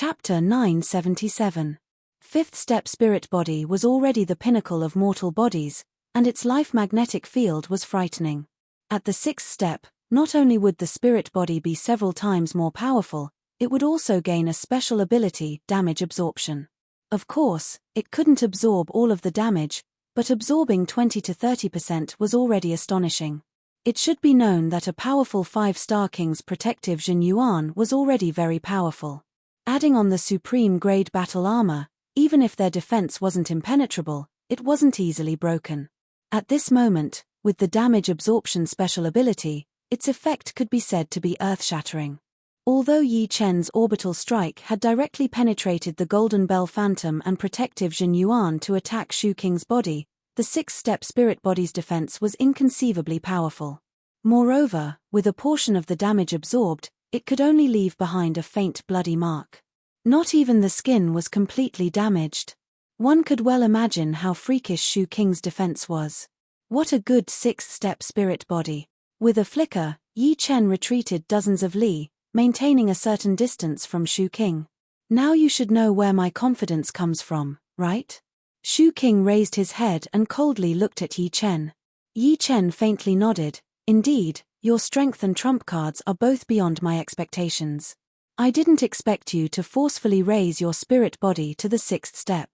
Chapter 977. Fifth step spirit body was already the pinnacle of mortal bodies, and its life magnetic field was frightening. At the sixth step, not only would the spirit body be several times more powerful, it would also gain a special ability, damage absorption. Of course, it couldn't absorb all of the damage, but absorbing 20 to 30% was already astonishing. It should be known that a powerful 5-star king's protective Jin Yuan was already very powerful. Adding on the supreme grade battle armor, even if their defense wasn't impenetrable, it wasn't easily broken. At this moment, with the damage absorption special ability, its effect could be said to be earth-shattering. Although Yi Chen's orbital strike had directly penetrated the Golden Bell Phantom and protective Jin Yuan to attack Shu King's body, the sixth-step spirit body's defense was inconceivably powerful. Moreover, with a portion of the damage absorbed, it could only leave behind a faint bloody mark. Not even the skin was completely damaged. One could well imagine how freakish Shu King's defense was. What a good sixth-step spirit body. With a flicker, Yi Chen retreated dozens of li, maintaining a certain distance from Shu King. Now you should know where my confidence comes from, right? Shu King raised his head and coldly looked at Yi Chen. Yi Chen faintly nodded. Indeed, your strength and trump cards are both beyond my expectations. I didn't expect you to forcefully raise your spirit body to the sixth step.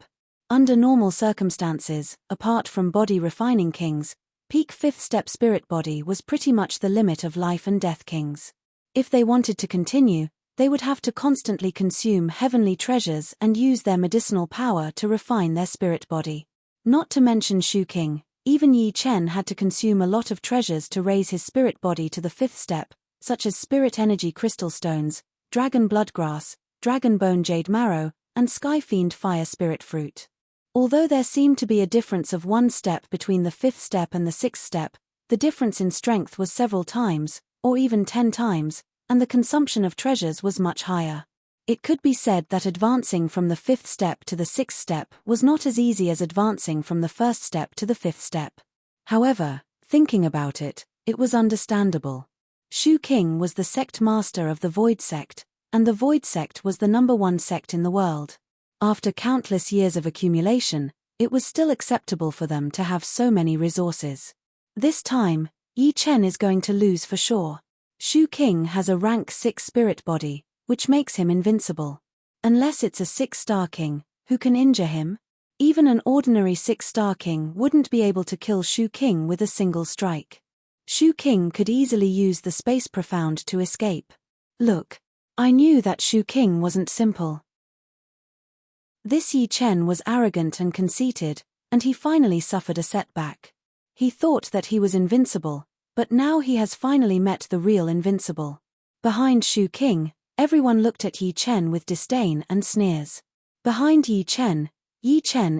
Under normal circumstances, apart from body refining kings, peak fifth step spirit body was pretty much the limit of life and death kings. If they wanted to continue, they would have to constantly consume heavenly treasures and use their medicinal power to refine their spirit body. Not to mention Shu King, even Yi Chen had to consume a lot of treasures to raise his spirit body to the fifth step, such as spirit energy crystal stones, dragon bloodgrass, dragon bone jade marrow, and sky fiend fire spirit fruit. Although there seemed to be a difference of 1 step between the fifth step and the sixth step, the difference in strength was several times, or even 10 times, and the consumption of treasures was much higher. It could be said that advancing from the fifth step to the sixth step was not as easy as advancing from the first step to the fifth step. However, thinking about it, it was understandable. Shu King was the sect master of the Void Sect, and the Void Sect was the #1 sect in the world. After countless years of accumulation, it was still acceptable for them to have so many resources. This time, Yi Chen is going to lose for sure. Shu King has a rank 6 spirit body, which makes him invincible. Unless it's a 6-star king, who can injure him? Even an ordinary 6-star king wouldn't be able to kill Shu King with a single strike. Shu King could easily use the space profound to escape. Look, I knew that Shu King wasn't simple. This Yi Chen was arrogant and conceited, and he finally suffered a setback. He thought that he was invincible, but now he has finally met the real invincible. Behind Shu King, everyone looked at Yi Chen with disdain and sneers. Behind Yi Chen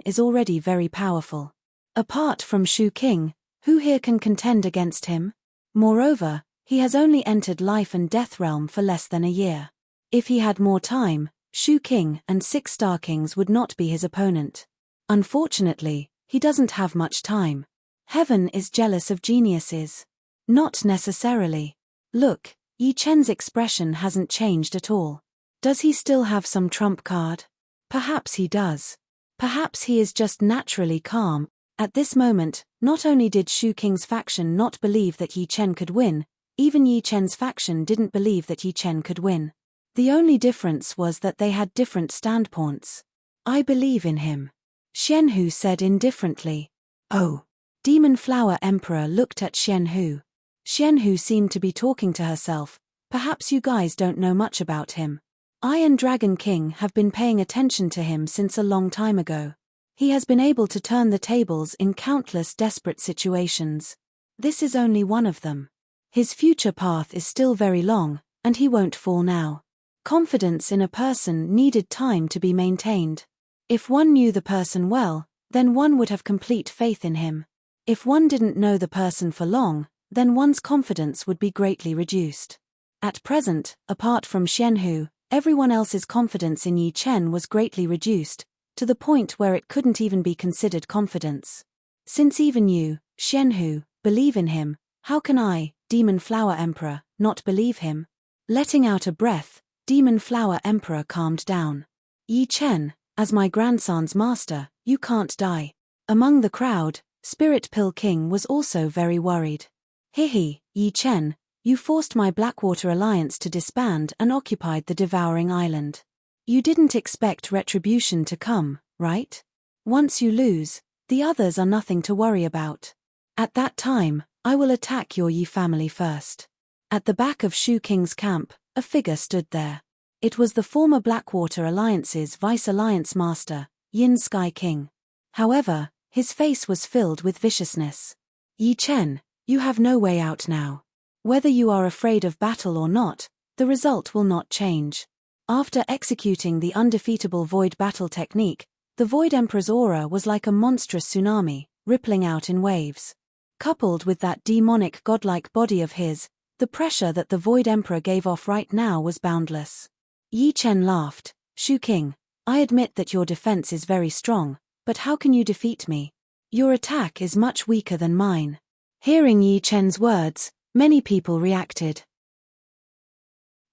is already very powerful. Apart from Shu King, who here can contend against him? Moreover, he has only entered life and death realm for less than a year. If he had more time, Shu King and 6-star kings would not be his opponent. Unfortunately, he doesn't have much time. Heaven is jealous of geniuses. Not necessarily. Look, Yi Chen's expression hasn't changed at all. Does he still have some trump card? Perhaps he does. Perhaps he is just naturally calm. At this moment, not only did Shu King's faction not believe that Yi Chen could win, even Yi Chen's faction didn't believe that Yi Chen could win. The only difference was that they had different standpoints. I believe in him, Xianhu said indifferently. Oh. Demon Flower Emperor looked at Xianhu. Xianhu seemed to be talking to herself. Perhaps you guys don't know much about him. I and Dragon King have been paying attention to him since a long time ago. He has been able to turn the tables in countless desperate situations. This is only one of them. His future path is still very long, and he won't fall now. Confidence in a person needed time to be maintained. If one knew the person well, then one would have complete faith in him. If one didn't know the person for long, then one's confidence would be greatly reduced. At present, apart from Xianhu, everyone else's confidence in Yi Chen was greatly reduced, to the point where it couldn't even be considered confidence. Since even you, Xianhu, believe in him, how can I, Demon Flower Emperor, not believe him? Letting out a breath, Demon Flower Emperor calmed down. Yi Chen, as my grandson's master, you can't die. Among the crowd, Spirit Pill King was also very worried. Hihi, Yi Chen, you forced my Blackwater Alliance to disband and occupied the Devouring Island. You didn't expect retribution to come, right? Once you lose, the others are nothing to worry about. At that time, I will attack your Yi family first. At the back of Shu King's camp, a figure stood there. It was the former Blackwater Alliance's Vice-Alliance Master, Yin Sky King. However, his face was filled with viciousness. Yi Chen, you have no way out now. Whether you are afraid of battle or not, the result will not change. After executing the undefeatable Void Battle technique, the Void Emperor's aura was like a monstrous tsunami, rippling out in waves. Coupled with that demonic godlike body of his, the pressure that the Void Emperor gave off right now was boundless. Yi Chen laughed. Shu King, I admit that your defense is very strong, but how can you defeat me? Your attack is much weaker than mine. Hearing Yi Chen's words, many people reacted.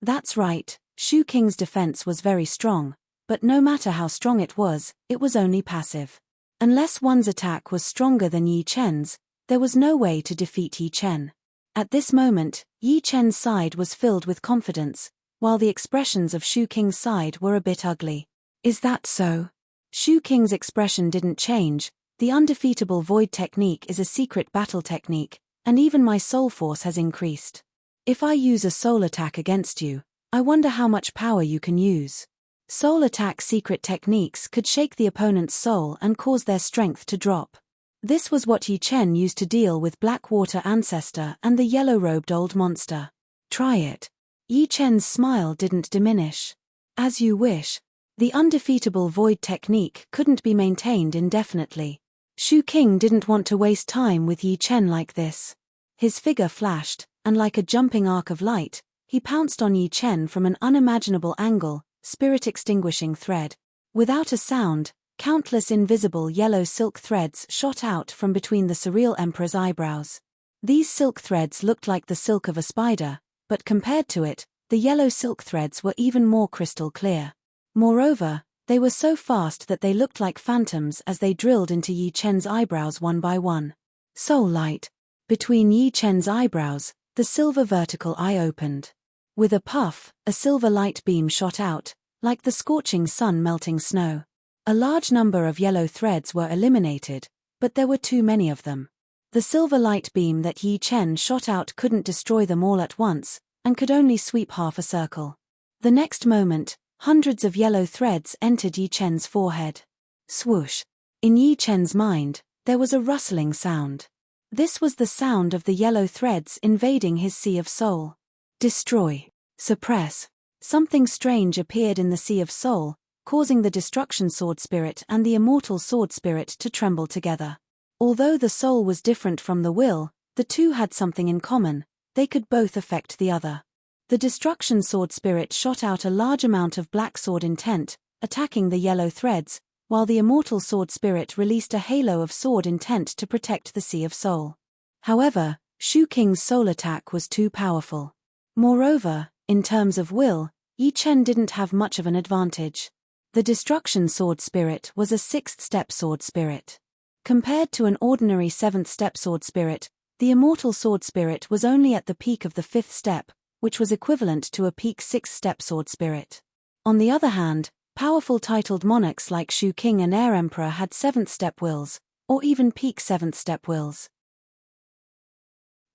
That's right, Shu King's defense was very strong, but no matter how strong it was only passive. Unless one's attack was stronger than Yi Chen's, there was no way to defeat Yi Chen. At this moment, Yi Chen's side was filled with confidence, while the expressions of Shu King's side were a bit ugly. Is that so? Shu King's expression didn't change. The undefeatable Void technique is a secret battle technique, and even my soul force has increased. If I use a soul attack against you, I wonder how much power you can use. Soul attack secret techniques could shake the opponent's soul and cause their strength to drop. This was what Yi Chen used to deal with Blackwater Ancestor and the yellow-robed old monster. Try it. Yi Chen's smile didn't diminish. As you wish. The undefeatable Void technique couldn't be maintained indefinitely. Shu King didn't want to waste time with Yi Chen like this. His figure flashed, and like a jumping arc of light, he pounced on Yi Chen from an unimaginable angle, spirit-extinguishing thread. Without a sound, countless invisible yellow silk threads shot out from between the surreal emperor's eyebrows. These silk threads looked like the silk of a spider, but compared to it, the yellow silk threads were even more crystal clear. Moreover, they were so fast that they looked like phantoms as they drilled into Yi Chen's eyebrows one by one. Soul light. Between Yi Chen's eyebrows, the silver vertical eye opened. With a puff, a silver light beam shot out, like the scorching sun melting snow. A large number of yellow threads were eliminated, but there were too many of them. The silver light beam that Yi Chen shot out couldn't destroy them all at once, and could only sweep half a circle. The next moment, hundreds of yellow threads entered Yi Chen's forehead. Swoosh. In Yi Chen's mind, there was a rustling sound. This was the sound of the yellow threads invading his sea of soul. Destroy. Suppress. Something strange appeared in the sea of soul, causing the Destruction Sword Spirit and the Immortal Sword Spirit to tremble together. Although the soul was different from the will, the two had something in common. They could both affect the other. The Destruction Sword Spirit shot out a large amount of black sword intent, attacking the yellow threads, while the Immortal Sword Spirit released a halo of sword intent to protect the Sea of Soul. However, Shu King's soul attack was too powerful. Moreover, in terms of will, Yi Chen didn't have much of an advantage. The Destruction Sword Spirit was a 6th-step sword spirit. Compared to an ordinary 7th-step sword spirit, the Immortal Sword Spirit was only at the peak of the 5th step, which was equivalent to a peak 6th-step sword spirit. On the other hand, powerful titled monarchs like Shu King and Air Emperor had 7th-step wills, or even peak 7th-step wills.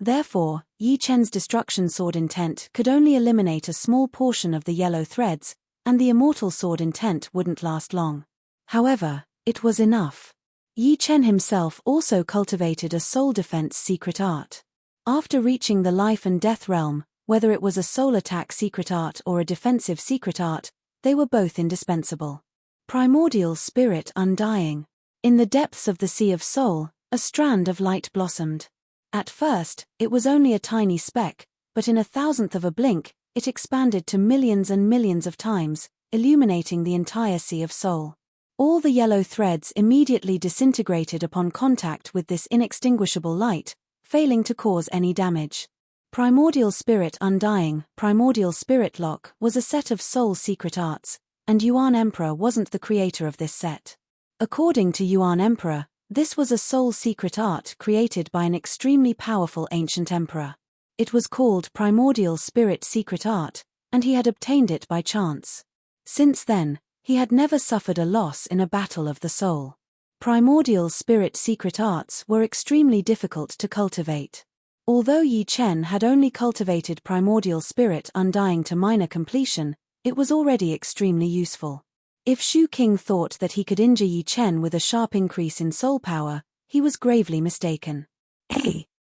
Therefore, Yi Chen's Destruction Sword intent could only eliminate a small portion of the yellow threads, and the Immortal Sword intent wouldn't last long. However, it was enough. Yi Chen himself also cultivated a soul defense secret art. After reaching the life and death realm, whether it was a soul attack secret art or a defensive secret art, they were both indispensable. Primordial Spirit Undying. In the depths of the Sea of Soul, a strand of light blossomed. At first, it was only a tiny speck, but in 1,000th of a blink, it expanded to millions and millions of times, illuminating the entire Sea of Soul. All the yellow threads immediately disintegrated upon contact with this inextinguishable light, failing to cause any damage. Primordial Spirit Undying, Primordial Spirit Lock was a set of soul secret arts, and Yuan Emperor wasn't the creator of this set. According to Yuan Emperor, this was a soul secret art created by an extremely powerful ancient emperor. It was called Primordial Spirit Secret Art, and he had obtained it by chance. Since then, he had never suffered a loss in a battle of the soul. Primordial Spirit Secret Arts were extremely difficult to cultivate. Although Yi Chen had only cultivated Primordial Spirit Undying to minor completion, it was already extremely useful. If Shu King thought that he could injure Yi Chen with a sharp increase in soul power, he was gravely mistaken.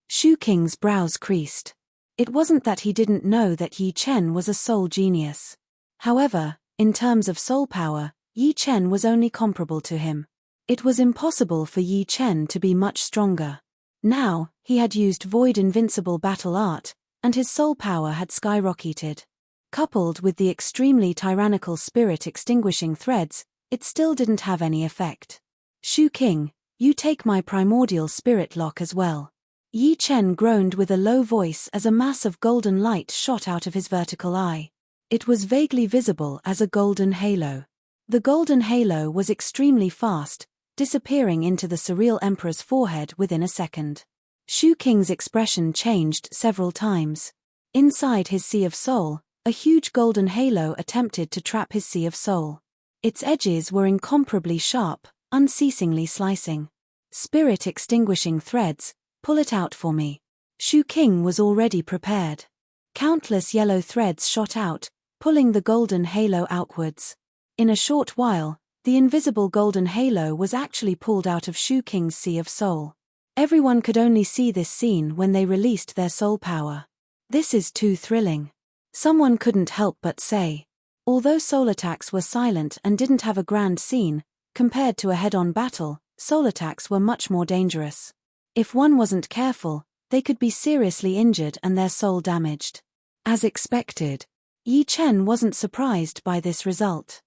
Shu King's brows creased. It wasn't that he didn't know that Yi Chen was a soul genius. However, in terms of soul power, Yi Chen was only comparable to him. It was impossible for Yi Chen to be much stronger. Now, he had used Void Invincible Battle Art, and his soul power had skyrocketed. Coupled with the extremely tyrannical Spirit Extinguishing Threads, it still didn't have any effect. Shu King, you take my Primordial Spirit Lock as well. Yi Chen groaned with a low voice as a mass of golden light shot out of his vertical eye. It was vaguely visible as a golden halo. The golden halo was extremely fast, disappearing into the surreal emperor's forehead within a second. Shu King's expression changed several times. Inside his Sea of Soul, a huge golden halo attempted to trap his Sea of Soul. Its edges were incomparably sharp, unceasingly slicing. Spirit Extinguishing Threads, pull it out for me. Shu King was already prepared. Countless yellow threads shot out, pulling the golden halo outwards. In a short while, the invisible golden halo was actually pulled out of Shu King's Sea of Soul. Everyone could only see this scene when they released their soul power. This is too thrilling. Someone couldn't help but say. Although soul attacks were silent and didn't have a grand scene, compared to a head-on battle, soul attacks were much more dangerous. If one wasn't careful, they could be seriously injured and their soul damaged. As expected, Yi Chen wasn't surprised by this result.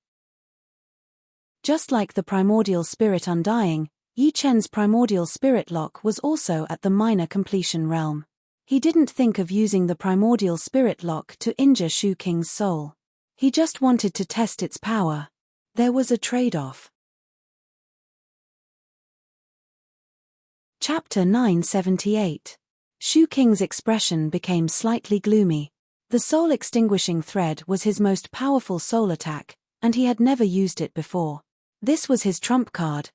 Just like the Primordial Spirit Undying, Yi Chen's Primordial Spirit Lock was also at the minor completion realm. He didn't think of using the Primordial Spirit Lock to injure Shu King's soul. He just wanted to test its power. There was a trade-off. Chapter 978. Shu King's expression became slightly gloomy. The Soul Extinguishing Thread was his most powerful soul attack, and he had never used it before. This was his trump card,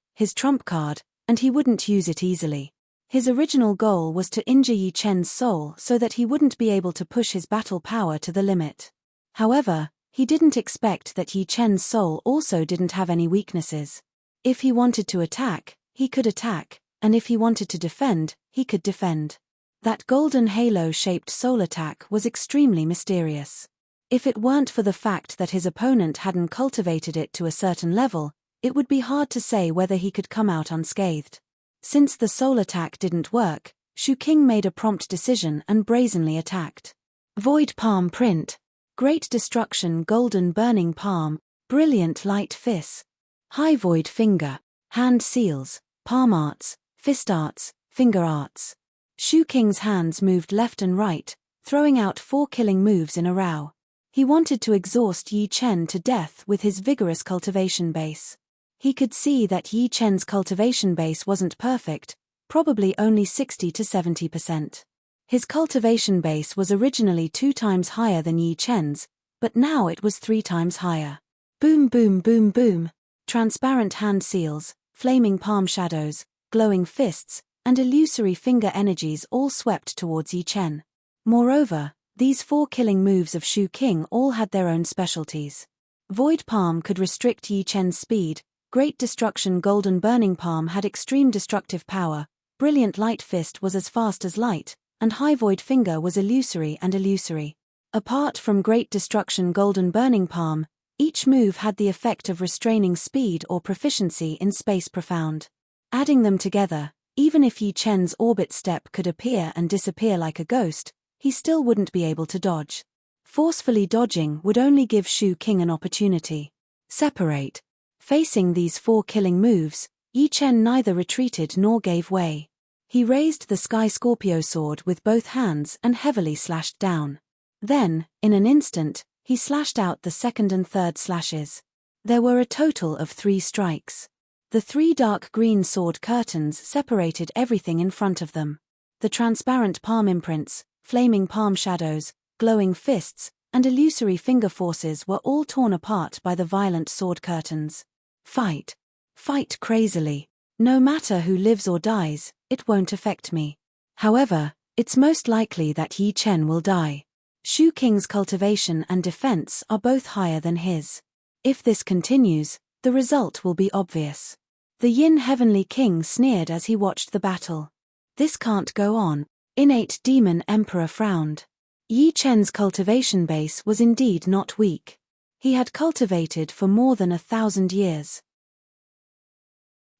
and he wouldn't use it easily. His original goal was to injure Yi Chen's soul so that he wouldn't be able to push his battle power to the limit. However, he didn't expect that Yi Chen's soul also didn't have any weaknesses. If he wanted to attack, he could attack, and if he wanted to defend, he could defend. That golden halo-shaped soul attack was extremely mysterious. If it weren't for the fact that his opponent hadn't cultivated it to a certain level, it would be hard to say whether he could come out unscathed. Since the soul attack didn't work, Shu King made a prompt decision and brazenly attacked. Void Palm Print, Great Destruction Golden Burning Palm, Brilliant Light Fist, High Void Finger, Hand Seals, Palm Arts, Fist Arts, Finger Arts. Shu King's hands moved left and right, throwing out 4 killing moves in a row. He wanted to exhaust Yi Chen to death with his vigorous cultivation base. He could see that Yi Chen's cultivation base wasn't perfect, probably only 60 to 70%. His cultivation base was originally 2 times higher than Yi Chen's, but now it was 3 times higher. Boom boom boom boom. Transparent hand seals, flaming palm shadows, glowing fists, and illusory finger energies all swept towards Yi Chen. Moreover, these 4 killing moves of Shu King all had their own specialties. Void Palm could restrict Yi Chen's speed, Great Destruction Golden Burning Palm had extreme destructive power, Brilliant Light Fist was as fast as light, and High Void Finger was illusory and illusory. Apart from Great Destruction Golden Burning Palm, each move had the effect of restraining speed or proficiency in Space Profound. Adding them together, even if Yi Chen's orbit step could appear and disappear like a ghost, he still wouldn't be able to dodge. Forcefully dodging would only give Shu King an opportunity. Separate. Facing these 4 killing moves, Yi Chen neither retreated nor gave way. He raised the Sky Scorpio sword with both hands and heavily slashed down. Then, in an instant, he slashed out the second and third slashes. There were a total of 3 strikes. The 3 dark green sword curtains separated everything in front of them. The transparent palm imprints, flaming palm shadows, glowing fists, and illusory finger forces were all torn apart by the violent sword curtains. Fight. Fight crazily. No matter who lives or dies, it won't affect me. However, it's most likely that Yi Chen will die. Shu Qing's cultivation and defense are both higher than his. If this continues, the result will be obvious. The Yin Heavenly King sneered as he watched the battle. This can't go on. Innate Demon Emperor frowned. Yi Chen's cultivation base was indeed not weak. He had cultivated for more than 1,000 years.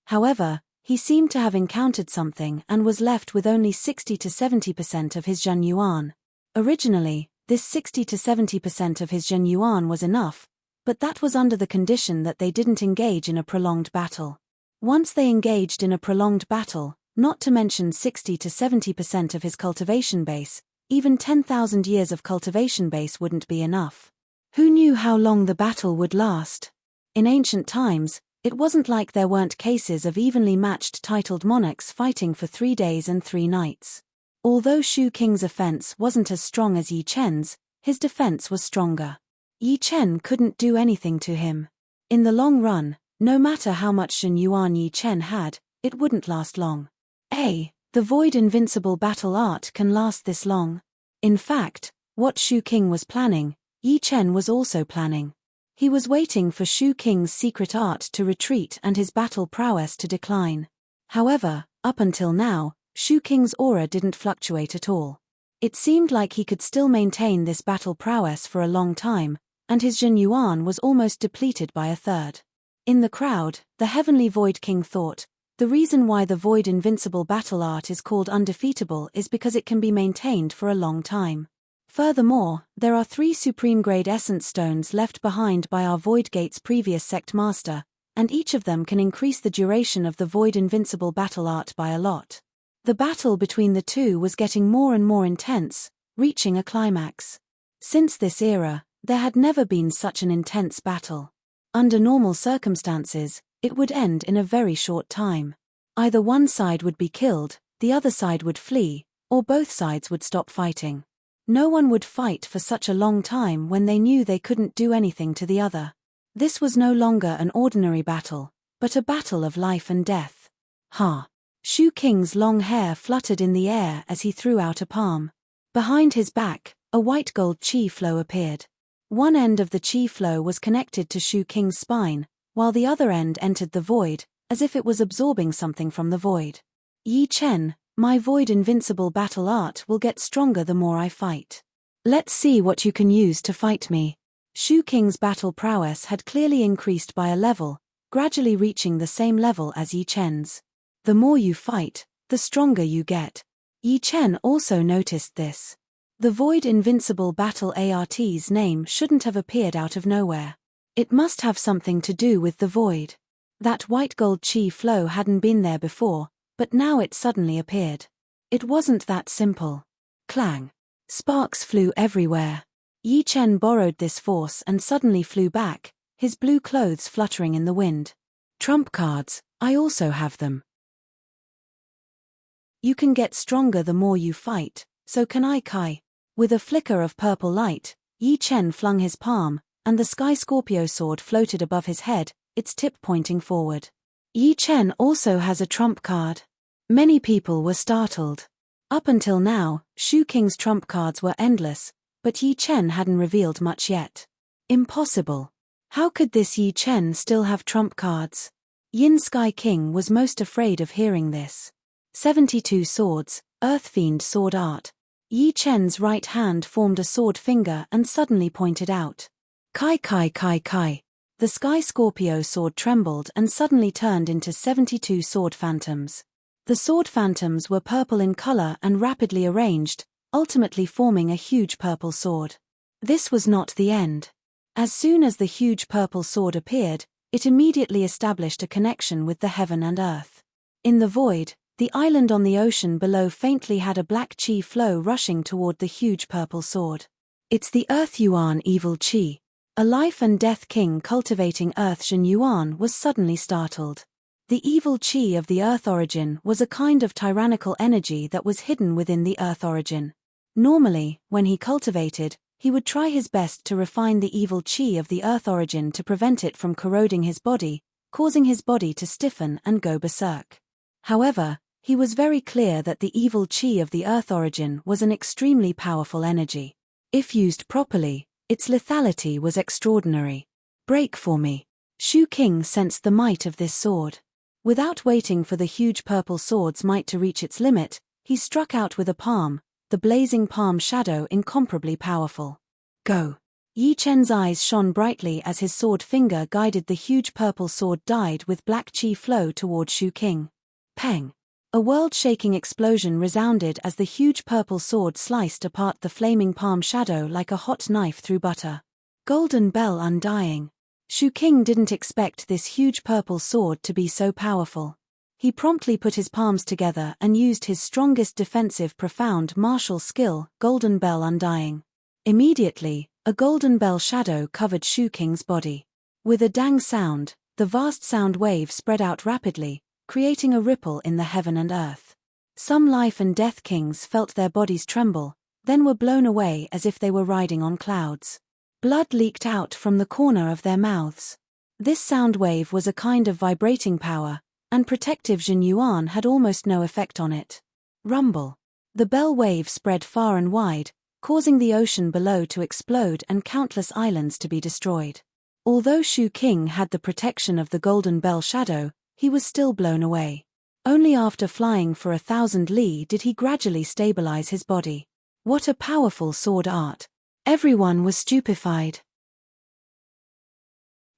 However, he seemed to have encountered something and was left with only 60 to 70% of his Zhen Yuan. Originally, this 60 to 70% of his Zhen Yuan was enough, but that was under the condition that they didn't engage in a prolonged battle. Once they engaged in a prolonged battle, not to mention 60 to 70% of his cultivation base, even 10,000 years of cultivation base wouldn't be enough. Who knew how long the battle would last? In ancient times, it wasn't like there weren't cases of evenly matched titled monarchs fighting for 3 days and 3 nights. Although Shu Qing's offense wasn't as strong as Yi Chen's, his defense was stronger. Yi Chen couldn't do anything to him. In the long run, no matter how much Zhen Yuan Yi Chen had, it wouldn't last long. The Void Invincible battle art can last this long. In fact, what Shu Qing was planning, Yi Chen was also planning. He was waiting for Shu Qing's secret art to retreat and his battle prowess to decline. However, up until now, Shu Qing's aura didn't fluctuate at all. It seemed like he could still maintain this battle prowess for a long time, and his Zhen Yuan was almost depleted by 1/3. In the crowd, the Heavenly Void King thought, the reason why the Void Invincible battle art is called undefeatable is because it can be maintained for a long time. Furthermore, there are 3 supreme grade essence stones left behind by our Void Gate's previous sect master, and each of them can increase the duration of the Void Invincible battle art by a lot. The battle between the two was getting more and more intense, reaching a climax. Since this era, there had never been such an intense battle. Under normal circumstances, it would end in a very short time. Either one side would be killed, the other side would flee, or both sides would stop fighting. No one would fight for such a long time when they knew they couldn't do anything to the other. This was no longer an ordinary battle, but a battle of life and death. Shu Qing's long hair fluttered in the air as he threw out a palm. Behind his back, a white gold chi flow appeared. One end of the chi flow was connected to Shu Qing's spine, while the other end entered the void, as if it was absorbing something from the void. Yi Chen, my Void Invincible battle art will get stronger the more I fight. Let's see what you can use to fight me. Shu Qing's battle prowess had clearly increased by a level, gradually reaching the same level as Yi Chen's. The more you fight, the stronger you get. Yi Chen also noticed this. The Void Invincible battle art's name shouldn't have appeared out of nowhere. It must have something to do with the void. That white gold chi flow hadn't been there before, but now it suddenly appeared. It wasn't that simple. Clang. Sparks flew everywhere. Yi Chen borrowed this force and suddenly flew back, his blue clothes fluttering in the wind. Trump cards, I also have them. You can get stronger the more you fight, so can I, Kai. With a flicker of purple light, Yi Chen flung his palm, and the Sky Scorpio sword floated above his head, its tip pointing forward. Yi Chen also has a trump card. Many people were startled. Up until now, Shu Qing's trump cards were endless, but Yi Chen hadn't revealed much yet. Impossible. How could this Yi Chen still have trump cards? Yin Sky King was most afraid of hearing this. 72 swords, Earth Fiend sword art. Yi Chen's right hand formed a sword finger and suddenly pointed out. Kai Kai Kai Kai. The Sky Scorpio sword trembled and suddenly turned into 72 sword phantoms. The sword phantoms were purple in color and rapidly arranged, ultimately forming a huge purple sword. This was not the end. As soon as the huge purple sword appeared, it immediately established a connection with the heaven and earth. In the void, The island on the ocean below faintly had a black chi flow rushing toward the huge purple sword. It's the Earth Yuan evil chi. A life and death king cultivating Earth Zhen Yuan was suddenly startled. The evil chi of the Earth origin was a kind of tyrannical energy that was hidden within the Earth origin. Normally, when he cultivated, he would try his best to refine the evil chi of the Earth origin to prevent it from corroding his body, causing his body to stiffen and go berserk. However, he was very clear that the evil chi of the Earth origin was an extremely powerful energy. If used properly, its lethality was extraordinary. Break for me. Shu King sensed the might of this sword. Without waiting for the huge purple sword's might to reach its limit, he struck out with a palm, the blazing palm shadow incomparably powerful. Go! Yi Chen's eyes shone brightly as his sword finger guided the huge purple sword dyed with black chi flow toward Shu King. Peng! A world-shaking explosion resounded as the huge purple sword sliced apart the flaming palm shadow like a hot knife through butter. Golden Bell undying. Shu King didn't expect this huge purple sword to be so powerful. He promptly put his palms together and used his strongest defensive profound martial skill, Golden Bell undying. Immediately, a golden bell shadow covered Shu King's body. With a dang sound, the vast sound wave spread out rapidly, creating a ripple in the heaven and earth. Some life and death kings felt their bodies tremble, then were blown away as if they were riding on clouds. Blood leaked out from the corner of their mouths. This sound wave was a kind of vibrating power, and protective Zhen Yuan had almost no effect on it. Rumble. The bell wave spread far and wide, causing the ocean below to explode and countless islands to be destroyed. Although Shu King had the protection of the golden bell shadow, he was still blown away. Only after flying for 1,000 li did he gradually stabilize his body. What a powerful sword art! Everyone was stupefied.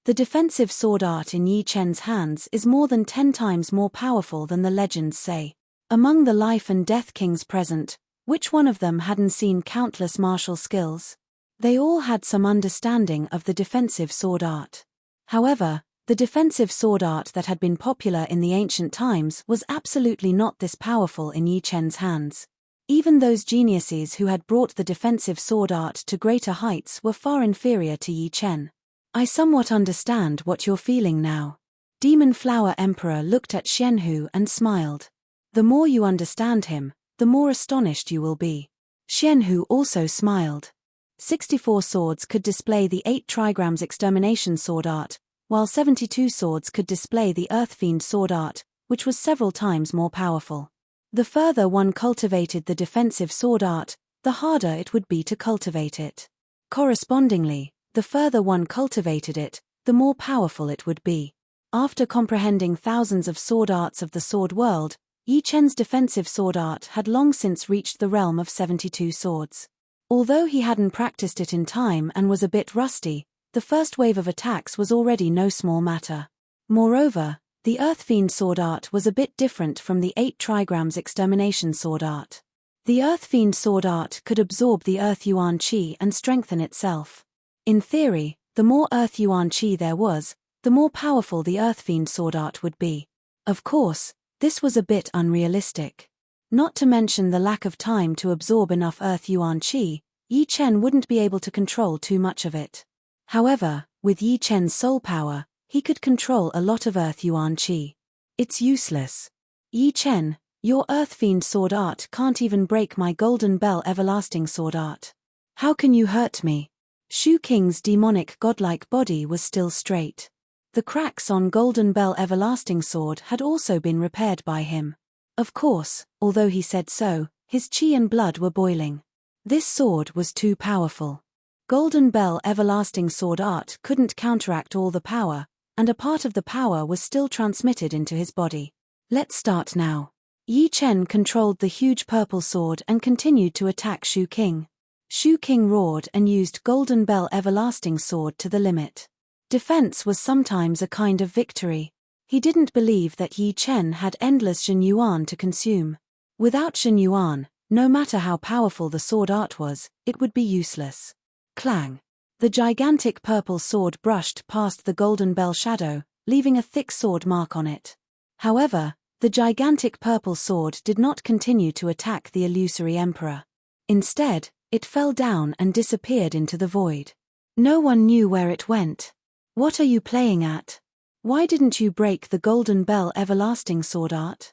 The defensive sword art in Yi Chen's hands is more than 10 times more powerful than the legends say. Among the life and death kings present, which one of them hadn't seen countless martial skills? They all had some understanding of the defensive sword art. However, the defensive sword art that had been popular in the ancient times was absolutely not this powerful in Yi Chen's hands. Even those geniuses who had brought the defensive sword art to greater heights were far inferior to Yi Chen. I somewhat understand what you're feeling now. Demon Flower Emperor looked at Xianhu and smiled. The more you understand him, the more astonished you will be. Xianhu also smiled. 64 swords could display the 8 trigrams extermination sword art, while 72 swords could display the Earth Fiend sword art, which was several times more powerful. The further one cultivated the defensive sword art, the harder it would be to cultivate it. Correspondingly, the further one cultivated it, the more powerful it would be. After comprehending thousands of sword arts of the sword world, Yi Chen's defensive sword art had long since reached the realm of 72 swords. Although he hadn't practiced it in time and was a bit rusty, the first wave of attacks was already no small matter. Moreover, the Earth Fiend sword art was a bit different from the 8 trigrams extermination sword art. The Earth Fiend sword art could absorb the Earth Yuan Qi and strengthen itself. In theory, the more Earth Yuan Qi there was, the more powerful the Earth Fiend sword art would be. Of course, this was a bit unrealistic. Not to mention the lack of time to absorb enough Earth Yuan Qi, Yi Chen wouldn't be able to control too much of it. However, with Yi Chen's soul power, he could control a lot of Earth Yuan Qi. It's useless. Yi Chen, your Earth Fiend sword art can't even break my Golden Bell everlasting sword art. How can you hurt me? Shu King's demonic godlike body was still straight. The cracks on Golden Bell everlasting sword had also been repaired by him. Of course, although he said so, his chi and blood were boiling. This sword was too powerful. Golden Bell everlasting sword art couldn't counteract all the power, and a part of the power was still transmitted into his body. Let's start now. Yi Chen controlled the huge purple sword and continued to attack Shu King. Shu King roared and used Golden Bell everlasting sword to the limit. Defense was sometimes a kind of victory. He didn't believe that Yi Chen had endless Zhen Yuan to consume. Without Zhen Yuan, no matter how powerful the sword art was, it would be useless. Clang! The gigantic purple sword brushed past the golden bell shadow, leaving a thick sword mark on it. However, The gigantic purple sword did not continue to attack the illusory emperor. Instead, it fell down and disappeared into the void. No one knew where it went. What are you playing at? Why didn't you break the golden bell everlasting sword art?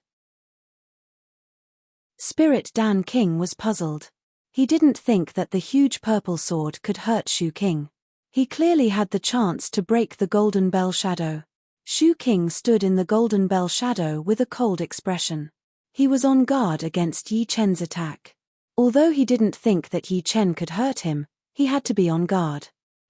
Spirit Dan King was puzzled. He didn't think that the huge purple sword could hurt Shu King. He clearly had the chance to break the golden bell shadow. Shu King stood in the golden bell shadow with a cold expression. He was on guard against Yi Chen's attack. Although he didn't think that Yi Chen could hurt him, he had to be on guard.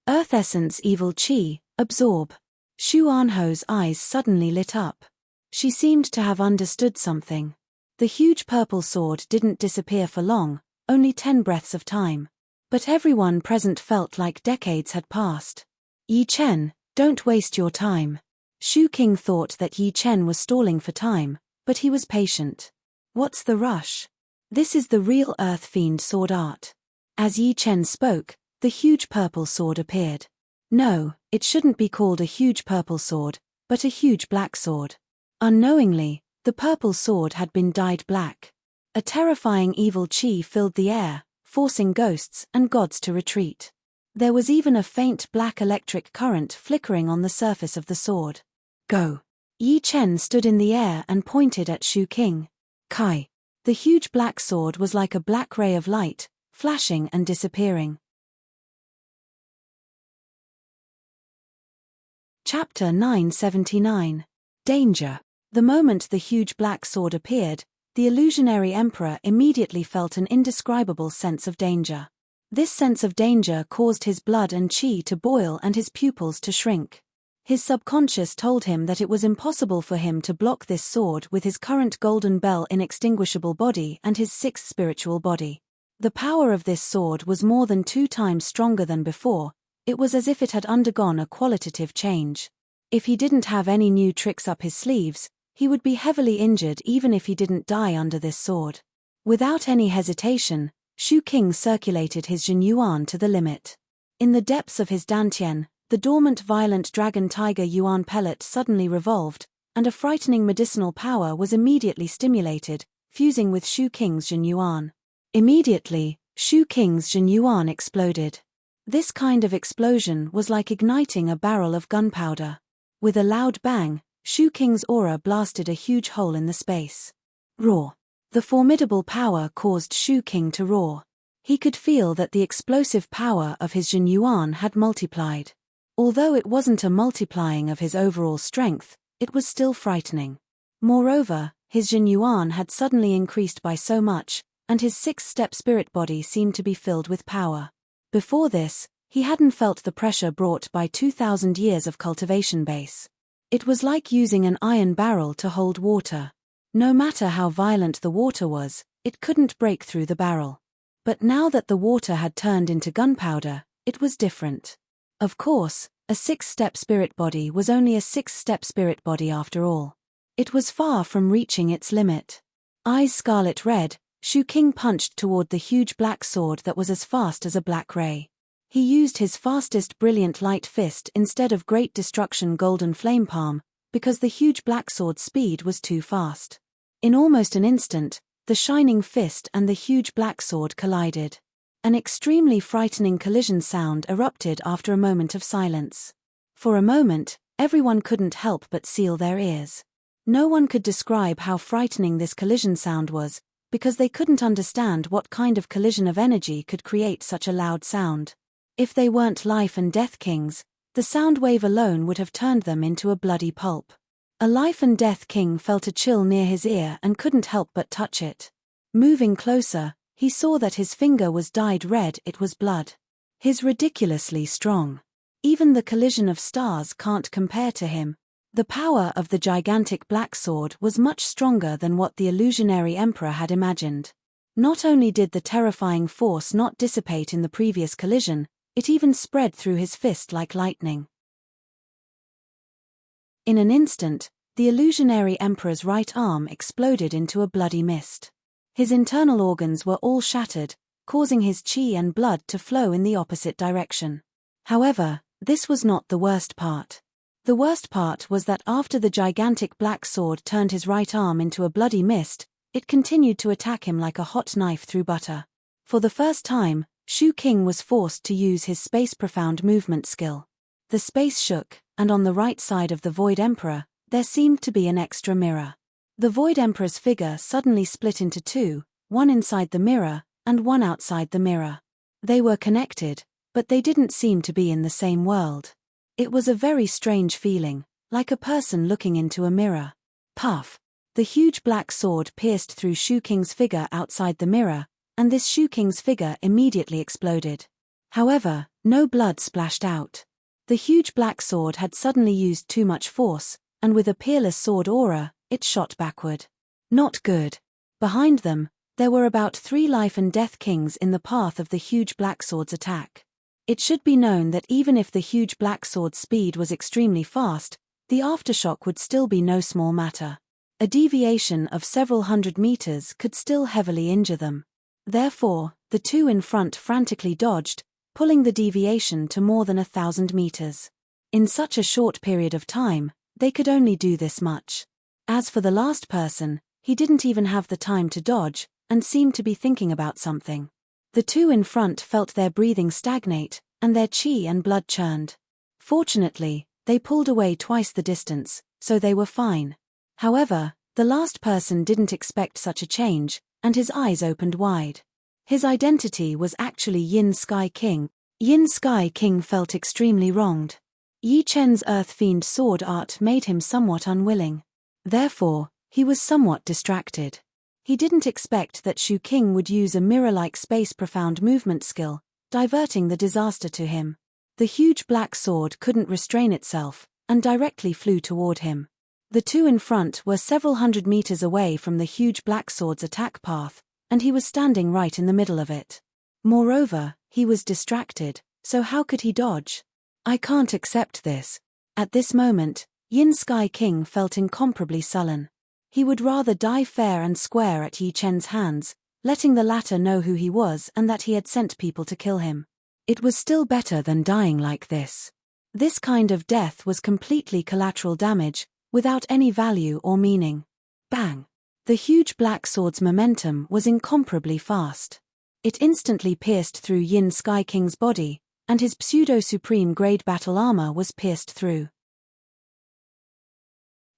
Earth Essence Evil Chi, absorb. Shu Anho's eyes suddenly lit up. She seemed to have understood something. The huge purple sword didn't disappear for long, only 10 breaths of time. But everyone present felt like decades had passed. Yi Chen, don't waste your time. Shu King thought that Yi Chen was stalling for time, but he was patient. What's the rush? This is the real Earth Fiend sword art. As Yi Chen spoke, the huge purple sword appeared. No, it shouldn't be called a huge purple sword, but a huge black sword. Unknowingly, the purple sword had been dyed black. A terrifying evil chi filled the air, forcing ghosts and gods to retreat. There was even a faint black electric current flickering on the surface of the sword. Go! Yi Chen stood in the air and pointed at Shu King. Kai! The huge black sword was like a black ray of light, flashing and disappearing. Chapter 979. Danger. The moment the huge black sword appeared, the illusionary emperor immediately felt an indescribable sense of danger. This sense of danger caused his blood and chi to boil and his pupils to shrink. His subconscious told him that it was impossible for him to block this sword with his current golden bell inextinguishable body and his sixth spiritual body. The power of this sword was more than 2 times stronger than before. It was as if it had undergone a qualitative change. If he didn't have any new tricks up his sleeves, he would be heavily injured even if he didn't die under this sword. Without any hesitation, Shu King circulated his Jin Yuan to the limit. In the depths of his dantian, the dormant violent dragon tiger Yuan pellet suddenly revolved, and a frightening medicinal power was immediately stimulated, fusing with Shu King's Jin Yuan. Immediately, Shu King's Jin Yuan exploded. This kind of explosion was like igniting a barrel of gunpowder. With a loud bang, Shu King's aura blasted a huge hole in the space. Roar! The formidable power caused Shu King to roar. He could feel that the explosive power of his Jin Yuan had multiplied. Although it wasn't a multiplying of his overall strength, it was still frightening. Moreover, his Jin Yuan had suddenly increased by so much, and his 6th-step spirit body seemed to be filled with power. Before this, he hadn't felt the pressure brought by 2,000 years of cultivation base. It was like using an iron barrel to hold water. No matter how violent the water was, it couldn't break through the barrel. But now that the water had turned into gunpowder, it was different. Of course, a 6th-step spirit body was only a 6th-step spirit body after all. It was far from reaching its limit. Eyes scarlet red, Shu King punched toward the huge black sword that was as fast as a black ray. He used his fastest brilliant light fist instead of great destruction golden flame palm, because the huge black sword's speed was too fast. In almost an instant, the shining fist and the huge black sword collided. An extremely frightening collision sound erupted after a moment of silence. For a moment, everyone couldn't help but seal their ears. No one could describe how frightening this collision sound was, because they couldn't understand what kind of collision of energy could create such a loud sound. If they weren't life and death kings, the sound wave alone would have turned them into a bloody pulp. A life and death king felt a chill near his ear and couldn't help but touch it. Moving closer, he saw that his finger was dyed red. It was blood. He's ridiculously strong. Even the collision of stars can't compare to him. The power of the gigantic black sword was much stronger than what the illusionary emperor had imagined. Not only did the terrifying force not dissipate in the previous collision, it even spread through his fist like lightning. In an instant, the illusionary emperor's right arm exploded into a bloody mist. His internal organs were all shattered, causing his chi and blood to flow in the opposite direction. However, this was not the worst part. The worst part was that after the gigantic black sword turned his right arm into a bloody mist, it continued to attack him like a hot knife through butter. For the first time, Shu King was forced to use his space profound movement skill. The space shook, and on the right side of the Void Emperor, there seemed to be an extra mirror. The Void Emperor's figure suddenly split into two, one inside the mirror, and one outside the mirror. They were connected, but they didn't seem to be in the same world. It was a very strange feeling, like a person looking into a mirror. Puff! The huge black sword pierced through Shu King's figure outside the mirror, and this Shu King's figure immediately exploded. However, no blood splashed out. The huge black sword had suddenly used too much force, and with a peerless sword aura, it shot backward. Not good. Behind them, there were about 3 life and death kings in the path of the huge black sword's attack. It should be known that even if the huge black sword's speed was extremely fast, the aftershock would still be no small matter. A deviation of several hundred meters could still heavily injure them. Therefore, the two in front frantically dodged, pulling the deviation to more than 1,000 meters. In such a short period of time, they could only do this much. As for the last person, he didn't even have the time to dodge, and seemed to be thinking about something. The two in front felt their breathing stagnate, and their chi and blood churned. Fortunately, they pulled away twice the distance, so they were fine. However, the last person didn't expect such a change, and his eyes opened wide. His identity was actually Yin Sky King. Yin Sky King felt extremely wronged. Yi Chen's Earth Fiend sword art made him somewhat unwilling. Therefore, he was somewhat distracted. He didn't expect that Shu King would use a mirror-like space profound movement skill, diverting the disaster to him. The huge black sword couldn't restrain itself, and directly flew toward him. The two in front were several hundred meters away from the huge black sword's attack path, and he was standing right in the middle of it. Moreover, he was distracted, so how could he dodge? I can't accept this. At this moment, Yin Sky King felt incomparably sullen. He would rather die fair and square at Yi Chen's hands, letting the latter know who he was and that he had sent people to kill him. It was still better than dying like this. This kind of death was completely collateral damage, without any value or meaning. Bang! The huge black sword's momentum was incomparably fast. It instantly pierced through Yin Sky King's body, and his pseudo-supreme grade battle armor was pierced through.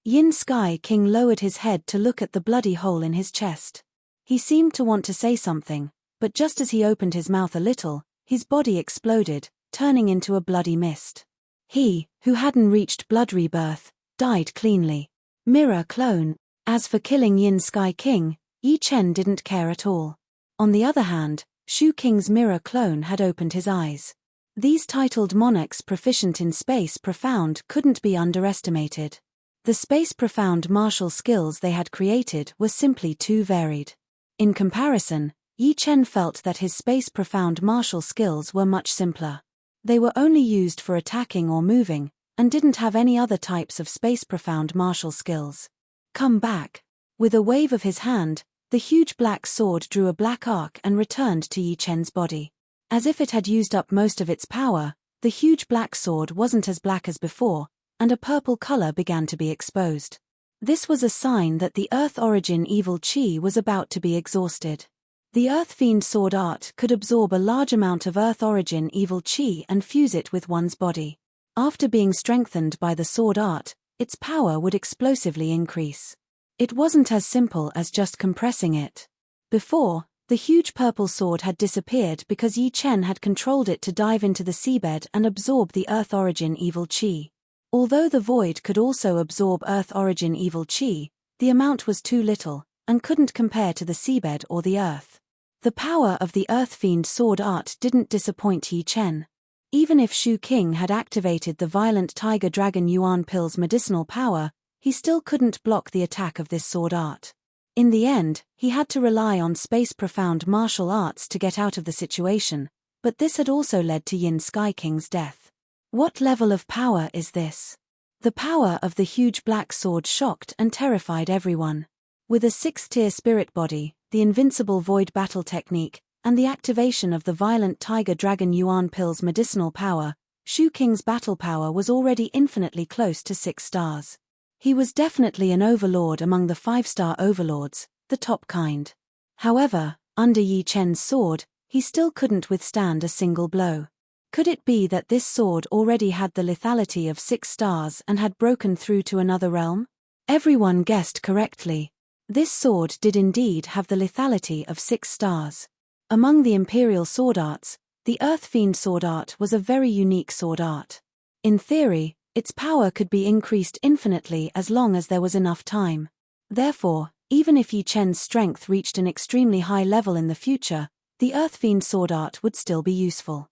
Yin Sky King lowered his head to look at the bloody hole in his chest. He seemed to want to say something, but just as he opened his mouth a little, his body exploded, turning into a bloody mist. He, who hadn't reached blood rebirth, died cleanly. Mirror clone. As for killing Yin Sky King, Yi Chen didn't care at all. On the other hand, Shu King's mirror clone had opened his eyes. These titled monarchs proficient in space profound couldn't be underestimated. The space profound martial skills they had created were simply too varied. In comparison, Yi Chen felt that his space profound martial skills were much simpler. They were only used for attacking or moving, and didn't have any other types of space profound martial skills. Come back. With a wave of his hand, the huge black sword drew a black arc and returned to Yi Chen's body. As if it had used up most of its power, the huge black sword wasn't as black as before, and a purple color began to be exposed. This was a sign that the Earth Origin evil chi was about to be exhausted. The Earth Fiend sword art could absorb a large amount of Earth Origin evil chi and fuse it with one's body. After being strengthened by the sword art, its power would explosively increase. It wasn't as simple as just compressing it. Before, the huge purple sword had disappeared because Yi Chen had controlled it to dive into the seabed and absorb the Earth Origin evil chi. Although the void could also absorb Earth Origin evil chi, the amount was too little, and couldn't compare to the seabed or the earth. The power of the Earth Fiend sword art didn't disappoint Yi Chen. Even if Shu King had activated the violent Tiger Dragon Yuan Pill's medicinal power, he still couldn't block the attack of this sword art. In the end, he had to rely on space profound martial arts to get out of the situation, but this had also led to Yin Sky King's death. What level of power is this? The power of the huge black sword shocked and terrified everyone. With a 6th-tier spirit body, the invincible void battle technique, and the activation of the violent Tiger Dragon Yuan Pill's medicinal power, Shu King's battle power was already infinitely close to 6 stars. He was definitely an overlord among the 5-star overlords, the top kind. However, under Yi Chen's sword, he still couldn't withstand a single blow. Could it be that this sword already had the lethality of 6 stars and had broken through to another realm? Everyone guessed correctly. This sword did indeed have the lethality of 6 stars. Among the Imperial sword arts, the Earth Fiend sword art was a very unique sword art. In theory, its power could be increased infinitely as long as there was enough time. Therefore, even if Yi Chen's strength reached an extremely high level in the future, the Earth Fiend sword art would still be useful.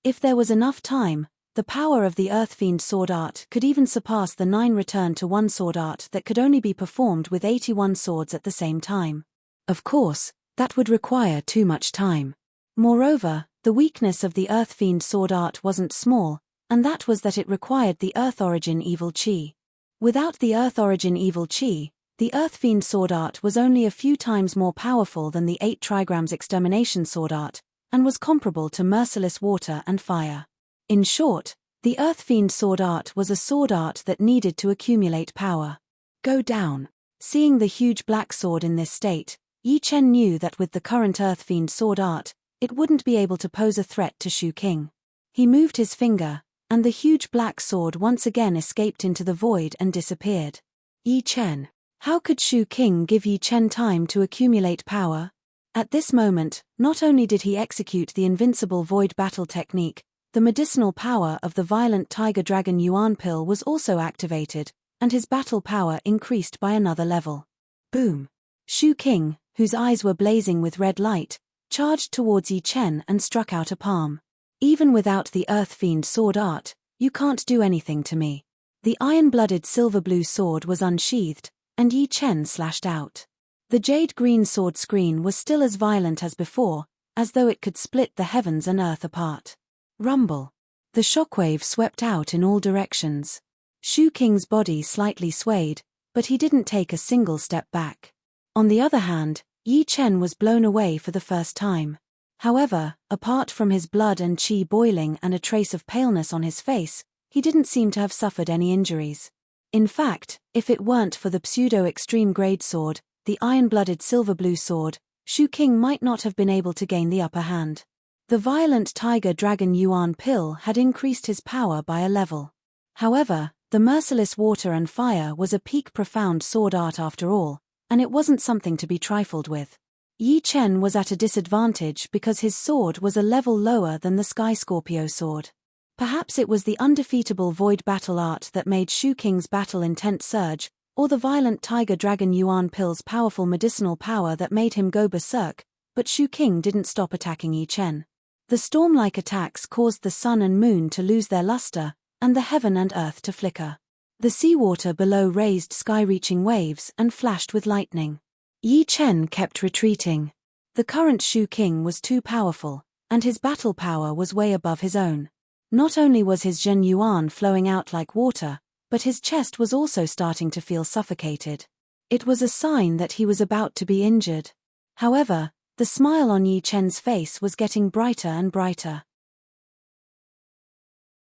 If there was enough time, the power of the Earth Fiend sword art could even surpass the 9 return to 1 sword art that could only be performed with 81 swords at the same time. Of course, that would require too much time. Moreover, the weakness of the Earth Fiend sword art wasn't small, and that was that it required the Earth Origin Evil Chi. Without the Earth Origin Evil Chi, the Earth Fiend sword art was only a few times more powerful than the 8 trigrams Extermination sword art, and was comparable to Merciless Water and Fire. In short, the Earth Fiend sword art was a sword art that needed to accumulate power. Go down. Seeing the huge black sword in this state, Yi Chen knew that with the current Earth Fiend sword art, it wouldn't be able to pose a threat to Shu King. He moved his finger, and the huge black sword once again escaped into the void and disappeared. Yi Chen. How could Shu King give Yi Chen time to accumulate power? At this moment, not only did he execute the invincible void battle technique, the medicinal power of the violent Tiger Dragon Yuan pill was also activated, and his battle power increased by another level. Boom! Shu King, whose eyes were blazing with red light, charged towards Yi Chen and struck out a palm. Even without the Earth Fiend sword art, you can't do anything to me. The iron-blooded silver-blue sword was unsheathed, and Yi Chen slashed out. The jade-green sword screen was still as violent as before, as though it could split the heavens and earth apart. Rumble. The shockwave swept out in all directions. Shu King's body slightly swayed, but he didn't take a single step back. On the other hand, Yi Chen was blown away for the first time. However, apart from his blood and qi boiling and a trace of paleness on his face, he didn't seem to have suffered any injuries. In fact, if it weren't for the pseudo-extreme grade sword, the iron-blooded silver-blue sword, Shu King might not have been able to gain the upper hand. The violent Tiger Dragon Yuan pill had increased his power by a level. However, the Merciless Water and Fire was a peak profound sword art after all, and it wasn't something to be trifled with. Yi Chen was at a disadvantage because his sword was a level lower than the Sky Scorpio sword. Perhaps it was the undefeatable void battle art that made Shu King's battle intent surge, or the violent Tiger Dragon Yuan pill's powerful medicinal power that made him go berserk, but Shu King didn't stop attacking Yi Chen. The storm-like attacks caused the sun and moon to lose their luster, and the heaven and earth to flicker. The seawater below raised sky-reaching waves and flashed with lightning. Yi Chen kept retreating. The current Shu King was too powerful, and his battle power was way above his own. Not only was his Zhen Yuan flowing out like water, but his chest was also starting to feel suffocated. It was a sign that he was about to be injured. However, the smile on Yi Chen's face was getting brighter and brighter.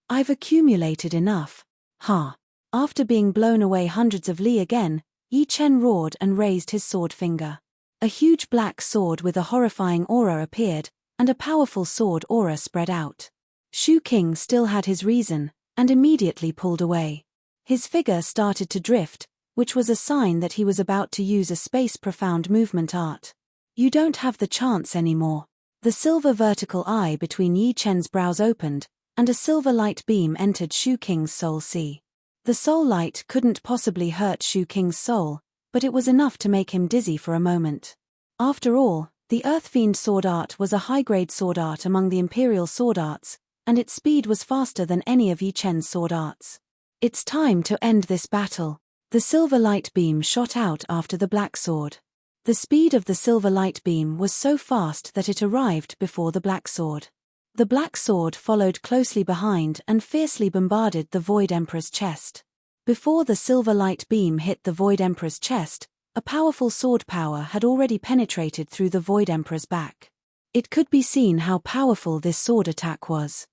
I've accumulated enough. Ha! After being blown away hundreds of li again, Yi Chen roared and raised his sword finger. A huge black sword with a horrifying aura appeared, and a powerful sword aura spread out. Shu King still had his reason, and immediately pulled away. His figure started to drift, which was a sign that he was about to use a space profound movement art. You don't have the chance anymore. The silver vertical eye between Yi Chen's brows opened, and a silver light beam entered Shu King's soul sea. The soul light couldn't possibly hurt Shu King's soul, but it was enough to make him dizzy for a moment. After all, the Earth Fiend sword art was a high-grade sword art among the Imperial sword arts, and its speed was faster than any of Yi Chen's sword arts. It's time to end this battle. The silver light beam shot out after the black sword. The speed of the silver light beam was so fast that it arrived before the black sword. The black sword followed closely behind and fiercely bombarded the Void Emperor's chest. Before the silver light beam hit the Void Emperor's chest, a powerful sword power had already penetrated through the Void Emperor's back. It could be seen how powerful this sword attack was.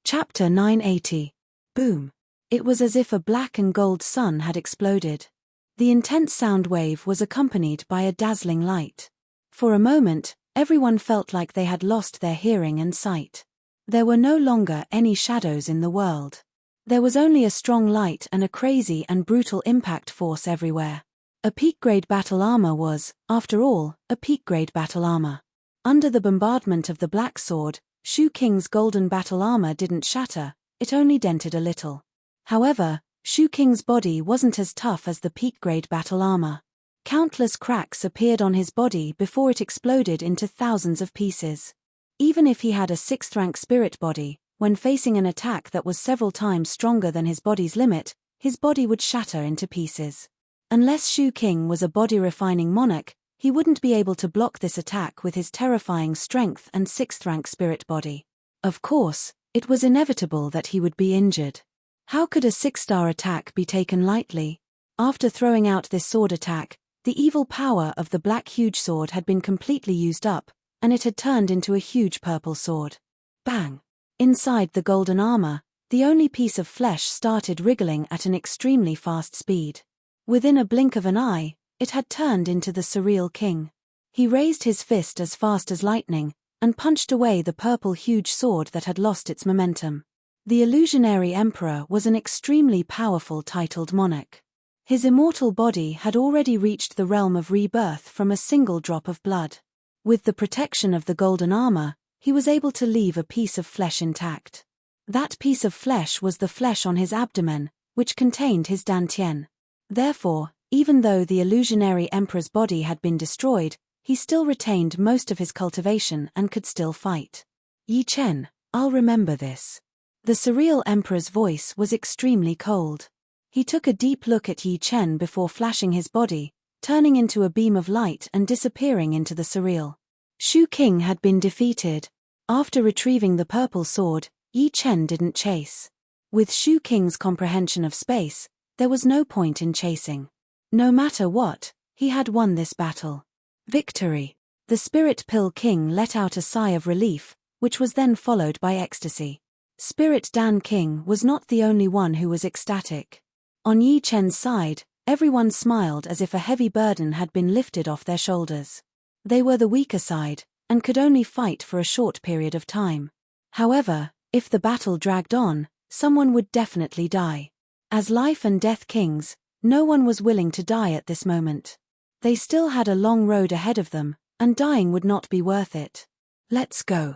Chapter 980. Boom. It was as if a black and gold sun had exploded. The intense sound wave was accompanied by a dazzling light. For a moment, everyone felt like they had lost their hearing and sight. There were no longer any shadows in the world. There was only a strong light and a crazy and brutal impact force everywhere. A peak-grade battle armor was, after all, a peak-grade battle armor. Under the bombardment of the black sword, Shu King's golden battle armor didn't shatter, it only dented a little. However, Shu King's body wasn't as tough as the peak-grade battle armor. Countless cracks appeared on his body before it exploded into thousands of pieces. Even if he had a 6th-rank spirit body, when facing an attack that was several times stronger than his body's limit, his body would shatter into pieces. Unless Shu King was a body-refining monarch, he wouldn't be able to block this attack with his terrifying strength and 6th-rank spirit body. Of course, it was inevitable that he would be injured. How could a 6-star attack be taken lightly? After throwing out this sword attack, the evil power of the black huge sword had been completely used up, and it had turned into a huge purple sword. Bang! Inside the golden armor, the only piece of flesh started wriggling at an extremely fast speed. Within a blink of an eye, it had turned into the Surreal King. He raised his fist as fast as lightning, and punched away the purple huge sword that had lost its momentum. The illusionary emperor was an extremely powerful titled monarch. His immortal body had already reached the realm of rebirth from a single drop of blood. With the protection of the golden armor, he was able to leave a piece of flesh intact. That piece of flesh was the flesh on his abdomen, which contained his dantian. Therefore, even though the illusionary emperor's body had been destroyed, he still retained most of his cultivation and could still fight. Yi Chen, I'll remember this. The surreal emperor's voice was extremely cold. He took a deep look at Yi Chen before flashing his body, turning into a beam of light and disappearing into the surreal. Shu King had been defeated. After retrieving the purple sword, Yi Chen didn't chase. With Shu King's comprehension of space, there was no point in chasing. No matter what, he had won this battle. Victory! The Spirit Pill King let out a sigh of relief, which was then followed by ecstasy. Spirit Dan King was not the only one who was ecstatic. On Yi Chen's side, everyone smiled as if a heavy burden had been lifted off their shoulders. They were the weaker side, and could only fight for a short period of time. However, if the battle dragged on, someone would definitely die. As life and death kings, no one was willing to die at this moment. They still had a long road ahead of them, and dying would not be worth it. Let's go.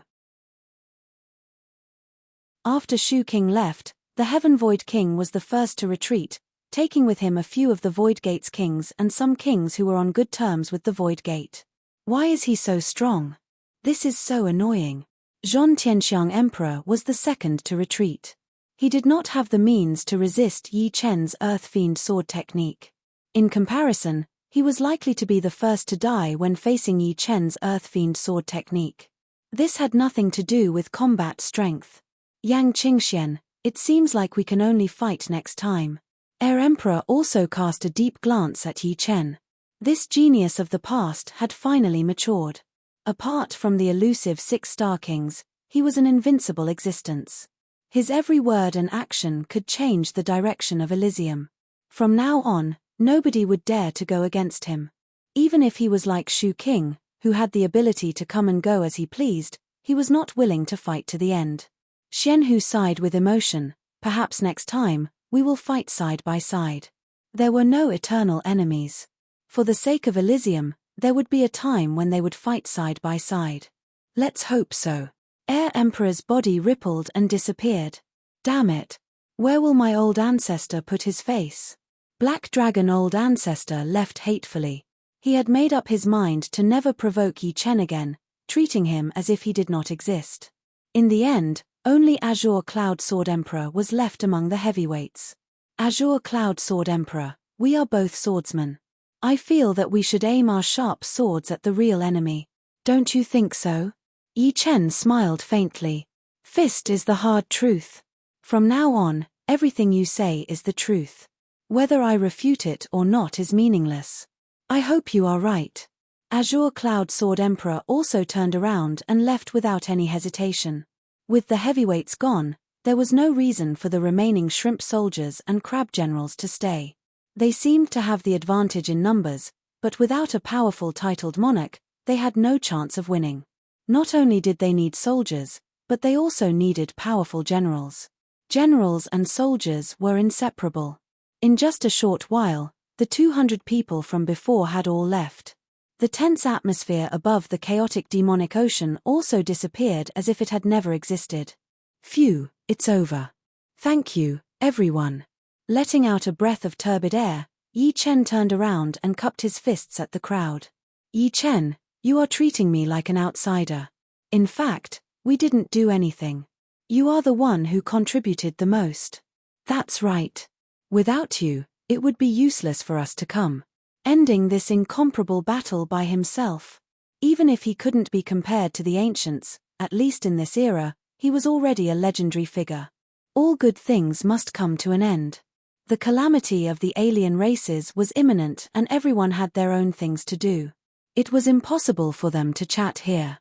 After Shu King left, the Heaven Void King was the first to retreat, taking with him a few of the Void Gate's kings and some kings who were on good terms with the Void Gate. Why is he so strong? This is so annoying. Zhong Tianxiang Emperor was the second to retreat. He did not have the means to resist Yi Chen's Earth Fiend sword technique. In comparison, he was likely to be the first to die when facing Yi Chen's Earth Fiend sword technique. This had nothing to do with combat strength. Yang Qingxian, it seems like we can only fight next time. Air Emperor also cast a deep glance at Yi Chen. This genius of the past had finally matured. Apart from the elusive 6-star kings, he was an invincible existence. His every word and action could change the direction of Elysium. From now on, nobody would dare to go against him. Even if he was like Shu King, who had the ability to come and go as he pleased, he was not willing to fight to the end. Xianhu sighed with emotion. Perhaps next time, we will fight side by side. There were no eternal enemies. For the sake of Elysium, there would be a time when they would fight side by side. Let's hope so. Air Emperor's body rippled and disappeared. Damn it. Where will my old ancestor put his face? Black Dragon Old Ancestor left hatefully. He had made up his mind to never provoke Yi Chen again, treating him as if he did not exist. In the end, only Azure Cloud Sword Emperor was left among the heavyweights. Azure Cloud Sword Emperor, we are both swordsmen. I feel that we should aim our sharp swords at the real enemy. Don't you think so? Yi Chen smiled faintly. Fist is the hard truth. From now on, everything you say is the truth. Whether I refute it or not is meaningless. I hope you are right. Azure Cloud Sword Emperor also turned around and left without any hesitation. With the heavyweights gone, there was no reason for the remaining shrimp soldiers and crab generals to stay. They seemed to have the advantage in numbers, but without a powerful titled monarch, they had no chance of winning. Not only did they need soldiers, but they also needed powerful generals. Generals and soldiers were inseparable. In just a short while, the 200 people from before had all left. The tense atmosphere above the chaotic demonic ocean also disappeared as if it had never existed. Phew, it's over. Thank you, everyone. Letting out a breath of turbid air, Yi Chen turned around and cupped his fists at the crowd. Yi Chen, you are treating me like an outsider. In fact, we didn't do anything. You are the one who contributed the most. That's right. Without you, it would be useless for us to come. Ending this incomparable battle by himself. Even if he couldn't be compared to the ancients, at least in this era, he was already a legendary figure. All good things must come to an end. The calamity of the alien races was imminent and everyone had their own things to do. It was impossible for them to chat here.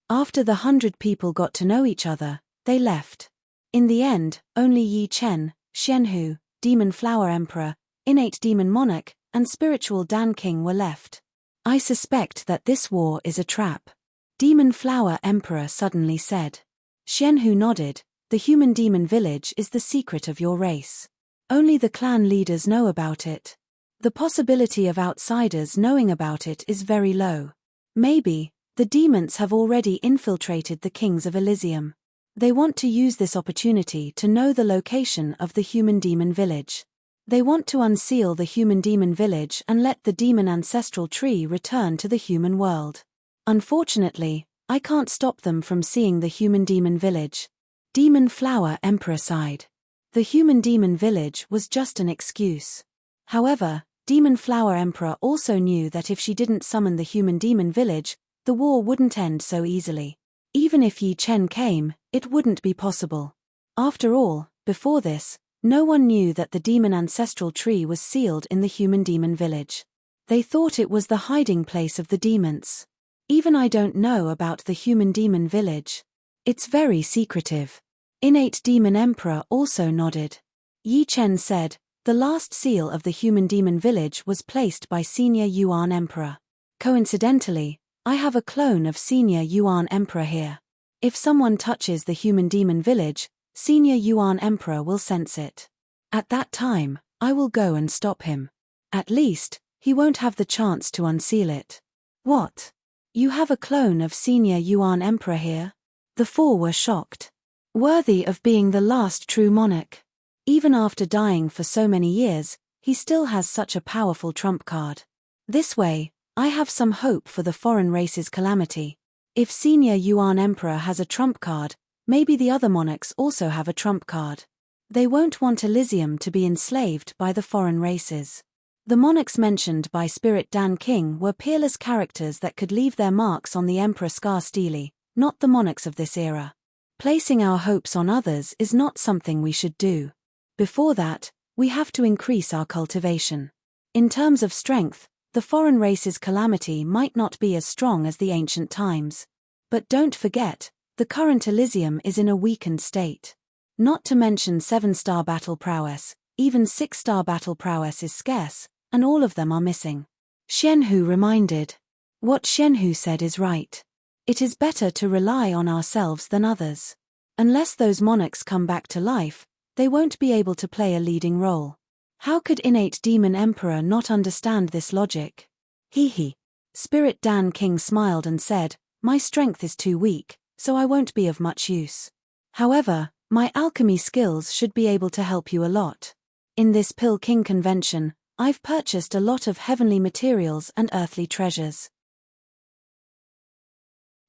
After the 100 people got to know each other, they left. In the end, only Yi Chen, Xianhu, Demon Flower Emperor, Innate Demon Monarch, and Spiritual Dan King were left. I suspect that this war is a trap. Demon Flower Emperor suddenly said. Xianhu nodded. The human demon village is the secret of your race. Only the clan leaders know about it. The possibility of outsiders knowing about it is very low. Maybe, the demons have already infiltrated the kings of Elysium. They want to use this opportunity to know the location of the human demon village. They want to unseal the human demon village and let the demon ancestral tree return to the human world. Unfortunately, I can't stop them from seeing the human demon village. Demon Flower Emperor sighed. The human demon village was just an excuse. However, Demon Flower Emperor also knew that if she didn't summon the human demon village, the war wouldn't end so easily. Even if Yi Chen came, it wouldn't be possible. After all, before this, no one knew that the demon ancestral tree was sealed in the human demon village. They thought it was the hiding place of the demons. Even I don't know about the human demon village. It's very secretive. Innate Demon Emperor also nodded. Yi Chen said, the last seal of the human demon village was placed by Senior Yuan Emperor. Coincidentally, I have a clone of Senior Yuan Emperor here. If someone touches the human demon village, Senior Yuan Emperor will sense it. At that time, I will go and stop him. At least, he won't have the chance to unseal it. What? You have a clone of Senior Yuan Emperor here? The four were shocked. Worthy of being the last true monarch. Even after dying for so many years, he still has such a powerful trump card. This way, I have some hope for the foreign race's calamity. If Senior Yuan Emperor has a trump card, maybe the other monarchs also have a trump card. They won't want Elysium to be enslaved by the foreign races. The monarchs mentioned by Spirit Dan King were peerless characters that could leave their marks on the Emperor Scar Steely, not the monarchs of this era. Placing our hopes on others is not something we should do. Before that, we have to increase our cultivation. In terms of strength, the foreign race's calamity might not be as strong as the ancient times. But don't forget, the current Elysium is in a weakened state. Not to mention 7-star battle prowess, even 6-star battle prowess is scarce, and all of them are missing. Xianhu reminded. What Xianhu said is right. It is better to rely on ourselves than others. Unless those monarchs come back to life, they won't be able to play a leading role. How could Innate Demon Emperor not understand this logic? Hee. Spirit Dan King smiled and said, my strength is too weak, so I won't be of much use. However, my alchemy skills should be able to help you a lot. In this Pill King convention, I've purchased a lot of heavenly materials and earthly treasures.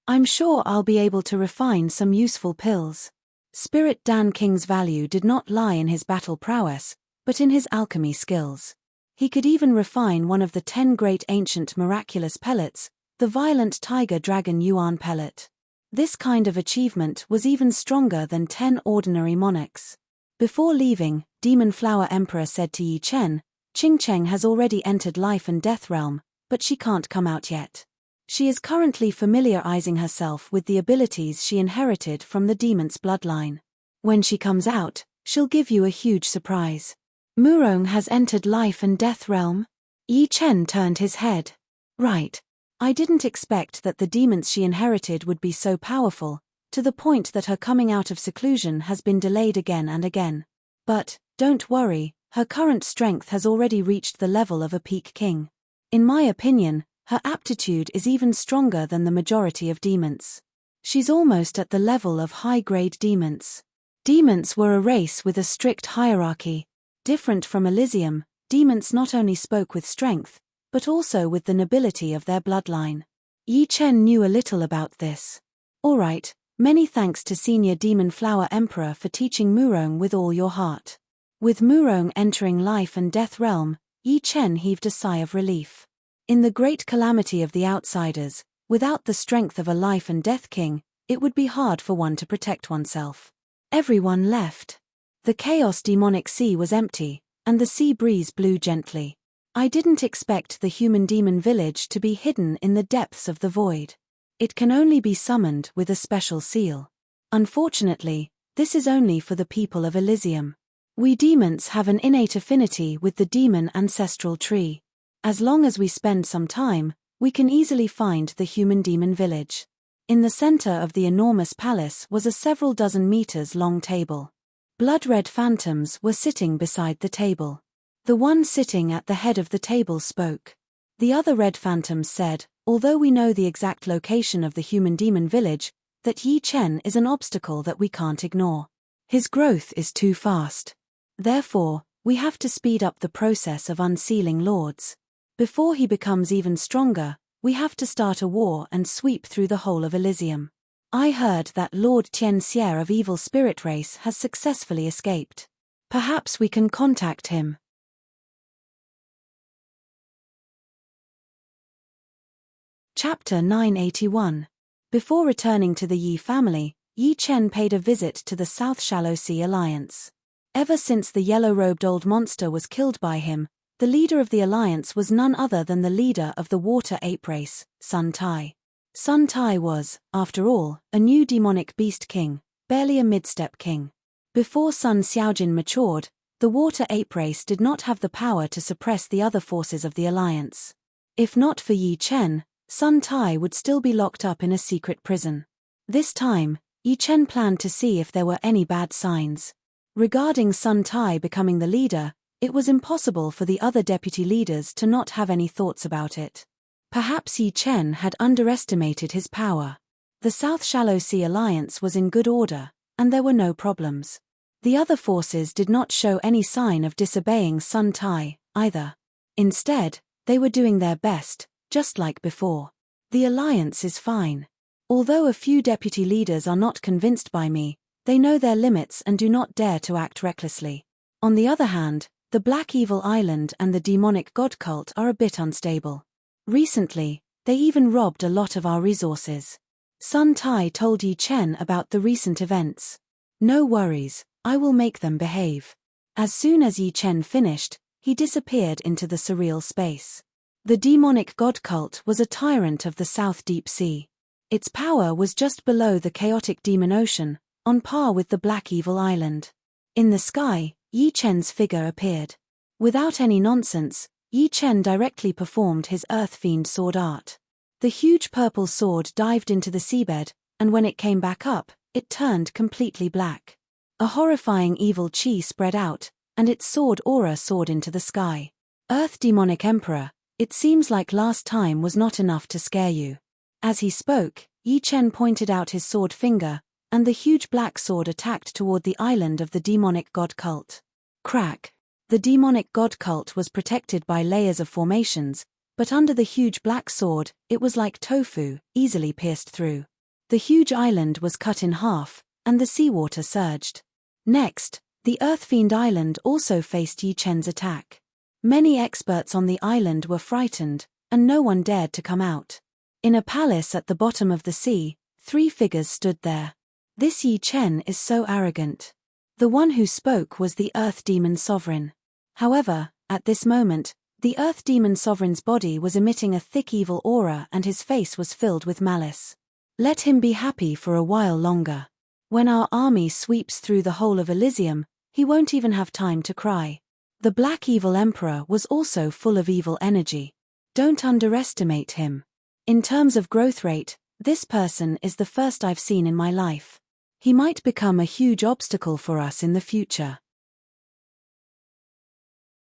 I'm sure I'll be able to refine some useful pills. Spirit Dan King's value did not lie in his battle prowess, but in his alchemy skills. He could even refine one of the 10 great ancient miraculous pellets, the violent tiger dragon Yuan pellet. This kind of achievement was even stronger than 10 ordinary monarchs. Before leaving, Demon Flower Emperor said to Yi Chen, Ching Cheng has already entered life and death realm, but she can't come out yet. She is currently familiarizing herself with the abilities she inherited from the demon's bloodline. When she comes out, she'll give you a huge surprise. Murong has entered life and death realm? Yi Chen turned his head. Right. I didn't expect that the demons she inherited would be so powerful, to the point that her coming out of seclusion has been delayed again and again. But, don't worry, her current strength has already reached the level of a peak king. In my opinion, her aptitude is even stronger than the majority of demons. She's almost at the level of high-grade demons. Demons were a race with a strict hierarchy. Different from Elysium, demons not only spoke with strength, but also with the nobility of their bloodline. Yi Chen knew a little about this. Alright, many thanks to Senior Demon Flower Emperor for teaching Murong with all your heart. With Murong entering life and death realm, Yi Chen heaved a sigh of relief. In the great calamity of the outsiders, without the strength of a life and death king, it would be hard for one to protect oneself. Everyone left. The chaos demonic sea was empty, and the sea breeze blew gently. I didn't expect the human demon village to be hidden in the depths of the void. It can only be summoned with a special seal. Unfortunately, this is only for the people of Elysium. We demons have an innate affinity with the demon ancestral tree. As long as we spend some time, we can easily find the human demon village. In the center of the enormous palace was a several dozen meters long table. Blood-red phantoms were sitting beside the table. The one sitting at the head of the table spoke. The other red phantoms said, although we know the exact location of the human demon village, that Yi Chen is an obstacle that we can't ignore. His growth is too fast. Therefore, we have to speed up the process of unsealing lords. Before he becomes even stronger, we have to start a war and sweep through the whole of Elysium. I heard that Lord Tian Xie of Evil Spirit Race has successfully escaped. Perhaps we can contact him. Chapter 981. Before returning to the Yi family, Yi Chen paid a visit to the South Shallow Sea Alliance. Ever since the yellow-robed old monster was killed by him, the leader of the alliance was none other than the leader of the water ape race, Sun Tai. Sun Tai was, after all, a new demonic beast king, barely a mid-step king. Before Sun Xiaojin matured, the water ape race did not have the power to suppress the other forces of the alliance. If not for Yi Chen, Sun Tai would still be locked up in a secret prison. This time, Yi Chen planned to see if there were any bad signs. Regarding Sun Tai becoming the leader, it was impossible for the other deputy leaders to not have any thoughts about it. Perhaps Yi Chen had underestimated his power. The South Shallow Sea Alliance was in good order, and there were no problems. The other forces did not show any sign of disobeying Sun Tai, either. Instead, they were doing their best, just like before. The alliance is fine. Although a few deputy leaders are not convinced by me, they know their limits and do not dare to act recklessly. On the other hand, the Black Evil Island and the demonic god cult are a bit unstable. Recently, they even robbed a lot of our resources. Sun Tai told Yi Chen about the recent events. No worries, I will make them behave. As soon as Yi Chen finished, he disappeared into the surreal space. The demonic god cult was a tyrant of the South Deep Sea. Its power was just below the chaotic demon ocean, on par with the Black Evil Island. In the sky, Yi Chen's figure appeared. Without any nonsense, Yi Chen directly performed his Earth Fiend sword art. The huge purple sword dived into the seabed, and when it came back up, it turned completely black. A horrifying evil chi spread out, and its sword aura soared into the sky. Earth Demonic Emperor, it seems like last time was not enough to scare you. As he spoke, Yi Chen pointed out his sword finger, and the huge black sword attacked toward the island of the demonic god cult. Crack. The demonic god cult was protected by layers of formations, but under the huge black sword, it was like tofu, easily pierced through. The huge island was cut in half, and the seawater surged. Next, the Earth Fiend Island also faced Yi Chen's attack. Many experts on the island were frightened, and no one dared to come out. In a palace at the bottom of the sea, 3 figures stood there. This Yi Chen is so arrogant. The one who spoke was the Earth Demon Sovereign. However, At this moment, the Earth Demon Sovereign's body was emitting a thick evil aura and his face was filled with malice. Let him be happy for a while longer. When our army sweeps through the whole of Elysium, he won't even have time to cry. The Black Evil Emperor was also full of evil energy. Don't underestimate him. In terms of growth rate, this person is the first I've seen in my life. He might become a huge obstacle for us in the future.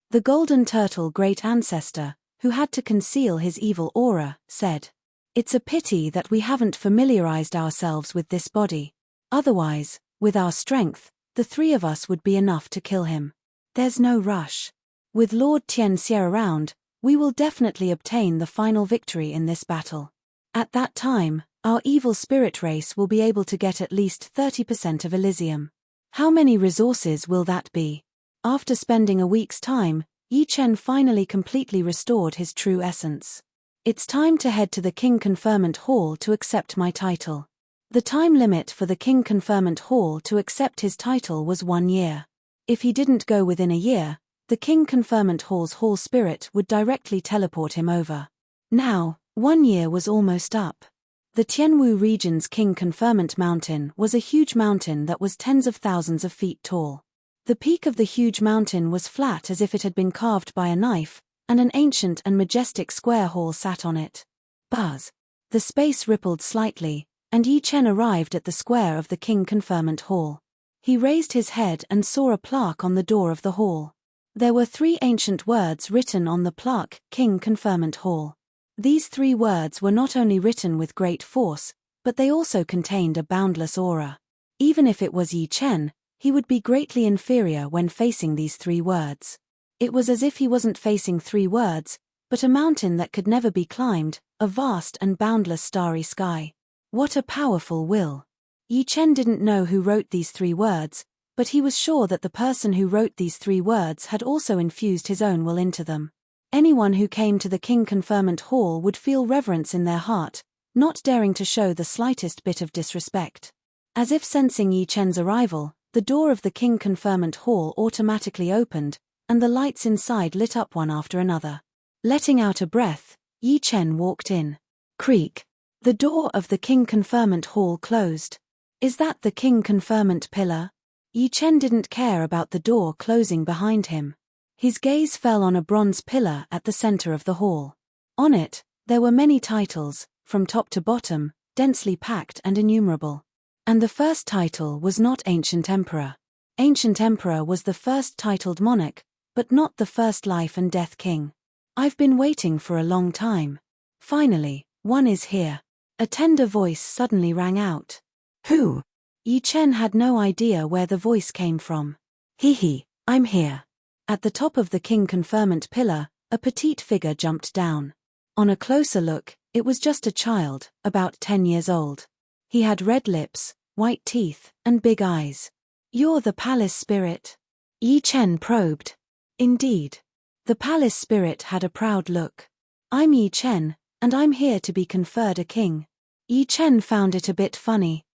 The Golden Turtle Great Ancestor, who had to conceal his evil aura, said, "It's a pity that we haven't familiarized ourselves with this body. Otherwise, with our strength, the three of us would be enough to kill him. There's no rush. With Lord Tianxie around, we will definitely obtain the final victory in this battle. At that time, our evil spirit race will be able to get at least 30% of Elysium. How many resources will that be?" After spending a week's time, Yi Chen finally completely restored his true essence. "It's time to head to the King Conferment Hall to accept my title." The time limit for the King Conferment Hall to accept his title was 1 year. If he didn't go within a year, the King Conferment Hall's Hall Spirit would directly teleport him over. Now, 1 year was almost up. The Tianwu region's King Conferment Mountain was a huge mountain that was tens of thousands of feet tall. The peak of the huge mountain was flat as if it had been carved by a knife, and an ancient and majestic square hall sat on it. Buzz! The space rippled slightly, and Yi Chen arrived at the square of the King Conferment Hall. He raised his head and saw a plaque on the door of the hall. There were 3 ancient words written on the plaque, King Conferment Hall. These 3 words were not only written with great force, but they also contained a boundless aura. Even if it was Yi Chen, he would be greatly inferior when facing these 3 words. It was as if he wasn't facing 3 words, but a mountain that could never be climbed, a vast and boundless starry sky. What a powerful will. Yi Chen didn't know who wrote these 3 words, but he was sure that the person who wrote these 3 words had also infused his own will into them. Anyone who came to the King Conferment Hall would feel reverence in their heart, not daring to show the slightest bit of disrespect. As if sensing Yi Chen's arrival, the door of the King Conferment Hall automatically opened, and the lights inside lit up one after another. Letting out a breath, Yi Chen walked in. Creak. The door of the King Conferment Hall closed. Is that the King Conferment pillar? Yi Chen didn't care about the door closing behind him. His gaze fell on a bronze pillar at the center of the hall. On it, there were many titles, from top to bottom, densely packed and innumerable. And the first title was not Ancient Emperor. Ancient Emperor was the first titled monarch, but not the first life and death king. I've been waiting for a long time. Finally, one is here. A tender voice suddenly rang out. Who? Yi Chen had no idea where the voice came from. Hee, I'm here. At the top of the King Conferment pillar, a petite figure jumped down. On a closer look, it was just a child, about 10 years old. He had red lips, white teeth, and big eyes. You're the palace spirit? Yi Chen probed. Indeed. The palace spirit had a proud look. I'm Yi Chen, and I'm here to be conferred a king. Yi Chen found it a bit funny.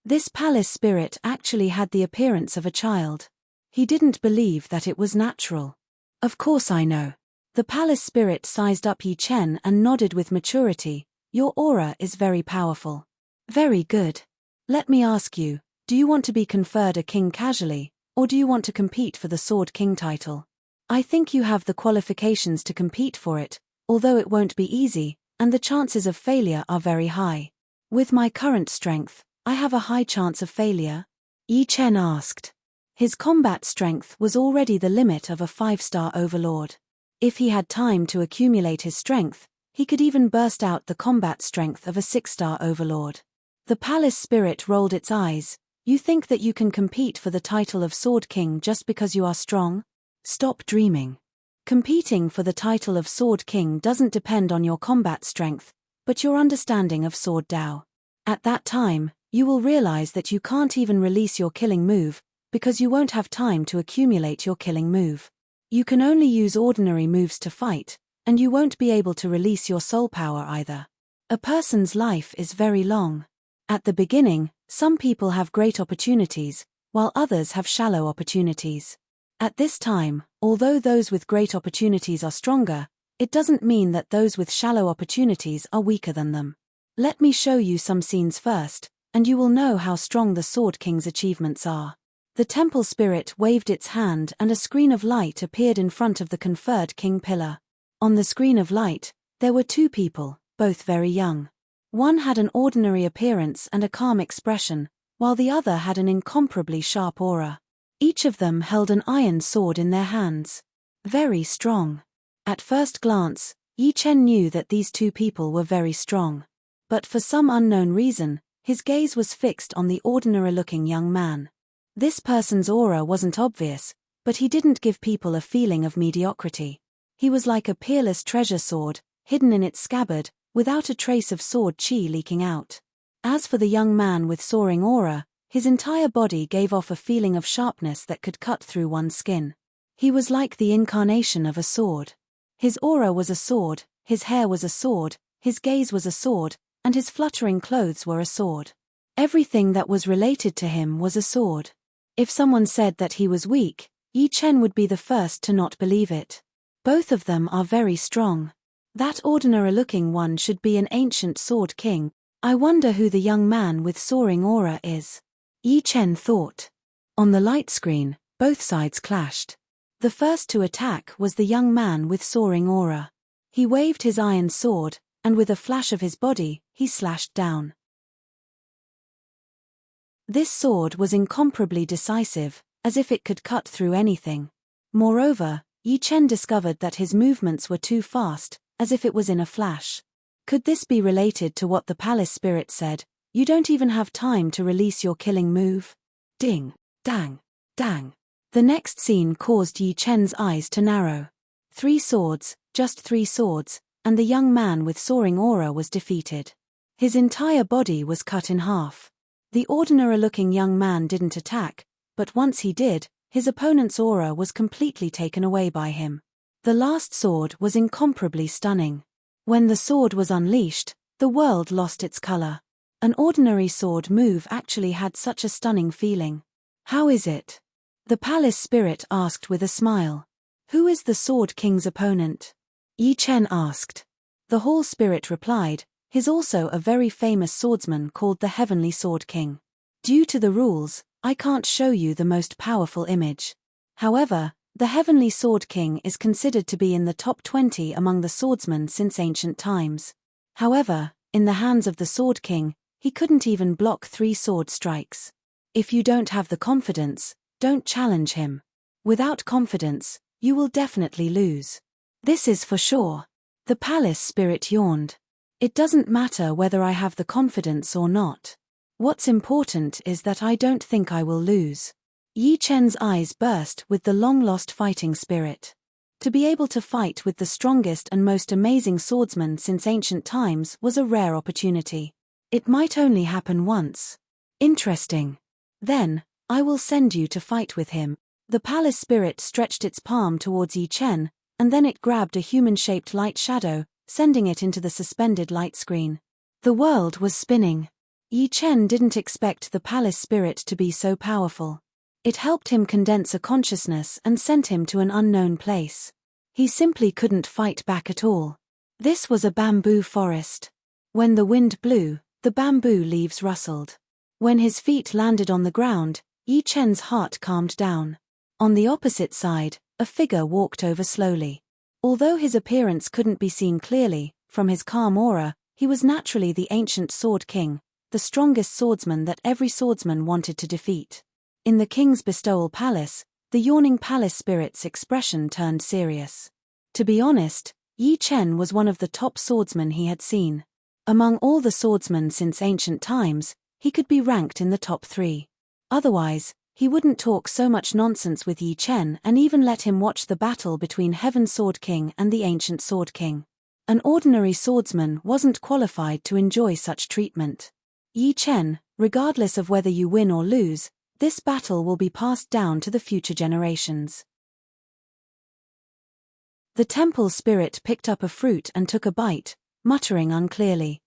This palace spirit actually had the appearance of a child. He didn't believe that it was natural. Of course I know. The palace spirit sized up Yi Chen and nodded with maturity. Your aura is very powerful. Very good. Let me ask you, do you want to be conferred a king casually, or do you want to compete for the Sword King title? I think you have the qualifications to compete for it, although it won't be easy, and the chances of failure are very high. With my current strength, I have a high chance of failure? Yi Chen asked. His combat strength was already the limit of a 5-star overlord. If he had time to accumulate his strength, he could even burst out the combat strength of a 6-star overlord. The palace spirit rolled its eyes. You think that you can compete for the title of Sword King just because you are strong? Stop dreaming. Competing for the title of Sword King doesn't depend on your combat strength, but your understanding of Sword Dao. At that time, you will realize that you can't even release your killing move, because you won't have time to accumulate your killing move. You can only use ordinary moves to fight, and you won't be able to release your soul power either. A person's life is very long. At the beginning, some people have great opportunities, while others have shallow opportunities. At this time, although those with great opportunities are stronger, it doesn't mean that those with shallow opportunities are weaker than them. Let me show you some scenes first, and you will know how strong the Sword King's achievements are. The temple spirit waved its hand and a screen of light appeared in front of the conferred king pillar. On the screen of light, there were two people, both very young. One had an ordinary appearance and a calm expression, while the other had an incomparably sharp aura. Each of them held an iron sword in their hands. Very strong. At first glance, Yi Chen knew that these two people were very strong. But for some unknown reason, his gaze was fixed on the ordinary-looking young man. This person's aura wasn't obvious, but he didn't give people a feeling of mediocrity. He was like a peerless treasure sword, hidden in its scabbard, without a trace of sword chi leaking out. As for the young man with soaring aura, his entire body gave off a feeling of sharpness that could cut through one's skin. He was like the incarnation of a sword. His aura was a sword, his hair was a sword, his gaze was a sword, and his fluttering clothes were a sword. Everything that was related to him was a sword. If someone said that he was weak, Yi Chen would be the first to not believe it. Both of them are very strong. That ordinary-looking one should be an ancient sword king. I wonder who the young man with soaring aura is. Yi Chen thought. On the light screen, both sides clashed. The first to attack was the young man with soaring aura. He waved his iron sword, and with a flash of his body, he slashed down. This sword was incomparably decisive, as if it could cut through anything. Moreover, Yi Chen discovered that his movements were too fast, as if it was in a flash. Could this be related to what the palace spirit said? You don't even have time to release your killing move? Ding, dang, dang. The next scene caused Yi Chen's eyes to narrow. 3 swords, just 3 swords, and the young man with soaring aura was defeated. His entire body was cut in half. The ordinary-looking young man didn't attack, but once he did, his opponent's aura was completely taken away by him. The last sword was incomparably stunning. When the sword was unleashed, the world lost its color. An ordinary sword move actually had such a stunning feeling. How is it? The palace spirit asked with a smile. Who is the Sword King's opponent? Yi Chen asked. The hall spirit replied, he's also a very famous swordsman called the Heavenly Sword King. Due to the rules, I can't show you the most powerful image. However, the Heavenly Sword King is considered to be in the top 20 among the swordsmen since ancient times. However, in the hands of the Sword King, he couldn't even block 3 sword strikes. If you don't have the confidence, don't challenge him. Without confidence, you will definitely lose. This is for sure. The palace spirit yawned. It doesn't matter whether I have the confidence or not. What's important is that I don't think I will lose. Yi Chen's eyes burst with the long-lost fighting spirit. To be able to fight with the strongest and most amazing swordsman since ancient times was a rare opportunity. It might only happen once. Interesting. Then, I will send you to fight with him. The palace spirit stretched its palm towards Yi Chen, and then it grabbed a human-shaped light shadow, sending it into the suspended light screen. The world was spinning. Yi Chen didn't expect the palace spirit to be so powerful. It helped him condense a consciousness and sent him to an unknown place. He simply couldn't fight back at all. This was a bamboo forest. When the wind blew, the bamboo leaves rustled. When his feet landed on the ground, Yi Chen's heart calmed down. On the opposite side, a figure walked over slowly. Although his appearance couldn't be seen clearly, from his calm aura, he was naturally the ancient Sword King, the strongest swordsman that every swordsman wanted to defeat. In the king's bestowal palace, the yawning palace spirit's expression turned serious. To be honest, Yi Chen was one of the top swordsmen he had seen. Among all the swordsmen since ancient times, he could be ranked in the top 3. Otherwise, he wouldn't talk so much nonsense with Yi Chen and even let him watch the battle between Heaven Sword King and the Ancient Sword King. An ordinary swordsman wasn't qualified to enjoy such treatment. Yi Chen, regardless of whether you win or lose, this battle will be passed down to the future generations. The temple spirit picked up a fruit and took a bite, muttering unclearly.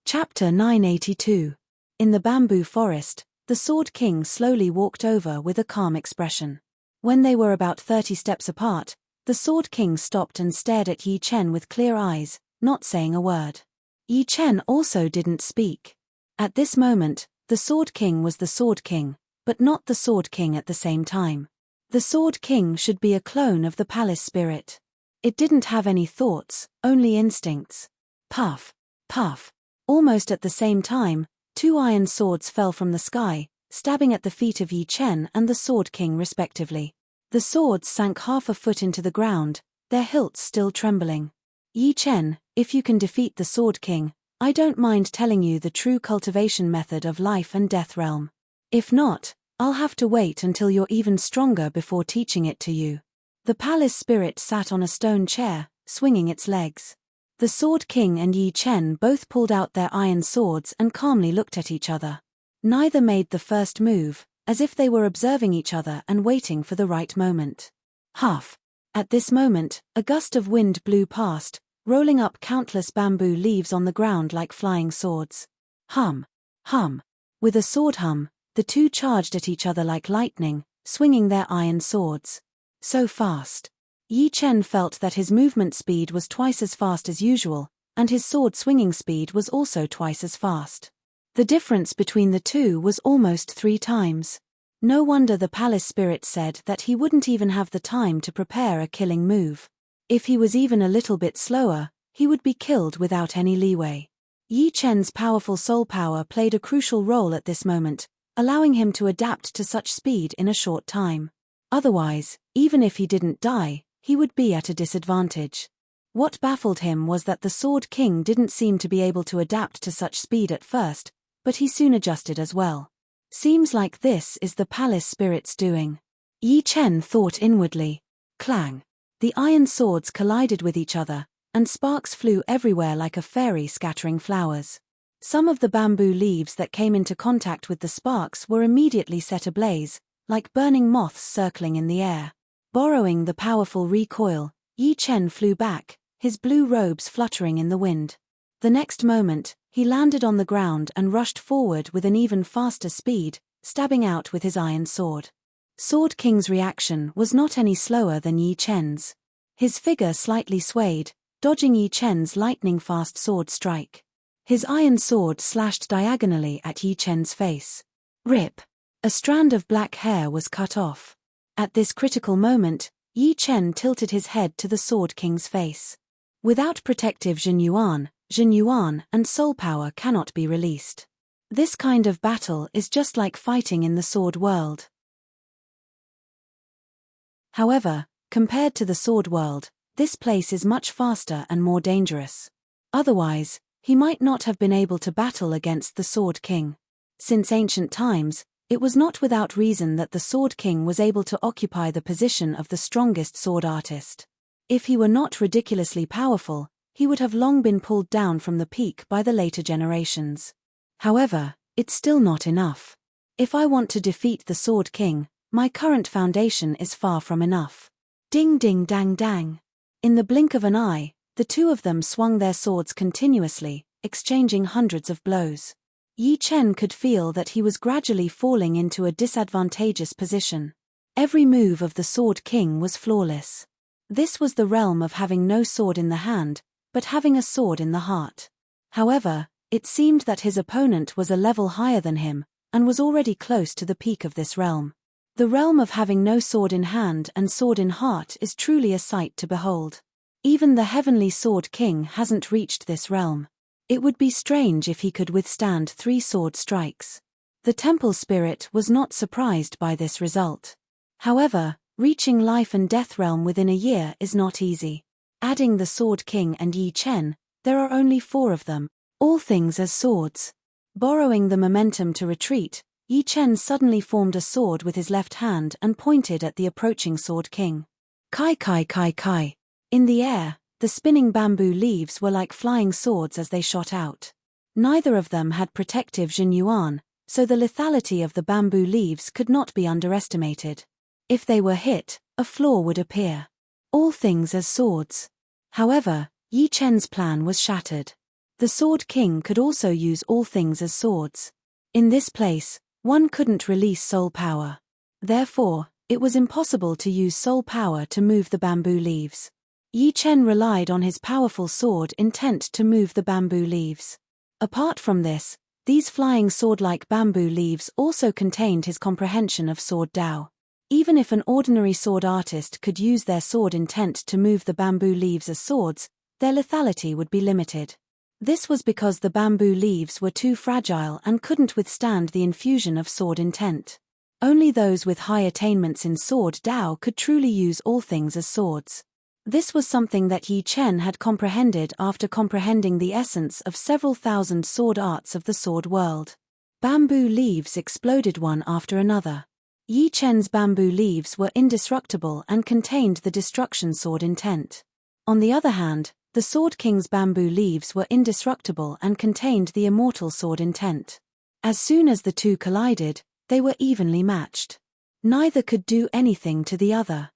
Chapter 982. In the bamboo forest, the Sword King slowly walked over with a calm expression. When they were about 30 steps apart, the Sword King stopped and stared at Yi Chen with clear eyes, not saying a word. Yi Chen also didn't speak. At this moment, the Sword King was the Sword King, but not the Sword King at the same time. The Sword King should be a clone of the palace spirit. It didn't have any thoughts, only instincts. Puff, puff. Almost at the same time, 2 iron swords fell from the sky, stabbing at the feet of Yi Chen and the Sword King respectively. The swords sank half a foot into the ground, their hilts still trembling. Yi Chen, if you can defeat the Sword King, I don't mind telling you the true cultivation method of life and death realm. If not, I'll have to wait until you're even stronger before teaching it to you. The palace spirit sat on a stone chair, swinging its legs. The Sword King and Yi Chen both pulled out their iron swords and calmly looked at each other. Neither made the first move, as if they were observing each other and waiting for the right moment. Huff! At this moment, a gust of wind blew past, rolling up countless bamboo leaves on the ground like flying swords. Hum! Hum! With a sword hum, the two charged at each other like lightning, swinging their iron swords. So fast. Yi Chen felt that his movement speed was twice as fast as usual, and his sword swinging speed was also twice as fast. The difference between the two was almost 3 times. No wonder the palace spirit said that he wouldn't even have the time to prepare a killing move. If he was even a little bit slower, he would be killed without any leeway. Yi Chen's powerful soul power played a crucial role at this moment, allowing him to adapt to such speed in a short time. Otherwise, even if he didn't die, he would be at a disadvantage. What baffled him was that the Sword King didn't seem to be able to adapt to such speed at first, but he soon adjusted as well. Seems like this is the palace spirit's doing. Yi Chen thought inwardly. Clang! The iron swords collided with each other, and sparks flew everywhere like a fairy scattering flowers. Some of the bamboo leaves that came into contact with the sparks were immediately set ablaze, like burning moths circling in the air. Borrowing the powerful recoil, Yi Chen flew back, his blue robes fluttering in the wind. The next moment, he landed on the ground and rushed forward with an even faster speed, stabbing out with his iron sword. Sword King's reaction was not any slower than Yi Chen's. His figure slightly swayed, dodging Yi Chen's lightning-fast sword strike. His iron sword slashed diagonally at Yi Chen's face. Rip! A strand of black hair was cut off. At this critical moment, Yi Chen tilted his head to the Sword King's face. Without protective Jin Yuan and soul power cannot be released. This kind of battle is just like fighting in the sword world. However, compared to the sword world, this place is much faster and more dangerous. Otherwise, he might not have been able to battle against the Sword King. Since ancient times, it was not without reason that the Sword King was able to occupy the position of the strongest sword artist. If he were not ridiculously powerful, he would have long been pulled down from the peak by the later generations. However, it's still not enough. If I want to defeat the Sword King, my current foundation is far from enough. Ding ding dang dang. In the blink of an eye, the two of them swung their swords continuously, exchanging hundreds of blows. Yi Chen could feel that he was gradually falling into a disadvantageous position. Every move of the Sword King was flawless. This was the realm of having no sword in the hand, but having a sword in the heart. However, it seemed that his opponent was a level higher than him, and was already close to the peak of this realm. The realm of having no sword in hand and sword in heart is truly a sight to behold. Even the heavenly Sword King hasn't reached this realm. It would be strange if he could withstand 3 sword strikes. The temple spirit was not surprised by this result. However, reaching life and death realm within a year is not easy. Adding the Sword King and Yi Chen, there are only 4 of them, all things as swords. Borrowing the momentum to retreat, Yi Chen suddenly formed a sword with his left hand and pointed at the approaching Sword King. Kai kai kai kai. In the air, the spinning bamboo leaves were like flying swords as they shot out. Neither of them had protective Jin Yuan, so the lethality of the bamboo leaves could not be underestimated. If they were hit, a flaw would appear. All things as swords. However, Yi Chen's plan was shattered. The Sword King could also use all things as swords. In this place, one couldn't release soul power. Therefore, it was impossible to use soul power to move the bamboo leaves. Yi Chen relied on his powerful sword intent to move the bamboo leaves. Apart from this, these flying sword-like bamboo leaves also contained his comprehension of sword Dao. Even if an ordinary sword artist could use their sword intent to move the bamboo leaves as swords, their lethality would be limited. This was because the bamboo leaves were too fragile and couldn't withstand the infusion of sword intent. Only those with high attainments in sword Dao could truly use all things as swords. This was something that Yi Chen had comprehended after comprehending the essence of several thousand sword arts of the sword world. Bamboo leaves exploded one after another. Yi Chen's bamboo leaves were indestructible and contained the destruction sword intent. On the other hand, the Sword King's bamboo leaves were indestructible and contained the immortal sword intent. As soon as the two collided, they were evenly matched. Neither could do anything to the other.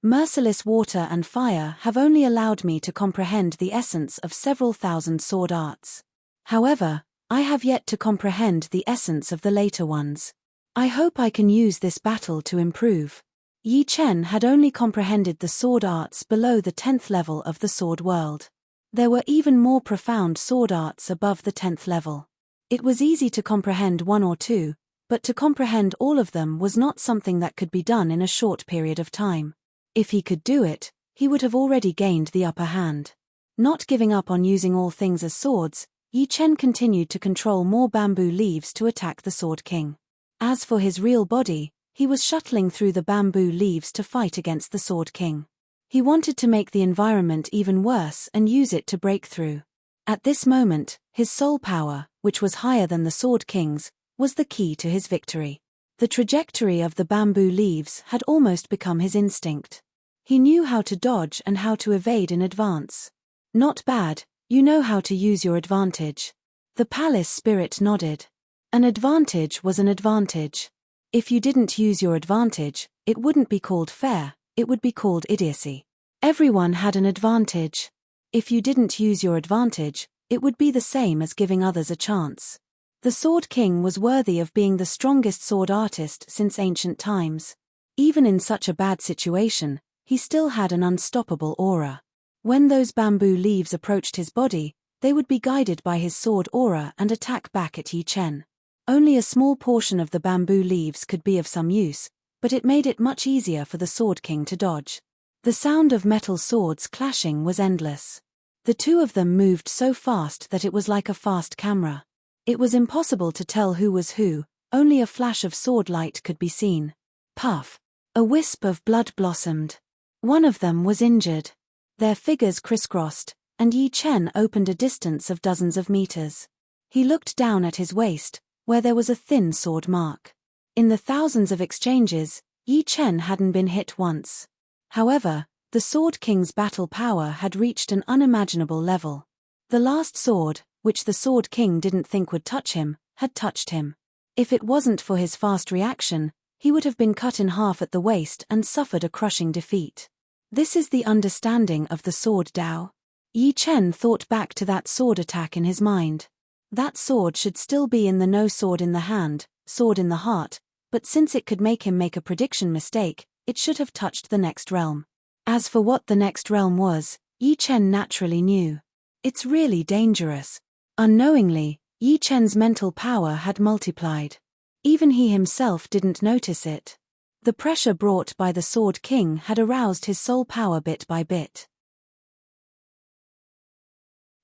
Merciless water and fire have only allowed me to comprehend the essence of several thousand sword arts. However, I have yet to comprehend the essence of the later ones. I hope I can use this battle to improve. Yi Chen had only comprehended the sword arts below the 10th level of the sword world. There were even more profound sword arts above the 10th level. It was easy to comprehend one or two, but to comprehend all of them was not something that could be done in a short period of time. If he could do it, he would have already gained the upper hand. Not giving up on using all things as swords, Yi Chen continued to control more bamboo leaves to attack the Sword King. As for his real body, he was shuttling through the bamboo leaves to fight against the Sword King. He wanted to make the environment even worse and use it to break through. At this moment, his soul power, which was higher than the Sword King's, was the key to his victory. The trajectory of the bamboo leaves had almost become his instinct. He knew how to dodge and how to evade in advance. Not bad, you know how to use your advantage. The palace spirit nodded. An advantage was an advantage. If you didn't use your advantage, it wouldn't be called fair, it would be called idiocy. Everyone had an advantage. If you didn't use your advantage, it would be the same as giving others a chance. The Sword King was worthy of being the strongest sword artist since ancient times. Even in such a bad situation, he still had an unstoppable aura. When those bamboo leaves approached his body, they would be guided by his sword aura and attack back at Yi Chen. Only a small portion of the bamboo leaves could be of some use, but it made it much easier for the Sword King to dodge. The sound of metal swords clashing was endless. The two of them moved so fast that it was like a fast camera. It was impossible to tell who was who, only a flash of sword light could be seen. Puff! A wisp of blood blossomed. One of them was injured. Their figures crisscrossed, and Yi Chen opened a distance of dozens of meters. He looked down at his waist, where there was a thin sword mark. In the thousands of exchanges, Yi Chen hadn't been hit once. However, the Sword King's battle power had reached an unimaginable level. The last sword, which the Sword King didn't think would touch him, had touched him. If it wasn't for his fast reaction, he would have been cut in half at the waist and suffered a crushing defeat. This is the understanding of the sword Dao. Yi Chen thought back to that sword attack in his mind. That sword should still be in the no sword in the hand, sword in the heart, but since it could make him make a prediction mistake, it should have touched the next realm. As for what the next realm was, Yi Chen naturally knew. It's really dangerous. Unknowingly, Yi Chen's mental power had multiplied. Even he himself didn't notice it. The pressure brought by the Sword King had aroused his soul power bit by bit.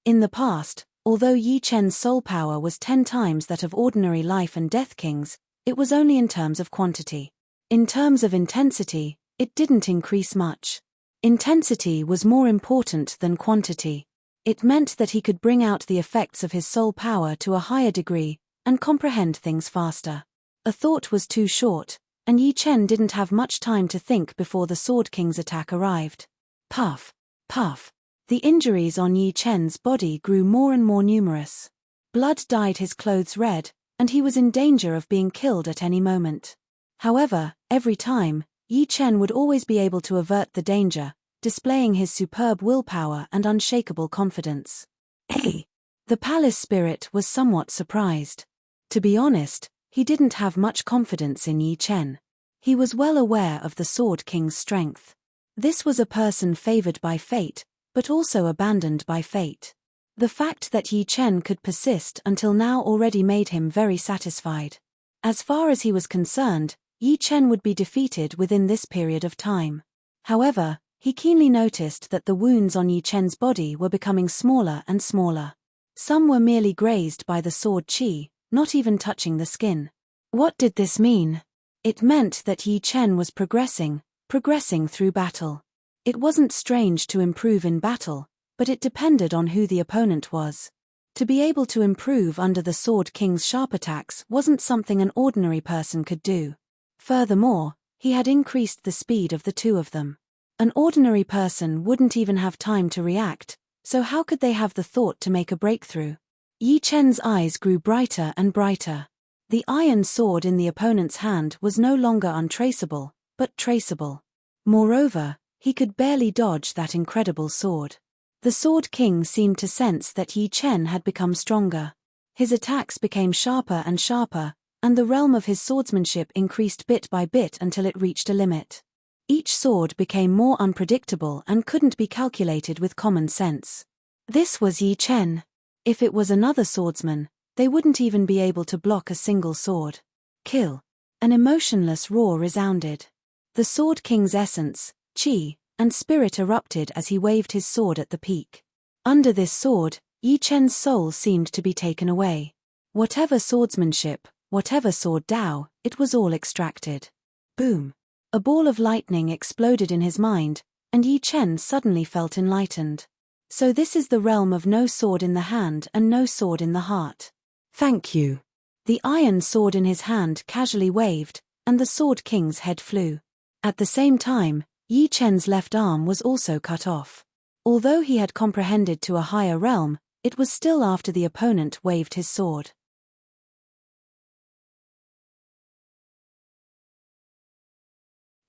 In the past, although Yi Chen's soul power was 10 times that of ordinary life and death kings, it was only in terms of quantity. In terms of intensity, it didn't increase much. Intensity was more important than quantity. It meant that he could bring out the effects of his soul power to a higher degree, and comprehend things faster. A thought was too short, and Yi Chen didn't have much time to think before the Sword King's attack arrived. Puff! Puff! The injuries on Yi Chen's body grew more and more numerous. Blood dyed his clothes red, and he was in danger of being killed at any moment. However, every time, Yi Chen would always be able to avert the danger, displaying his superb willpower and unshakable confidence. Hey! The palace spirit was somewhat surprised. To be honest, he didn't have much confidence in Yi Chen. He was well aware of the Sword King's strength. This was a person favored by fate, but also abandoned by fate. The fact that Yi Chen could persist until now already made him very satisfied. As far as he was concerned, Yi Chen would be defeated within this period of time. However, he keenly noticed that the wounds on Yi Chen's body were becoming smaller and smaller. Some were merely grazed by the sword qi, not even touching the skin. What did this mean? It meant that Yi Chen was progressing through battle. It wasn't strange to improve in battle, but it depended on who the opponent was. To be able to improve under the Sword King's sharp attacks wasn't something an ordinary person could do. Furthermore, he had increased the speed of the two of them. An ordinary person wouldn't even have time to react, so how could they have the thought to make a breakthrough? Yi Chen's eyes grew brighter and brighter. The iron sword in the opponent's hand was no longer untraceable, but traceable. Moreover, he could barely dodge that incredible sword. The Sword King seemed to sense that Yi Chen had become stronger. His attacks became sharper and sharper, and the realm of his swordsmanship increased bit by bit until it reached a limit. Each sword became more unpredictable and couldn't be calculated with common sense. This was Yi Chen. If it was another swordsman, they wouldn't even be able to block a single sword. Kill. An emotionless roar resounded. The Sword King's essence, qi, and spirit erupted as he waved his sword at the peak. Under this sword, Yi Chen's soul seemed to be taken away. Whatever swordsmanship, whatever sword Dao, it was all extracted. Boom. A ball of lightning exploded in his mind, and Yi Chen suddenly felt enlightened. So this is the realm of no sword in the hand and no sword in the heart. Thank you. The iron sword in his hand casually waved, and the Sword King's head flew. At the same time, Yi Chen's left arm was also cut off. Although he had comprehended to a higher realm, it was still after the opponent waved his sword.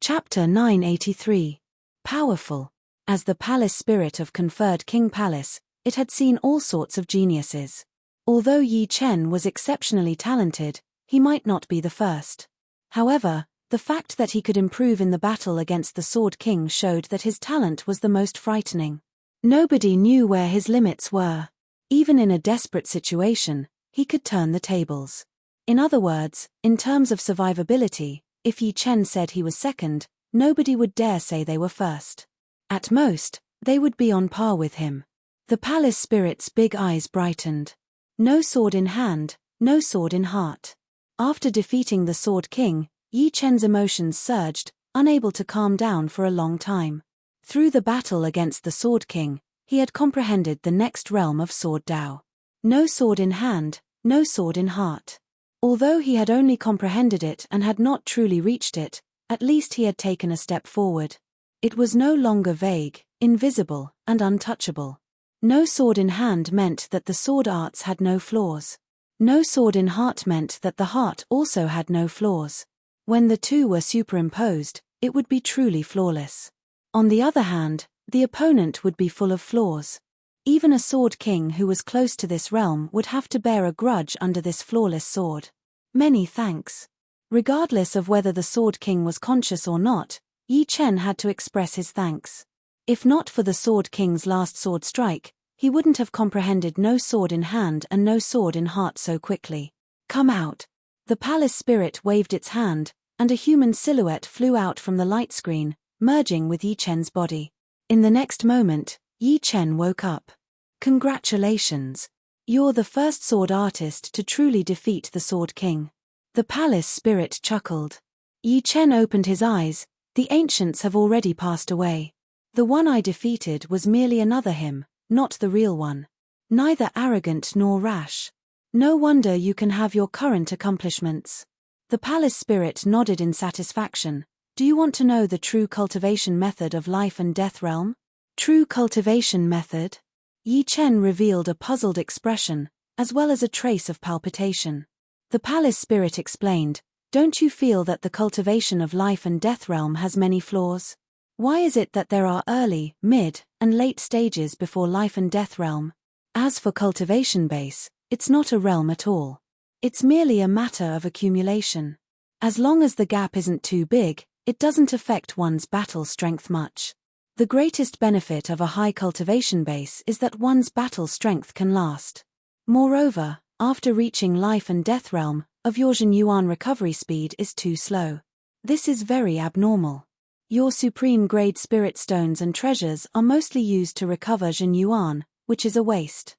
Chapter 983. Powerful. As the palace spirit of conferred King Palace, it had seen all sorts of geniuses. Although Yi Chen was exceptionally talented, he might not be the first. However, the fact that he could improve in the battle against the Sword King showed that his talent was the most frightening. Nobody knew where his limits were. Even in a desperate situation, he could turn the tables. In other words, in terms of survivability, if Yi Chen said he was second, nobody would dare say they were first. At most, they would be on par with him. The palace spirit's big eyes brightened. No sword in hand, no sword in heart. After defeating the Sword King, Yi Chen's emotions surged, unable to calm down for a long time. Through the battle against the Sword King, he had comprehended the next realm of Sword Dao. No sword in hand, no sword in heart. Although he had only comprehended it and had not truly reached it, at least he had taken a step forward. It was no longer vague, invisible, and untouchable. No sword in hand meant that the sword arts had no flaws. No sword in heart meant that the heart also had no flaws. When the two were superimposed, it would be truly flawless. On the other hand, the opponent would be full of flaws. Even a Sword King who was close to this realm would have to bear a grudge under this flawless sword. Many thanks. Regardless of whether the Sword King was conscious or not, Yi Chen had to express his thanks. If not for the Sword King's last sword strike, he wouldn't have comprehended no sword in hand and no sword in heart so quickly. Come out. The palace spirit waved its hand, and a human silhouette flew out from the light screen, merging with Yi Chen's body. In the next moment, Yi Chen woke up. Congratulations. You're the first sword artist to truly defeat the Sword King. The palace spirit chuckled. Yi Chen opened his eyes. The ancients have already passed away. The one I defeated was merely another him, not the real one. Neither arrogant nor rash. No wonder you can have your current accomplishments. The palace spirit nodded in satisfaction. Do you want to know the true cultivation method of life and death realm? True cultivation method? Yi Chen revealed a puzzled expression, as well as a trace of palpitation. The palace spirit explained, don't you feel that the cultivation of life and death realm has many flaws? Why is it that there are early, mid, and late stages before life and death realm? As for cultivation base, it's not a realm at all. It's merely a matter of accumulation. As long as the gap isn't too big, it doesn't affect one's battle strength much. The greatest benefit of a high cultivation base is that one's battle strength can last. Moreover, after reaching life and death realm, of your Zhen Yuan recovery speed is too slow. This is very abnormal. Your supreme grade spirit stones and treasures are mostly used to recover Zhen Yuan, which is a waste.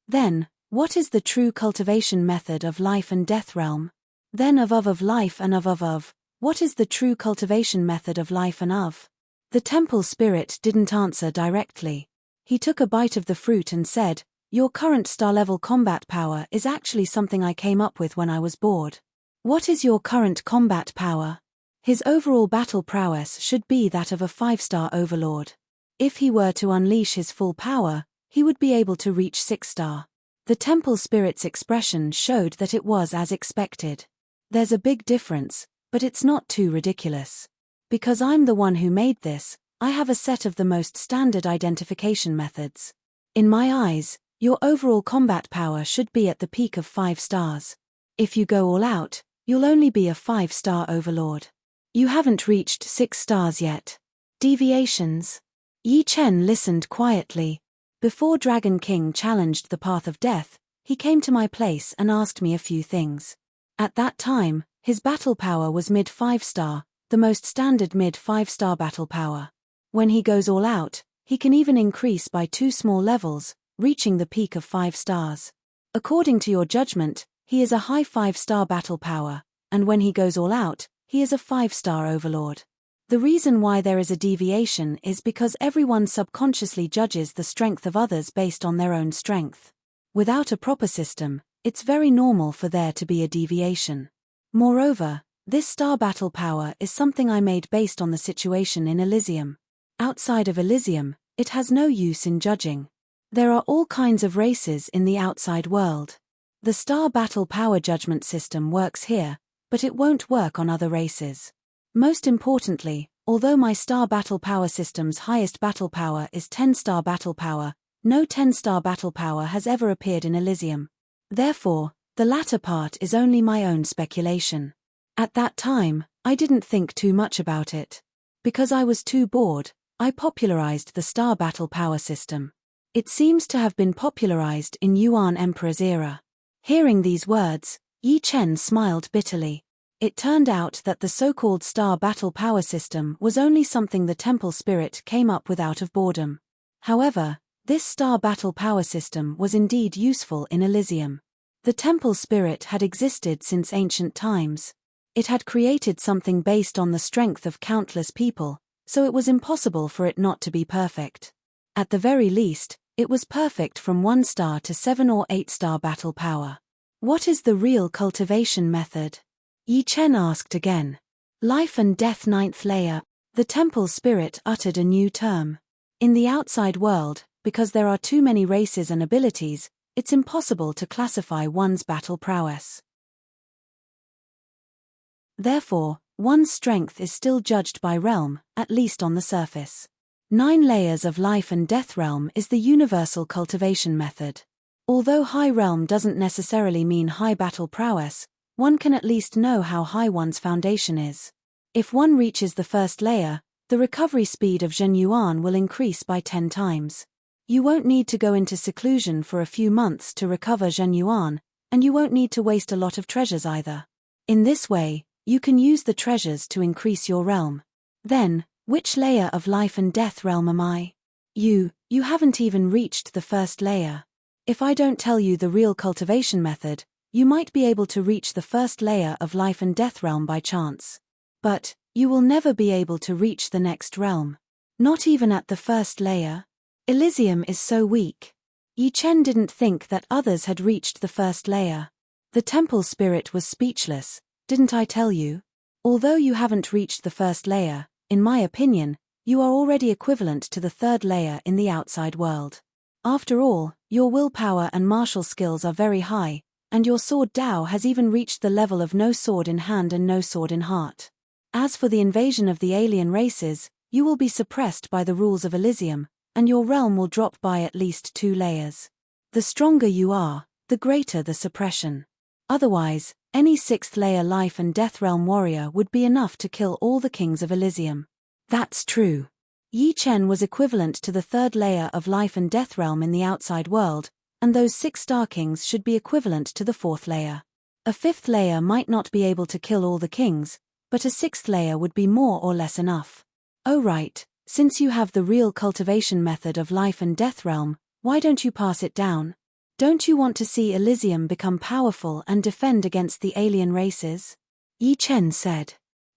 Then, what is the true cultivation method of life and death realm? Then of life and of, what is the true cultivation method of life and of? The temple spirit didn't answer directly. He took a bite of the fruit and said, "Your current star-level combat power is actually something I came up with when I was bored." What is your current combat power? His overall battle prowess should be that of a 5-star overlord. If he were to unleash his full power, he would be able to reach 6-star. The temple spirit's expression showed that it was as expected. There's a big difference, but it's not too ridiculous. Because I'm the one who made this, I have a set of the most standard identification methods. In my eyes, your overall combat power should be at the peak of 5 stars. If you go all out, you'll only be a 5-star overlord. You haven't reached 6 stars yet. Deviations. Yi Chen listened quietly. Before Dragon King challenged the path of death, he came to my place and asked me a few things. At that time, his battle power was mid 5-star, the most standard mid 5-star battle power. When he goes all out, he can even increase by 2 small levels, reaching the peak of 5 stars. According to your judgment, he is a high 5-star battle power, and when he goes all out, he is a 5-star overlord. The reason why there is a deviation is because everyone subconsciously judges the strength of others based on their own strength. Without a proper system, it's very normal for there to be a deviation. Moreover, this star battle power is something I made based on the situation in Elysium. Outside of Elysium, it has no use in judging. There are all kinds of races in the outside world. The star battle power judgment system works here, but it won't work on other races. Most importantly, although my star battle power system's highest battle power is 10-star battle power, no 10-star battle power has ever appeared in Elysium. Therefore, the latter part is only my own speculation. At that time, I didn't think too much about it. Because I was too bored, I popularized the star battle power system. It seems to have been popularized in Yuan Emperor's era. Hearing these words, Yi Chen smiled bitterly. It turned out that the so-called star battle power system was only something the temple spirit came up with out of boredom. However, this star battle power system was indeed useful in Elysium. The temple spirit had existed since ancient times. It had created something based on the strength of countless people, so it was impossible for it not to be perfect. At the very least, it was perfect from 1-star to 7 or 8-star battle power. What is the real cultivation method? Yi Chen asked again. Life and death 9th layer. The temple spirit uttered a new term. In the outside world, because there are too many races and abilities, it's impossible to classify one's battle prowess. Therefore, one's strength is still judged by realm, at least on the surface. 9 layers of life and death realm is the universal cultivation method. Although high realm doesn't necessarily mean high battle prowess, one can at least know how high one's foundation is. If one reaches the 1st layer, the recovery speed of Zhen Yuan will increase by 10 times. You won't need to go into seclusion for a few months to recover Zhen Yuan, and you won't need to waste a lot of treasures either. In this way, you can use the treasures to increase your realm. Then, which layer of life and death realm am I? You haven't even reached the 1st layer. If I don't tell you the real cultivation method, you might be able to reach the 1st layer of life and death realm by chance. But, you will never be able to reach the next realm. Not even at the 1st layer. Elysium is so weak. Yi Chen didn't think that others had reached the 1st layer. The temple spirit was speechless. Didn't I tell you? Although you haven't reached the 1st layer, in my opinion, you are already equivalent to the 3rd layer in the outside world. After all, your willpower and martial skills are very high, and your sword Dao has even reached the level of no sword in hand and no sword in heart. As for the invasion of the alien races, you will be suppressed by the rules of Elysium, and your realm will drop by at least 2 layers. The stronger you are, the greater the suppression. Otherwise, any 6th layer life and death realm warrior would be enough to kill all the kings of Elysium. That's true. Yi Chen was equivalent to the 3rd layer of life and death realm in the outside world, and those 6 star kings should be equivalent to the 4th layer. A 5th layer might not be able to kill all the kings, but a 6th layer would be more or less enough. Oh right, since you have the real cultivation method of life and death realm, why don't you pass it down? Don't you want to see Elysium become powerful and defend against the alien races? Yi Chen said.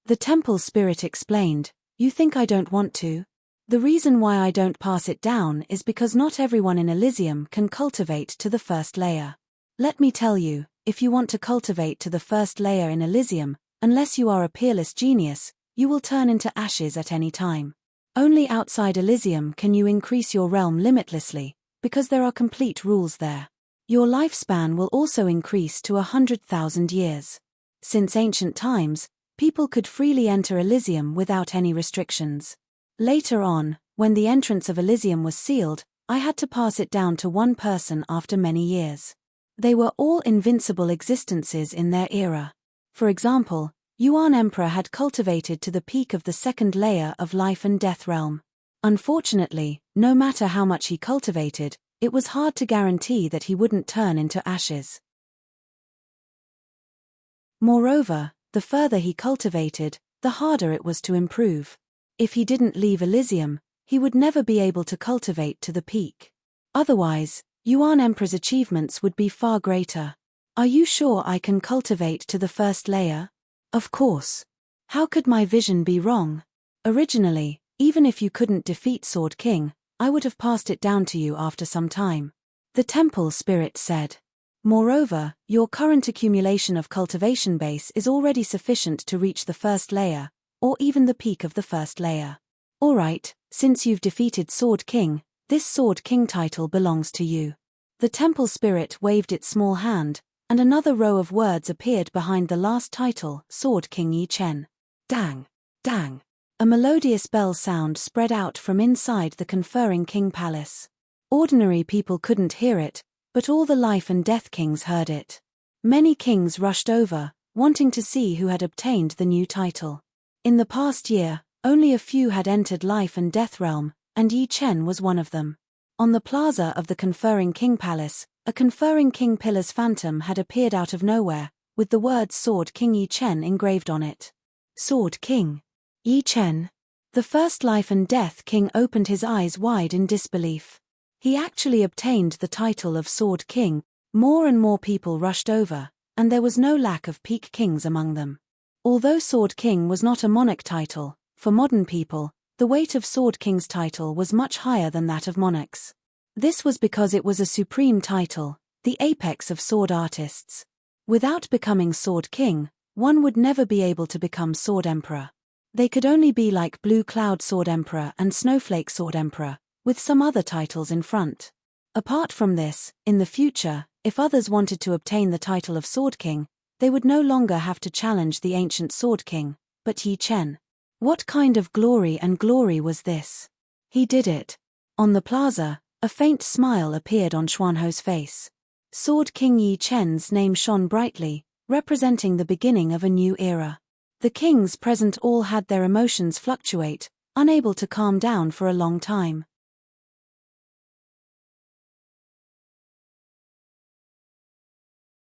The temple spirit explained, you think I don't want to? The reason why I don't pass it down is because not everyone in Elysium can cultivate to the 1st layer. Let me tell you, if you want to cultivate to the 1st layer in Elysium, unless you are a peerless genius, you will turn into ashes at any time. Only outside Elysium can you increase your realm limitlessly, because there are complete rules there. Your lifespan will also increase to 100,000 years. Since ancient times, people could freely enter Elysium without any restrictions. Later on, when the entrance of Elysium was sealed, I had to pass it down to one person after many years. They were all invincible existences in their era. For example, Yuan Emperor had cultivated to the peak of the 2nd layer of life and death realm. Unfortunately, no matter how much he cultivated, it was hard to guarantee that he wouldn't turn into ashes. Moreover, the further he cultivated, the harder it was to improve. If he didn't leave Elysium, he would never be able to cultivate to the peak. Otherwise, Yuan Emperor's achievements would be far greater. Are you sure I can cultivate to the 1st layer? Of course. How could my vision be wrong? Originally, even if you couldn't defeat Sword King, I would have passed it down to you after some time. The temple spirit said. Moreover, your current accumulation of cultivation base is already sufficient to reach the 1st layer, or even the peak of the 1st layer. Alright, since you've defeated Sword King, this Sword King title belongs to you. The temple spirit waved its small hand, and another row of words appeared behind the last title, Sword King Yi Chen. Dang! Dang! A melodious bell sound spread out from inside the conferring king palace. Ordinary people couldn't hear it, but all the life and death kings heard it. Many kings rushed over, wanting to see who had obtained the new title. In the past year, only a few had entered life and death realm, and Yi Chen was one of them. On the plaza of the conferring king palace, a conferring king pillar's phantom had appeared out of nowhere, with the words Sword King Yi Chen engraved on it. Sword King Yi Chen. The first life and death king opened his eyes wide in disbelief. He actually obtained the title of Sword King. More and more people rushed over, and there was no lack of peak kings among them. Although Sword King was not a monarch title, for modern people, the weight of Sword King's title was much higher than that of monarchs. This was because it was a supreme title, the apex of sword artists. Without becoming Sword King, one would never be able to become Sword Emperor. They could only be like Blue Cloud Sword Emperor and Snowflake Sword Emperor, with some other titles in front. Apart from this, in the future, if others wanted to obtain the title of Sword King, they would no longer have to challenge the ancient Sword King, but Yi Chen. What kind of glory was this? He did it. On the plaza, a faint smile appeared on Xuanho's face. Sword King Yi Chen's name shone brightly, representing the beginning of a new era. The kings present all had their emotions fluctuate, unable to calm down for a long time.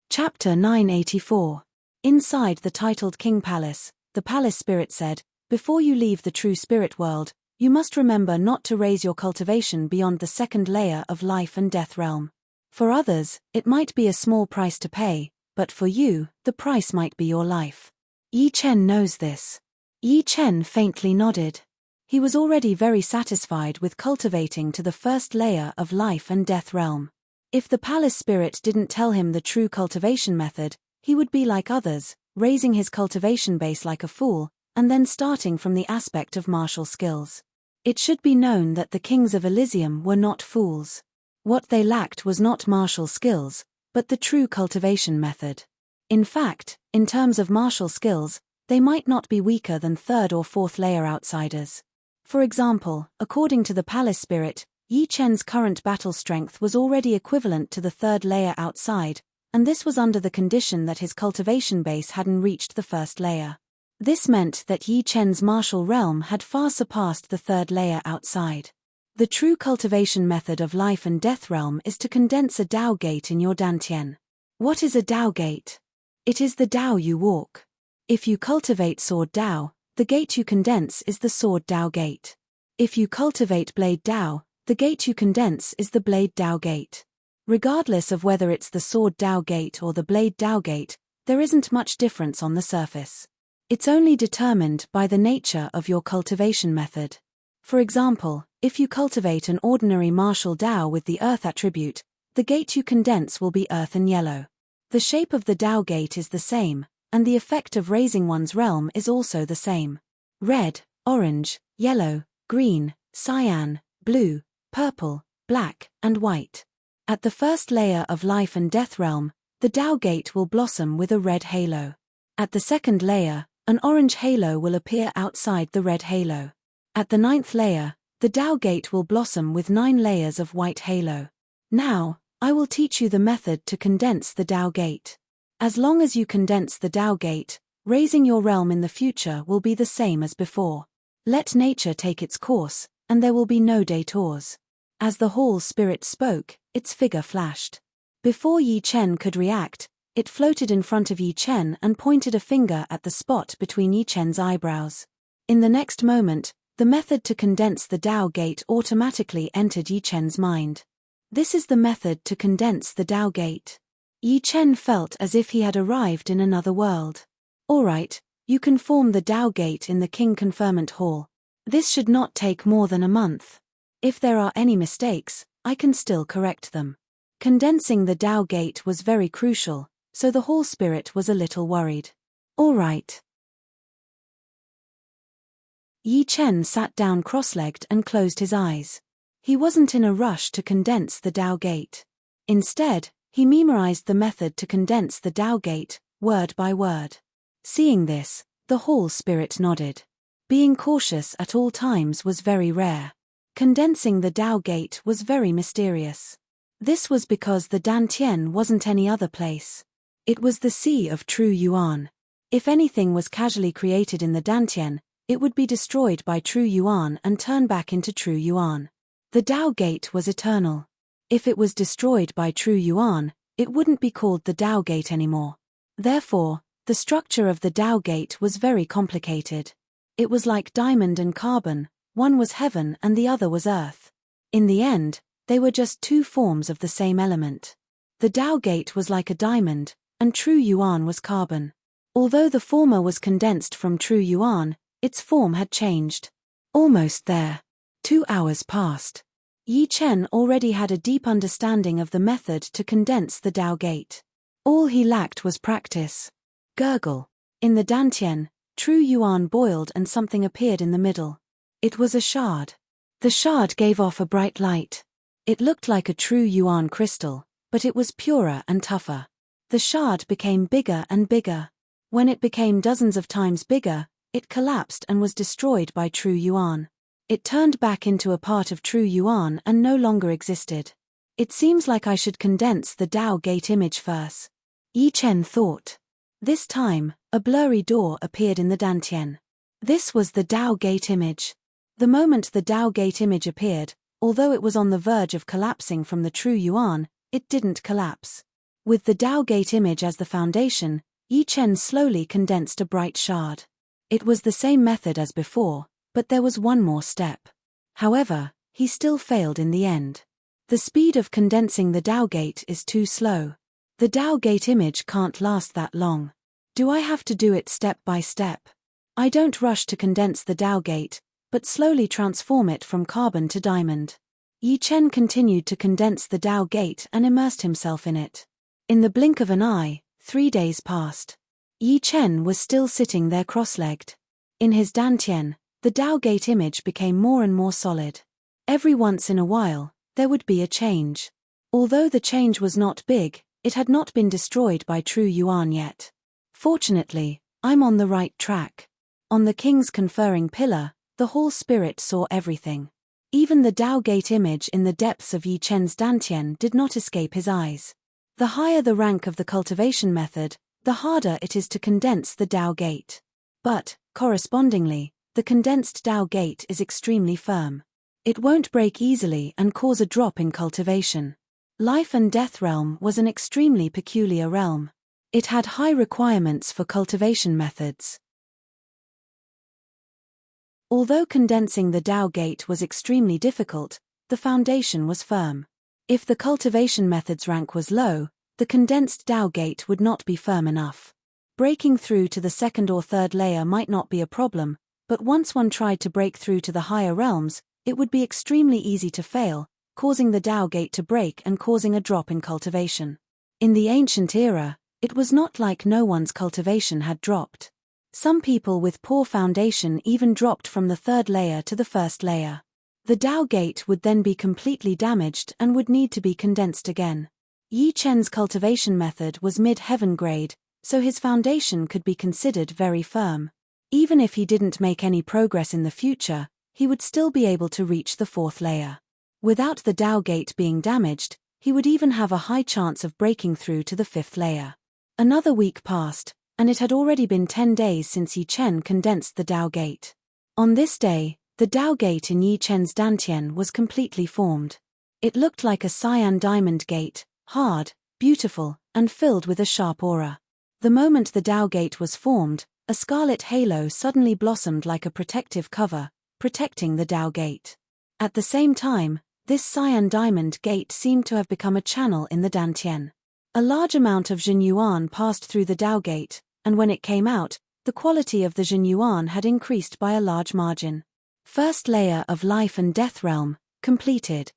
Chapter 984. Inside the titled King Palace, the palace spirit said, "Before you leave the true spirit world, you must remember not to raise your cultivation beyond the 2nd layer of life and death realm. For others, it might be a small price to pay, but for you, the price might be your life." Yi Chen knows this. Yi Chen faintly nodded. He was already very satisfied with cultivating to the 1st layer of life and death realm. If the palace spirit didn't tell him the true cultivation method, he would be like others, raising his cultivation base like a fool, and then starting from the aspect of martial skills. It should be known that the kings of Elysium were not fools. What they lacked was not martial skills, but the true cultivation method. In fact, in terms of martial skills, they might not be weaker than 3rd or 4th layer outsiders. For example, according to the palace spirit, Yi Chen's current battle strength was already equivalent to the third layer outside, and this was under the condition that his cultivation base hadn't reached the first layer. This meant that Yi Chen's martial realm had far surpassed the third layer outside. The true cultivation method of life and death realm is to condense a Dao gate in your Dantian. What is a Dao gate? It is the Dao you walk. If you cultivate Sword Dao, the gate you condense is the Sword Dao gate. If you cultivate Blade Dao, the gate you condense is the Blade Dao gate. Regardless of whether it's the Sword Dao gate or the Blade Dao gate, there isn't much difference on the surface. It's only determined by the nature of your cultivation method. For example, if you cultivate an ordinary martial Dao with the Earth attribute, the gate you condense will be Earth and Yellow. The shape of the Dao gate is the same, and the effect of raising one's realm is also the same. Red, orange, yellow, green, cyan, blue, purple, black, and white. At the first layer of life and death realm, the Dao gate will blossom with a red halo. At the second layer, an orange halo will appear outside the red halo. At the 9th layer, the Dao gate will blossom with 9 layers of white halo. Now, I will teach you the method to condense the Dao gate. As long as you condense the Dao gate, raising your realm in the future will be the same as before. Let nature take its course, and there will be no detours. As the Hall Spirit spoke, its figure flashed. Before Yi Chen could react, it floated in front of Yi Chen and pointed a finger at the spot between Yi Chen's eyebrows. In the next moment, the method to condense the Dao gate automatically entered Yi Chen's mind. This is the method to condense the Dao gate. Yi Chen felt as if he had arrived in another world. Alright, you can form the Dao gate in the King Conferment Hall. This should not take more than a month. If there are any mistakes, I can still correct them. Condensing the Dao gate was very crucial, so the Hall Spirit was a little worried. Alright. Yi Chen sat down cross-legged and closed his eyes. He wasn't in a rush to condense the Dao gate. Instead, he memorized the method to condense the Dao gate, word by word. Seeing this, the Hall Spirit nodded. Being cautious at all times was very rare. Condensing the Dao gate was very mysterious. This was because the Dantian wasn't any other place. It was the Sea of True Yuan. If anything was casually created in the Dantian, it would be destroyed by True Yuan and turn back into True Yuan. The Dao gate was eternal. If it was destroyed by True Yuan, it wouldn't be called the Dao gate anymore. Therefore, the structure of the Dao gate was very complicated. It was like diamond and carbon, one was heaven and the other was earth. In the end, they were just two forms of the same element. The Dao gate was like a diamond, and True Yuan was carbon. Although the former was condensed from True Yuan, its form had changed. Almost there. 2 hours passed. Yi Chen already had a deep understanding of the method to condense the Dao gate. All he lacked was practice. Gurgle. In the Dantian, True Yuan boiled and something appeared in the middle. It was a shard. The shard gave off a bright light. It looked like a True Yuan crystal, but it was purer and tougher. The shard became bigger and bigger. When it became dozens of times bigger, it collapsed and was destroyed by True Yuan. It turned back into a part of True Yuan and no longer existed. It seems like I should condense the Dao gate image first. Yi Chen thought. This time, a blurry door appeared in the Dantian. This was the Dao gate image. The moment the Dao gate image appeared, although it was on the verge of collapsing from the True Yuan, it didn't collapse. With the Dao gate image as the foundation, Yi Chen slowly condensed a bright shard. It was the same method as before, but there was one more step. However, he still failed in the end. The speed of condensing the Dao gate is too slow. The Dao gate image can't last that long. Do I have to do it step by step? I don't rush to condense the Dao gate, but slowly transform it from carbon to diamond. Yi Chen continued to condense the Dao gate and immersed himself in it. In the blink of an eye, 3 days passed. Yi Chen was still sitting there cross-legged. In his Dantian, the Dao gate image became more and more solid. Every once in a while, there would be a change. Although the change was not big, it had not been destroyed by True Yuan yet. Fortunately, I'm on the right track. On the king's conferring pillar, the Hall Spirit saw everything. Even the Tao Gate image in the depths of Yi Chen's dantian did not escape his eyes. The higher the rank of the cultivation method, the harder it is to condense the Tao Gate. But, correspondingly, the condensed Tao Gate is extremely firm. It won't break easily and cause a drop in cultivation. Life and Death Realm was an extremely peculiar realm. It had high requirements for cultivation methods. Although condensing the Tao Gate was extremely difficult, the foundation was firm. If the cultivation method's rank was low, the condensed Tao Gate would not be firm enough. Breaking through to the second or third layer might not be a problem, but once one tried to break through to the higher realms, it would be extremely easy to fail, causing the Tao Gate to break and causing a drop in cultivation. In the ancient era, it was not like no one's cultivation had dropped. Some people with poor foundation even dropped from the third layer to the first layer. The Tao Gate would then be completely damaged and would need to be condensed again. Yi Chen's cultivation method was mid-heaven grade, so his foundation could be considered very firm. Even if he didn't make any progress in the future, he would still be able to reach the fourth layer. Without the Tao Gate being damaged, he would even have a high chance of breaking through to the fifth layer. Another week passed, and it had already been 10 days since Yi Chen condensed the Tao Gate. On this day, the Tao Gate in Yi Chen's dantian was completely formed. It looked like a cyan diamond gate, hard, beautiful, and filled with a sharp aura. The moment the Tao Gate was formed, a scarlet halo suddenly blossomed like a protective cover, protecting the Tao Gate. At the same time, this cyan diamond gate seemed to have become a channel in the dantian. A large amount of Zhenyuan passed through the Tao Gate, and when it came out, the quality of the Zhenyuan had increased by a large margin. First layer of Life and Death Realm, completed.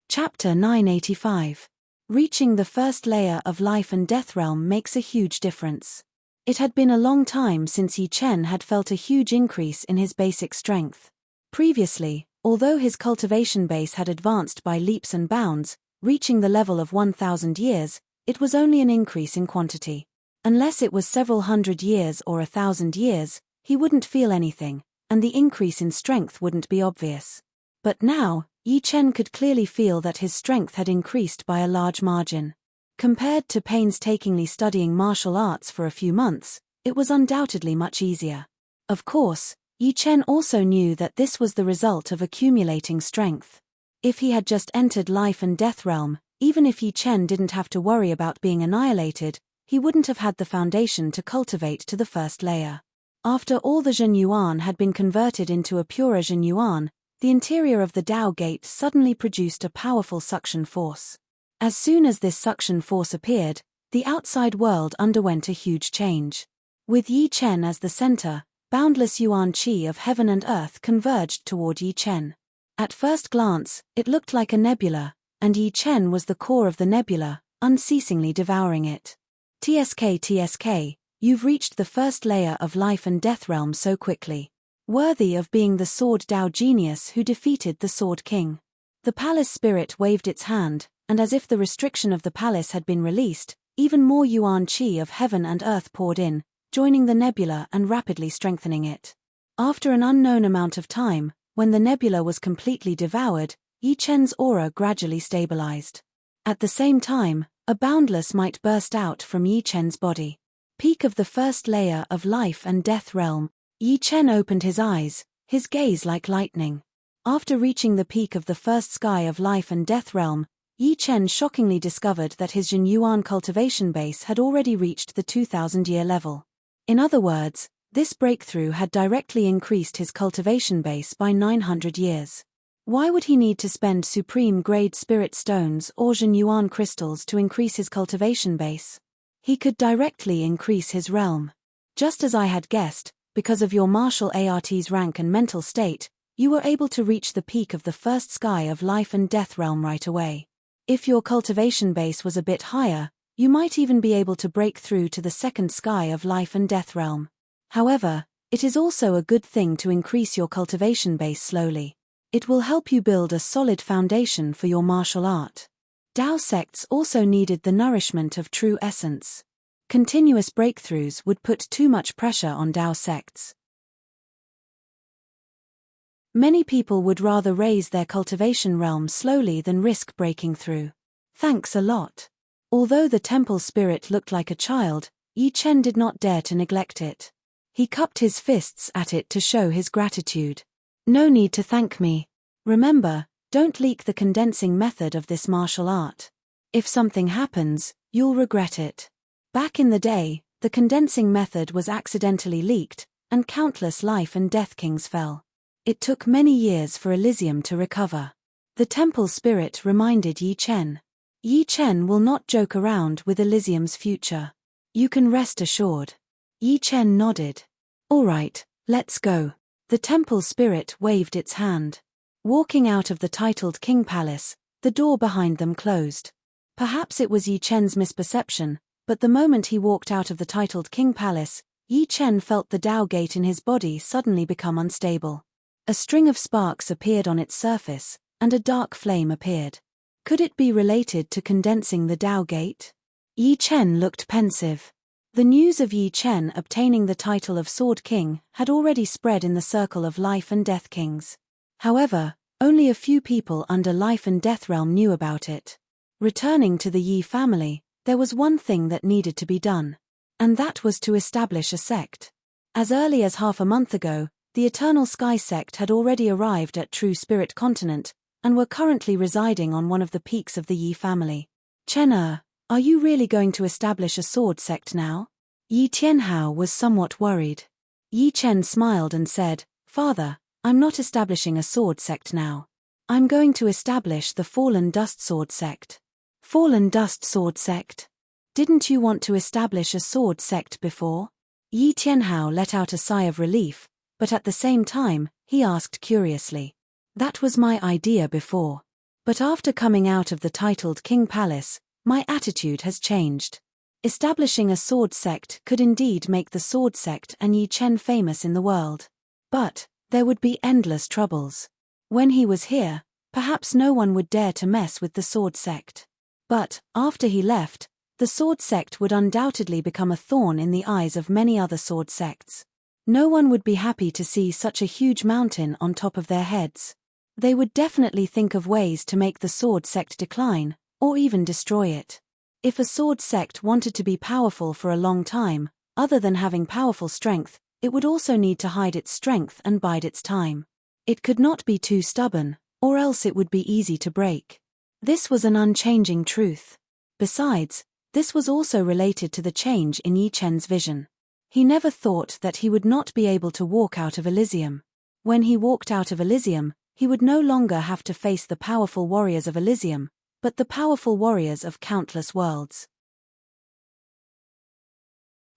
Chapter 985. Reaching the first layer of Life and Death Realm makes a huge difference. It had been a long time since Yi Chen had felt a huge increase in his basic strength. Previously, although his cultivation base had advanced by leaps and bounds, reaching the level of 1,000 years, it was only an increase in quantity. Unless it was several hundred years or 1,000 years, he wouldn't feel anything, and the increase in strength wouldn't be obvious. But now, Yi Chen could clearly feel that his strength had increased by a large margin. Compared to painstakingly studying martial arts for a few months, it was undoubtedly much easier. Of course, Yi Chen also knew that this was the result of accumulating strength. If he had just entered Life and Death Realm, even if Yi Chen didn't have to worry about being annihilated, he wouldn't have had the foundation to cultivate to the first layer. After all the Zhenyuan had been converted into a purer Zhenyuan, the interior of the Tao Gate suddenly produced a powerful suction force. As soon as this suction force appeared, the outside world underwent a huge change. With Yi Chen as the center, boundless yuan qi of heaven and earth converged toward Yi Chen. At first glance, it looked like a nebula, and Yi Chen was the core of the nebula, unceasingly devouring it. TSK, you've reached the first layer of Life and Death Realm so quickly. Worthy of being the Sword Dao genius who defeated the Sword King. The palace spirit waved its hand, and as if the restriction of the palace had been released, even more yuan qi of heaven and earth poured in, joining the nebula and rapidly strengthening it. After an unknown amount of time, when the nebula was completely devoured, Yi Chen's aura gradually stabilized. At the same time, a boundless might burst out from Yi Chen's body. Peak of the first layer of Life and Death Realm. Yi Chen opened his eyes, his gaze like lightning. After reaching the peak of the first sky of Life and Death Realm, Yi Chen shockingly discovered that his Zhenyuan cultivation base had already reached the 2,000-year level. In other words, this breakthrough had directly increased his cultivation base by 900 years. Why would he need to spend supreme-grade spirit stones or Zhenyuan crystals to increase his cultivation base? He could directly increase his realm. Just as I had guessed, because of your martial art's rank and mental state, you were able to reach the peak of the first sky of Life and Death Realm right away. If your cultivation base was a bit higher, you might even be able to break through to the second sky of Life and Death Realm. However, it is also a good thing to increase your cultivation base slowly. It will help you build a solid foundation for your martial art. Dao sects also needed the nourishment of true essence. Continuous breakthroughs would put too much pressure on Dao sects. Many people would rather raise their cultivation realm slowly than risk breaking through. Thanks a lot. Although the temple spirit looked like a child, Yi Chen did not dare to neglect it. He cupped his fists at it to show his gratitude. No need to thank me. Remember, don't leak the condensing method of this martial art. If something happens, you'll regret it. Back in the day, the condensing method was accidentally leaked, and countless life and death kings fell. It took many years for Elysium to recover. The temple spirit reminded Yi Chen. Yi Chen will not joke around with Elysium's future. You can rest assured. Yi Chen nodded. All right, let's go. The temple spirit waved its hand. Walking out of the titled King Palace, the door behind them closed. Perhaps it was Yi Chen's misperception, but the moment he walked out of the titled King Palace, Yi Chen felt the Dao gate in his body suddenly become unstable. A string of sparks appeared on its surface, and a dark flame appeared. Could it be related to condensing the Dao gate? Yi Chen looked pensive. The news of Yi Chen obtaining the title of Sword King had already spread in the circle of Life and Death Kings. However, only a few people under Life and Death Realm knew about it. Returning to the Yi family, there was one thing that needed to be done. And that was to establish a sect. As early as half a month ago, the Eternal Sky sect had already arrived at True Spirit Continent, and were currently residing on one of the peaks of the Yi family. Chen, are you really going to establish a sword sect now? Yi Tianhao was somewhat worried. Yi Chen smiled and said, Father, I'm not establishing a sword sect now. I'm going to establish the Fallen Dust Sword sect. Fallen Dust Sword sect? Didn't you want to establish a sword sect before? Yi Tianhao let out a sigh of relief, but at the same time, he asked curiously. That was my idea before. But after coming out of the titled King Palace, my attitude has changed. Establishing a sword sect could indeed make the sword sect and Yi Chen famous in the world. But there would be endless troubles. When he was here, perhaps no one would dare to mess with the sword sect. But, after he left, the sword sect would undoubtedly become a thorn in the eyes of many other sword sects. No one would be happy to see such a huge mountain on top of their heads. They would definitely think of ways to make the sword sect decline, or even destroy it. If a sword sect wanted to be powerful for a long time, other than having powerful strength, it would also need to hide its strength and bide its time. It could not be too stubborn, or else it would be easy to break. This was an unchanging truth. Besides, this was also related to the change in Yi Chen's vision. He never thought that he would not be able to walk out of Elysium. When he walked out of Elysium, he would no longer have to face the powerful warriors of Elysium, but the powerful warriors of countless worlds.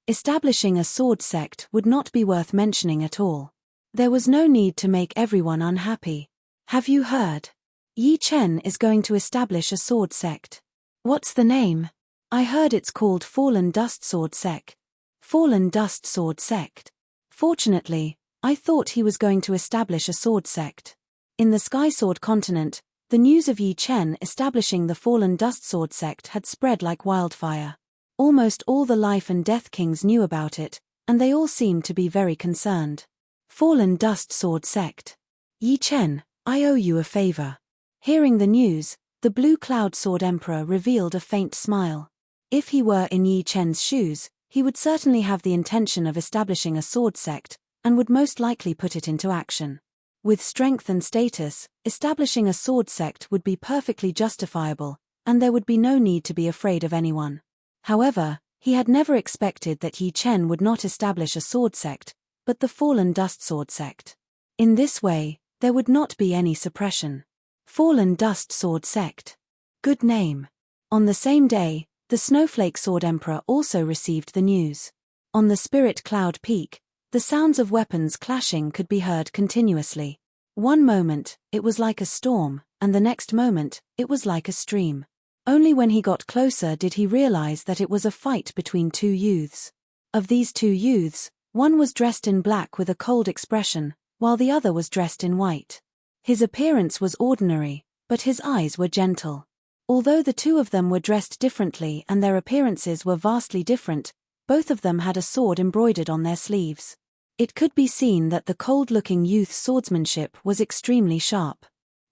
Establishing a sword sect would not be worth mentioning at all. There was no need to make everyone unhappy. Have you heard? Yi Chen is going to establish a sword sect. What's the name? I heard it's called Fallen Dust Sword Sect. Fallen Dust Sword Sect. Fortunately, I thought he was going to establish a sword sect. In the Sky Sword continent, the news of Yi Chen establishing the Fallen Dust Sword sect had spread like wildfire. Almost all the Life and Death Kings knew about it, and they all seemed to be very concerned. Fallen Dust Sword sect. Yi Chen, I owe you a favor. Hearing the news, the Blue Cloud Sword Emperor revealed a faint smile. If he were in Yi Chen's shoes, he would certainly have the intention of establishing a sword sect, and would most likely put it into action. With strength and status, establishing a sword sect would be perfectly justifiable, and there would be no need to be afraid of anyone. However, he had never expected that Yi Chen would not establish a sword sect, but the Fallen Dust Sword sect. In this way, there would not be any suppression. Fallen Dust Sword sect. Good name. On the same day, the Snowflake Sword Emperor also received the news. On the Spirit Cloud Peak, the sounds of weapons clashing could be heard continuously. One moment, it was like a storm, and the next moment, it was like a stream. Only when he got closer did he realize that it was a fight between two youths. Of these two youths, one was dressed in black with a cold expression, while the other was dressed in white. His appearance was ordinary, but his eyes were gentle. Although the two of them were dressed differently and their appearances were vastly different, Both of them had a sword embroidered on their sleeves. It could be seen that the cold-looking youth's swordsmanship was extremely sharp.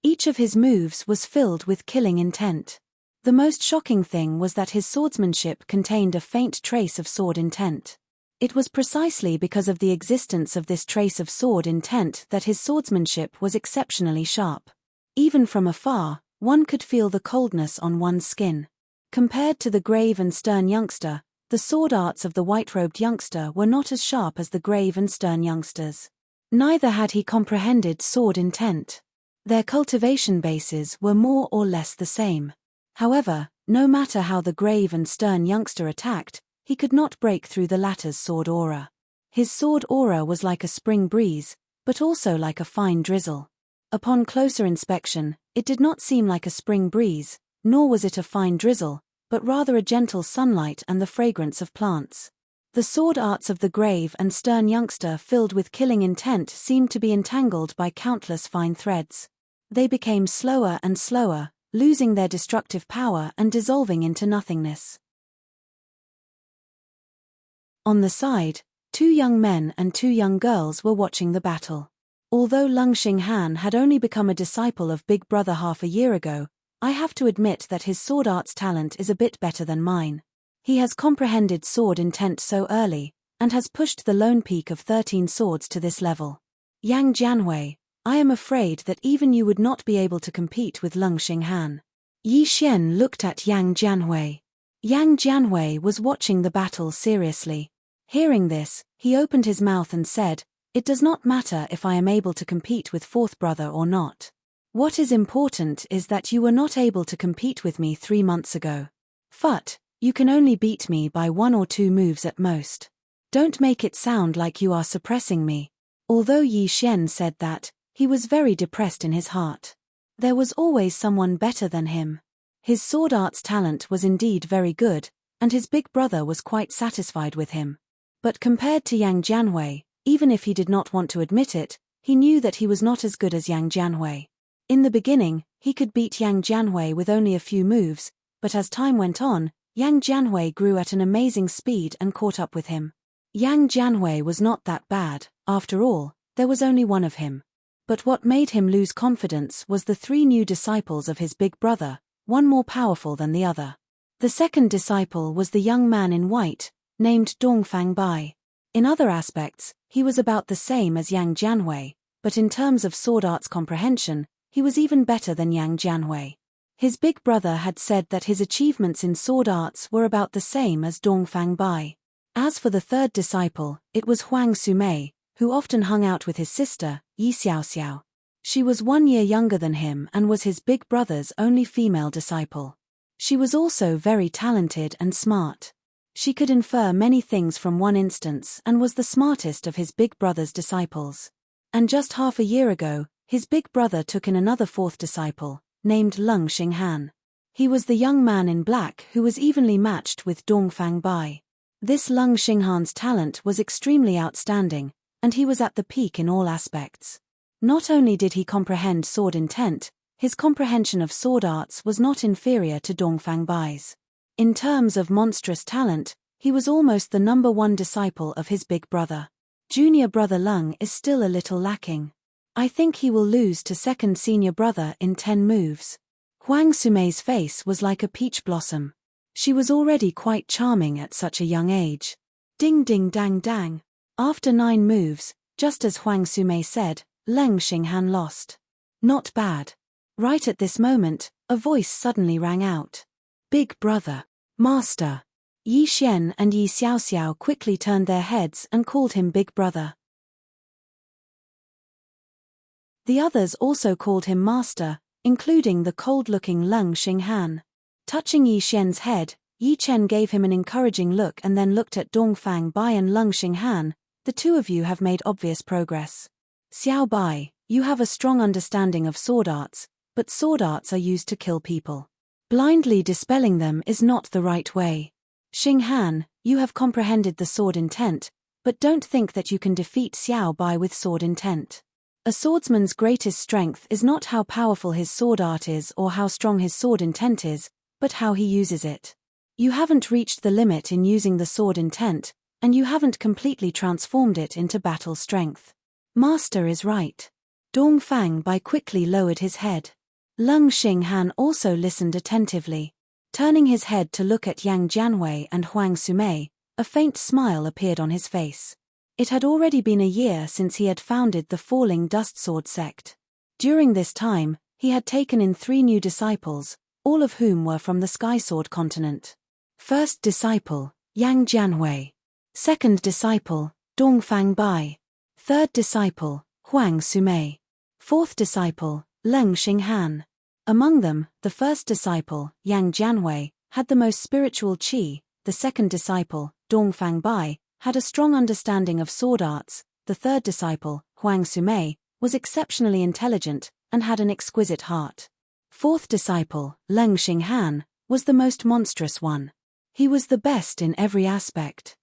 Each of his moves was filled with killing intent. The most shocking thing was that his swordsmanship contained a faint trace of sword intent. It was precisely because of the existence of this trace of sword intent that his swordsmanship was exceptionally sharp. Even from afar, one could feel the coldness on one's skin. Compared to the grave and stern youngster, the sword arts of the white-robed youngster were not as sharp as the grave and stern youngster's. Neither had he comprehended sword intent. Their cultivation bases were more or less the same. However, no matter how the grave and stern youngster attacked, he could not break through the latter's sword aura. His sword aura was like a spring breeze, but also like a fine drizzle. Upon closer inspection, it did not seem like a spring breeze, nor was it a fine drizzle, but rather a gentle sunlight and the fragrance of plants. The sword arts of the grave and stern youngster filled with killing intent seemed to be entangled by countless fine threads. They became slower and slower, losing their destructive power and dissolving into nothingness. On the side, 2 young men and 2 young girls were watching the battle. Although Lung Xinghan had only become a disciple of Big Brother half a year ago, I have to admit that his sword arts talent is a bit better than mine. He has comprehended sword intent so early, and has pushed the lone peak of 13 swords to this level. Yang Jianhui, I am afraid that even you would not be able to compete with Lung Xinghan. Yi Xian looked at Yang Jianhui. Yang Jianhui was watching the battle seriously. Hearing this, he opened his mouth and said, "It does not matter if I am able to compete with fourth brother or not. What is important is that you were not able to compete with me 3 months ago. But, you can only beat me by 1 or 2 moves at most. Don't make it sound like you are suppressing me." Although Yi Xian said that, he was very depressed in his heart. There was always someone better than him. His sword arts talent was indeed very good, and his big brother was quite satisfied with him. But compared to Yang Jianhui, even if he did not want to admit it, he knew that he was not as good as Yang Jianhui. In the beginning, he could beat Yang Jianhui with only a few moves, but as time went on, Yang Jianhui grew at an amazing speed and caught up with him. Yang Jianhui was not that bad, after all, there was only one of him. But what made him lose confidence was the 3 new disciples of his big brother, one more powerful than the other. The second disciple was the young man in white, named Dongfang Bai. In other aspects, he was about the same as Yang Jianhui, but in terms of sword arts comprehension, he was even better than Yang Jianhui. His big brother had said that his achievements in sword arts were about the same as Dongfang Bai. As for the third disciple, it was Huang Sumei, who often hung out with his sister, Yi Xiaoxiao. She was 1 year younger than him and was his big brother's only female disciple. She was also very talented and smart. She could infer many things from one instance and was the smartest of his big brother's disciples. And just half a year ago, his big brother took in another 4th disciple, named Lung Xinghan. He was the young man in black who was evenly matched with Dongfang Bai. This Lung Xinghan's talent was extremely outstanding, and he was at the peak in all aspects. Not only did he comprehend sword intent, his comprehension of sword arts was not inferior to Dongfang Bai's. In terms of monstrous talent, he was almost the number 1 disciple of his big brother. Junior brother Lung is still a little lacking. I think he will lose to second senior brother in 10 moves. Huang Sumei's face was like a peach blossom. She was already quite charming at such a young age. Ding ding dang dang. After 9 moves, just as Huang Sumei said, Lung Xinghan lost. Not bad. Right at this moment, a voice suddenly rang out. "Big brother. Master." Yi Xian and Yi Xiaoxiao quickly turned their heads and called him big brother. The others also called him master, including the cold-looking Lung Xinghan. Touching Yi Xian's head, Yi Chen gave him an encouraging look and then looked at Dongfang Bai and Lung Xinghan. "The 2 of you have made obvious progress. Xiao Bai, you have a strong understanding of sword arts, but sword arts are used to kill people. Blindly dispelling them is not the right way. Xinghan, you have comprehended the sword intent, but don't think that you can defeat Xiao Bai with sword intent. A swordsman's greatest strength is not how powerful his sword art is or how strong his sword intent is, but how he uses it. You haven't reached the limit in using the sword intent, and you haven't completely transformed it into battle strength. Master is right. Dongfang Bai quickly lowered his head. Leng Xinghan also listened attentively. Turning his head to look at Yang Jianwei and Huang Sumei, a faint smile appeared on his face. It had already been a year since he had founded the Falling Dust Sword sect. During this time, he had taken in 3 new disciples, all of whom were from the Skysword continent. First disciple, Yang Jianwei. Second disciple, Dongfang Bai. Third disciple, Huang Sumei. Fourth disciple, Leng Xinghan. Among them, the first disciple, Yang Jianwei, had the most spiritual qi, the second disciple, Dongfang Bai, had a strong understanding of sword arts, the third disciple, Huang Sumei, was exceptionally intelligent and had an exquisite heart. Fourth disciple, Leng Xinghan, was the most monstrous one. He was the best in every aspect.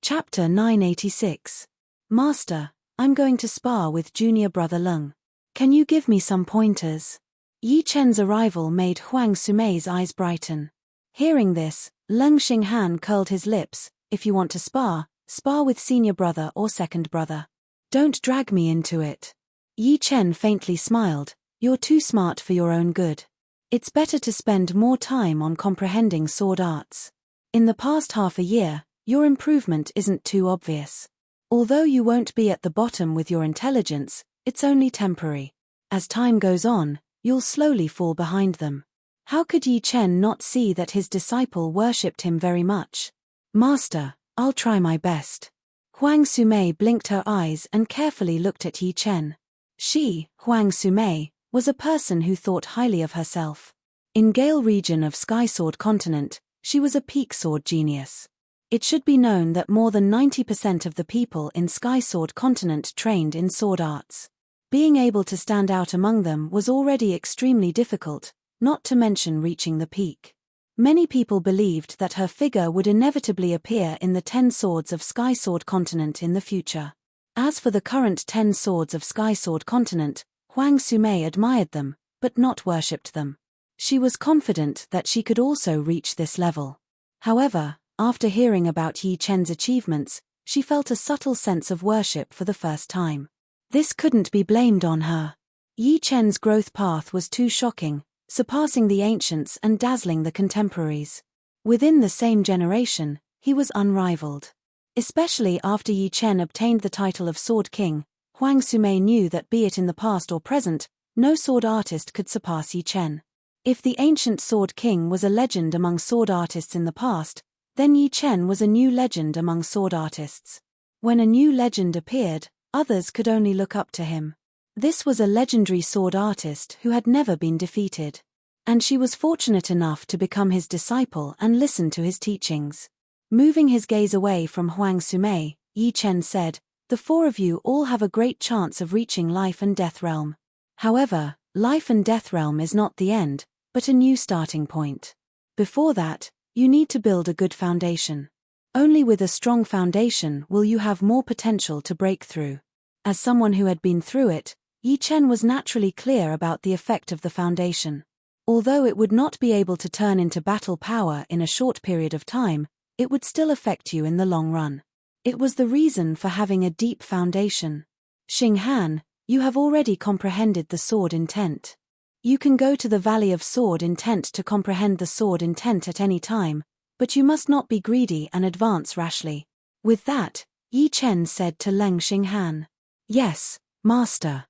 Chapter 986. Master, I'm going to spar with junior brother Leng. Can you give me some pointers? Yi Chen's arrival made Huang Sumei's eyes brighten. Hearing this, Leng Xinghan curled his lips. If you want to spar, spar with senior brother or second brother. Don't drag me into it. Yi Chen faintly smiled. You're too smart for your own good. It's better to spend more time on comprehending sword arts. In the past half a year, your improvement isn't too obvious. Although you won't be at the bottom with your intelligence, it's only temporary. As time goes on, you'll slowly fall behind them. How could Yi Chen not see that his disciple worshipped him very much? Master, I'll try my best. Huang Sumei blinked her eyes and carefully looked at Yi Chen. She, Huang Sumei, was a person who thought highly of herself. In Gale region of Skysword continent, she was a peak sword genius. It should be known that more than 90% of the people in Skysword continent trained in sword arts. Being able to stand out among them was already extremely difficult, not to mention reaching the peak. Many people believed that her figure would inevitably appear in the 10 swords of Skysword continent in the future. As for the current 10 swords of Skysword continent, Huang Sumei admired them, but not worshipped them. She was confident that she could also reach this level. However, after hearing about Yi Chen's achievements, she felt a subtle sense of worship for the first time. This couldn't be blamed on her. Yi Chen's growth path was too shocking, surpassing the ancients and dazzling the contemporaries. Within the same generation, he was unrivaled. Especially after Yi Chen obtained the title of Sword King, Huang Sumei knew that be it in the past or present, no sword artist could surpass Yi Chen. If the ancient Sword King was a legend among sword artists in the past, then Yi Chen was a new legend among sword artists. When a new legend appeared, others could only look up to him. This was a legendary sword artist who had never been defeated. And she was fortunate enough to become his disciple and listen to his teachings. Moving his gaze away from Huang Sumei, Yi Chen said, "The 4 of you all have a great chance of reaching life and death realm. However, life and death realm is not the end, but a new starting point. Before that, you need to build a good foundation. Only with a strong foundation will you have more potential to break through." As someone who had been through it, Yi Chen was naturally clear about the effect of the foundation. Although it would not be able to turn into battle power in a short period of time, it would still affect you in the long run. It was the reason for having a deep foundation. Xinghan, you have already comprehended the sword intent. You can go to the Valley of Sword Intent to comprehend the sword intent at any time, but you must not be greedy and advance rashly. With that, Yi Chen said to Leng Xinghan, "Yes, Master."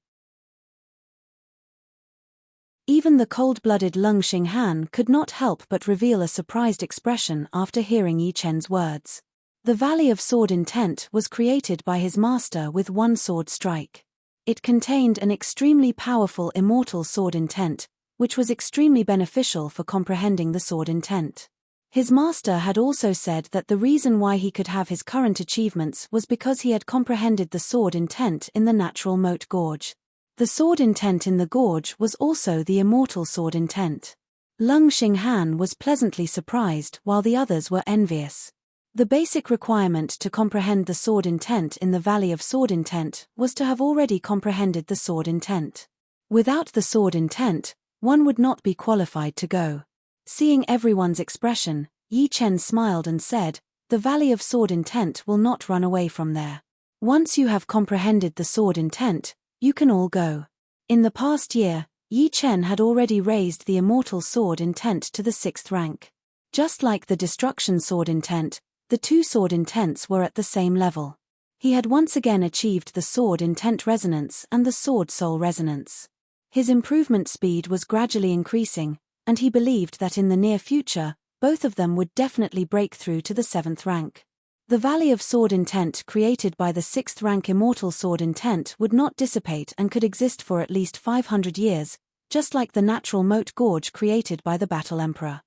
Even the cold-blooded Leng Xinghan could not help but reveal a surprised expression after hearing Yi Chen's words. The Valley of Sword Intent was created by his master with one sword strike. It contained an extremely powerful immortal sword intent, which was extremely beneficial for comprehending the sword intent. His master had also said that the reason why he could have his current achievements was because he had comprehended the sword intent in the natural moat gorge. The sword intent in the gorge was also the immortal sword intent. Leng Xinghan was pleasantly surprised while the others were envious. The basic requirement to comprehend the sword intent in the Valley of Sword Intent was to have already comprehended the sword intent. Without the sword intent, one would not be qualified to go. Seeing everyone's expression, Yi Chen smiled and said, "The Valley of Sword Intent will not run away from there. Once you have comprehended the sword intent, you can all go." In the past year, Yi Chen had already raised the Immortal sword intent to the 6th rank. Just like the Destruction sword intent, the two sword intents were at the same level. He had once again achieved the sword intent resonance and the sword soul resonance. His improvement speed was gradually increasing, and he believed that in the near future, both of them would definitely break through to the 7th rank. The Valley of Sword Intent created by the 6th rank Immortal sword intent would not dissipate and could exist for at least 500 years, just like the natural moat gorge created by the Battle Emperor.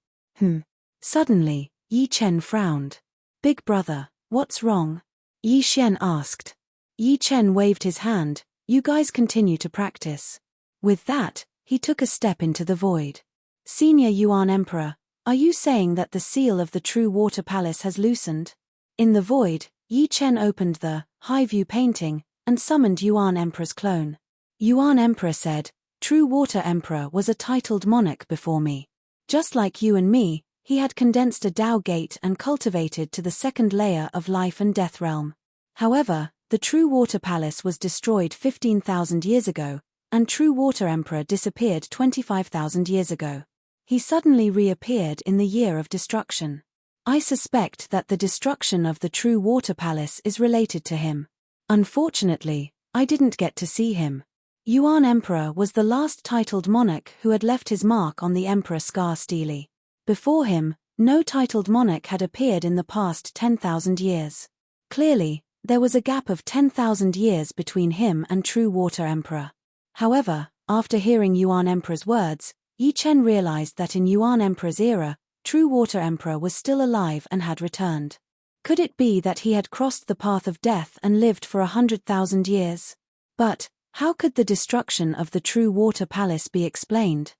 Suddenly, Yi Chen frowned. "Big brother, what's wrong?" Yi Xian asked. Yi Chen waved his hand. "You guys continue to practice." With that, he took a step into the void. "Senior Yuan Emperor, are you saying that the seal of the true water palace has loosened?" In the void, Yi Chen opened the High View painting and summoned Yuan Emperor's clone. Yuan Emperor said, "True Water Emperor was a titled monarch before me. Just like you and me, he had condensed a Tao gate and cultivated to the 2nd layer of life and death realm. However, the True Water Palace was destroyed 15,000 years ago, and True Water Emperor disappeared 25,000 years ago. He suddenly reappeared in the year of destruction. I suspect that the destruction of the True Water Palace is related to him. Unfortunately, I didn't get to see him." Yuan Emperor was the last titled monarch who had left his mark on the Emperor Scar Stele. Before him, no titled monarch had appeared in the past 10,000 years. Clearly, there was a gap of 10,000 years between him and True Water Emperor. However, after hearing Yuan Emperor's words, Yi Chen realized that in Yuan Emperor's era, True Water Emperor was still alive and had returned. Could it be that he had crossed the path of death and lived for 100,000 years? But, how could the destruction of the True Water Palace be explained?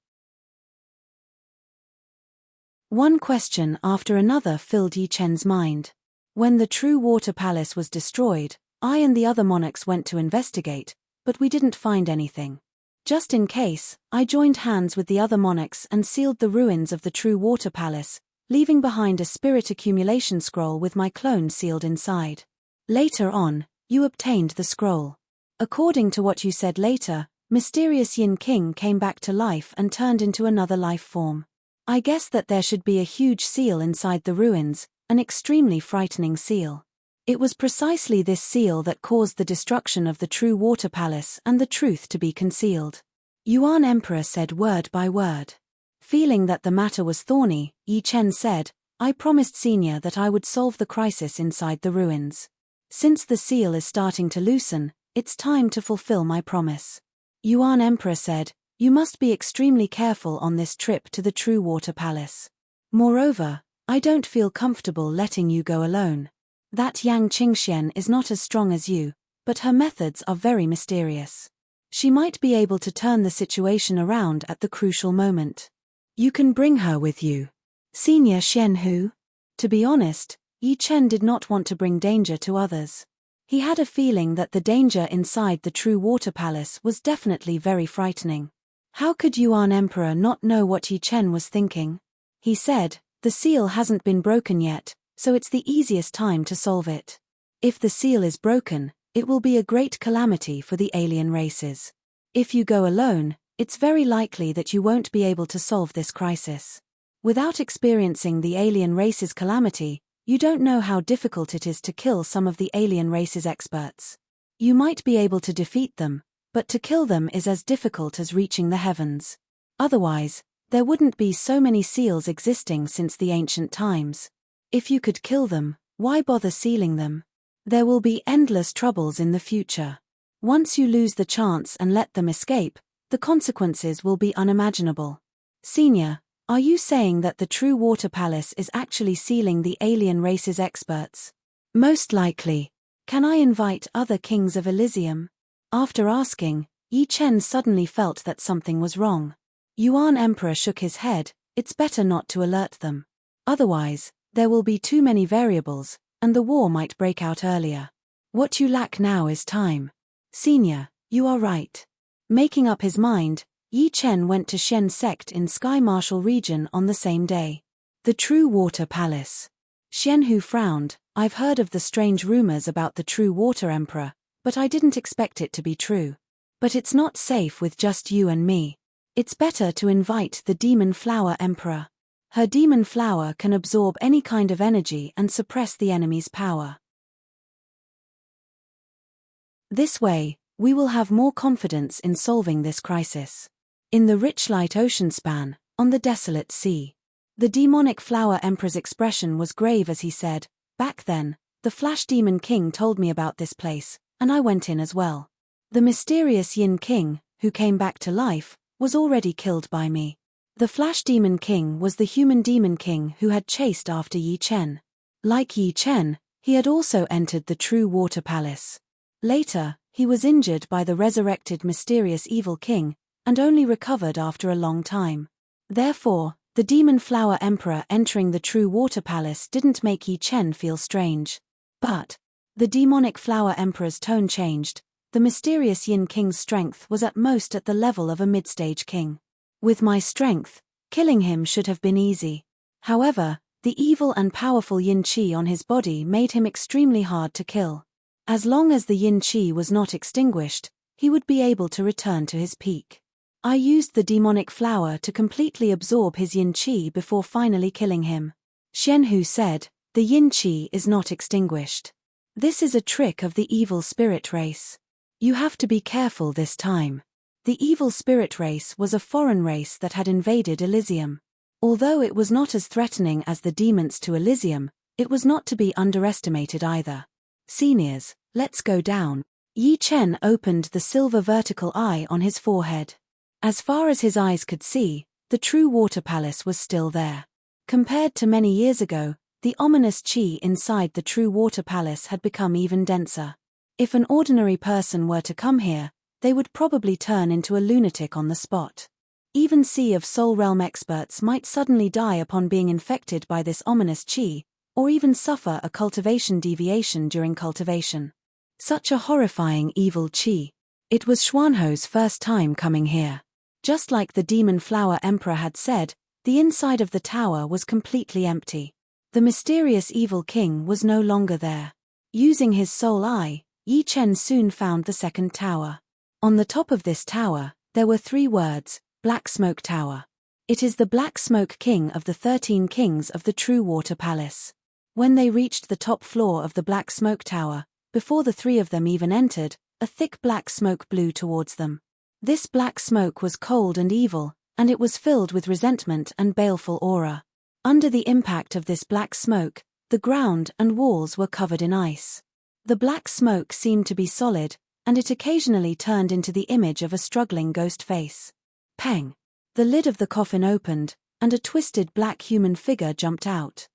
One question after another filled Yi Chen's mind. When the True Water Palace was destroyed, I and the other monarchs went to investigate, but we didn't find anything. Just in case, I joined hands with the other monarchs and sealed the ruins of the True Water Palace, leaving behind a spirit accumulation scroll with my clone sealed inside. Later on, you obtained the scroll. According to what you said later, mysterious Yin King came back to life and turned into another life form. I guess that there should be a huge seal inside the ruins, an extremely frightening seal. It was precisely this seal that caused the destruction of the True Water Palace and the truth to be concealed. Yuan Emperor said word by word. Feeling that the matter was thorny, Yi Chen said, "I promised Senior that I would solve the crisis inside the ruins. Since the seal is starting to loosen, it's time to fulfill my promise." Yuan Emperor said, "You must be extremely careful on this trip to the True Water Palace. Moreover, I don't feel comfortable letting you go alone. That Yang Qingxian is not as strong as you, but her methods are very mysterious. She might be able to turn the situation around at the crucial moment. You can bring her with you." Senior Xian Hu? To be honest, Yi Chen did not want to bring danger to others. He had a feeling that the danger inside the True Water Palace was definitely very frightening. How could Yuan Emperor not know what Yi Chen was thinking? He said, "The seal hasn't been broken yet, so it's the easiest time to solve it. If the seal is broken, it will be a great calamity for the alien races. If you go alone, it's very likely that you won't be able to solve this crisis. Without experiencing the alien race's calamity, you don't know how difficult it is to kill some of the alien race's experts. You might be able to defeat them, but to kill them is as difficult as reaching the heavens. Otherwise, there wouldn't be so many seals existing since the ancient times. If you could kill them, why bother sealing them? There will be endless troubles in the future. Once you lose the chance and let them escape, the consequences will be unimaginable. Senior, are you saying that the True Water Palace is actually sealing the alien race's experts?" "Most likely. Can I invite other kings of Elysium?" After asking, Yi Chen suddenly felt that something was wrong. Yuan Emperor shook his head. "It's better not to alert them. Otherwise, there will be too many variables, and the war might break out earlier. What you lack now is time. Senior, you are right. Making up his mind, Yi Chen went to Shen sect in Sky Martial region on the same day. The True Water Palace. Shen Hu frowned. I've heard of the strange rumors about the True Water Emperor, but I didn't expect it to be true. But it's not safe with just you and me. It's better to invite the Demon Flower Emperor. Her demon flower can absorb any kind of energy and suppress the enemy's power. This way, we will have more confidence in solving this crisis. In the rich light ocean span, on the desolate sea. The demonic flower emperor's expression was grave as he said, "Back then, the Flash Demon King told me about this place, and I went in as well. The mysterious Yin King, who came back to life, was already killed by me. The Flash Demon King was the human demon king who had chased after Yi Chen. Like Yi Chen, he had also entered the True Water Palace. Later, he was injured by the resurrected mysterious evil king, and only recovered after a long time. Therefore, the Demon Flower Emperor entering the True Water Palace didn't make Yi Chen feel strange. But the Demonic Flower Emperor's tone changed. The mysterious Yin King's strength was at most at the level of a mid-stage king. With my strength, killing him should have been easy. However, the evil and powerful Yin Qi on his body made him extremely hard to kill. As long as the Yin Qi was not extinguished, he would be able to return to his peak. I used the demonic flower to completely absorb his Yin Qi before finally killing him. Shen Hu said, the Yin Qi is not extinguished. This is a trick of the evil spirit race. You have to be careful this time. The evil spirit race was a foreign race that had invaded Elysium. Although it was not as threatening as the demons to Elysium, it was not to be underestimated either. Seniors, let's go down. Yi Chen opened the silver vertical eye on his forehead. As far as his eyes could see, the True Water Palace was still there. Compared to many years ago, the ominous qi inside the True Water Palace had become even denser. If an ordinary person were to come here, they would probably turn into a lunatic on the spot. Even Sea of Soul Realm experts might suddenly die upon being infected by this ominous qi, or even suffer a cultivation deviation during cultivation. Such a horrifying evil qi. It was Xuanho's first time coming here. Just like the Demon Flower Emperor had said, the inside of the tower was completely empty. The mysterious evil king was no longer there. Using his soul eye, Yi Chen soon found the second tower. On the top of this tower, there were 3 words, Black Smoke Tower. It is the Black Smoke King of the 13 kings of the True Water Palace. When they reached the top floor of the Black Smoke Tower, before the 3 of them even entered, a thick black smoke blew towards them. This black smoke was cold and evil, and it was filled with resentment and baleful aura. Under the impact of this black smoke, the ground and walls were covered in ice. The black smoke seemed to be solid, and it occasionally turned into the image of a struggling ghost face. Pang! The lid of the coffin opened, and a twisted black human figure jumped out.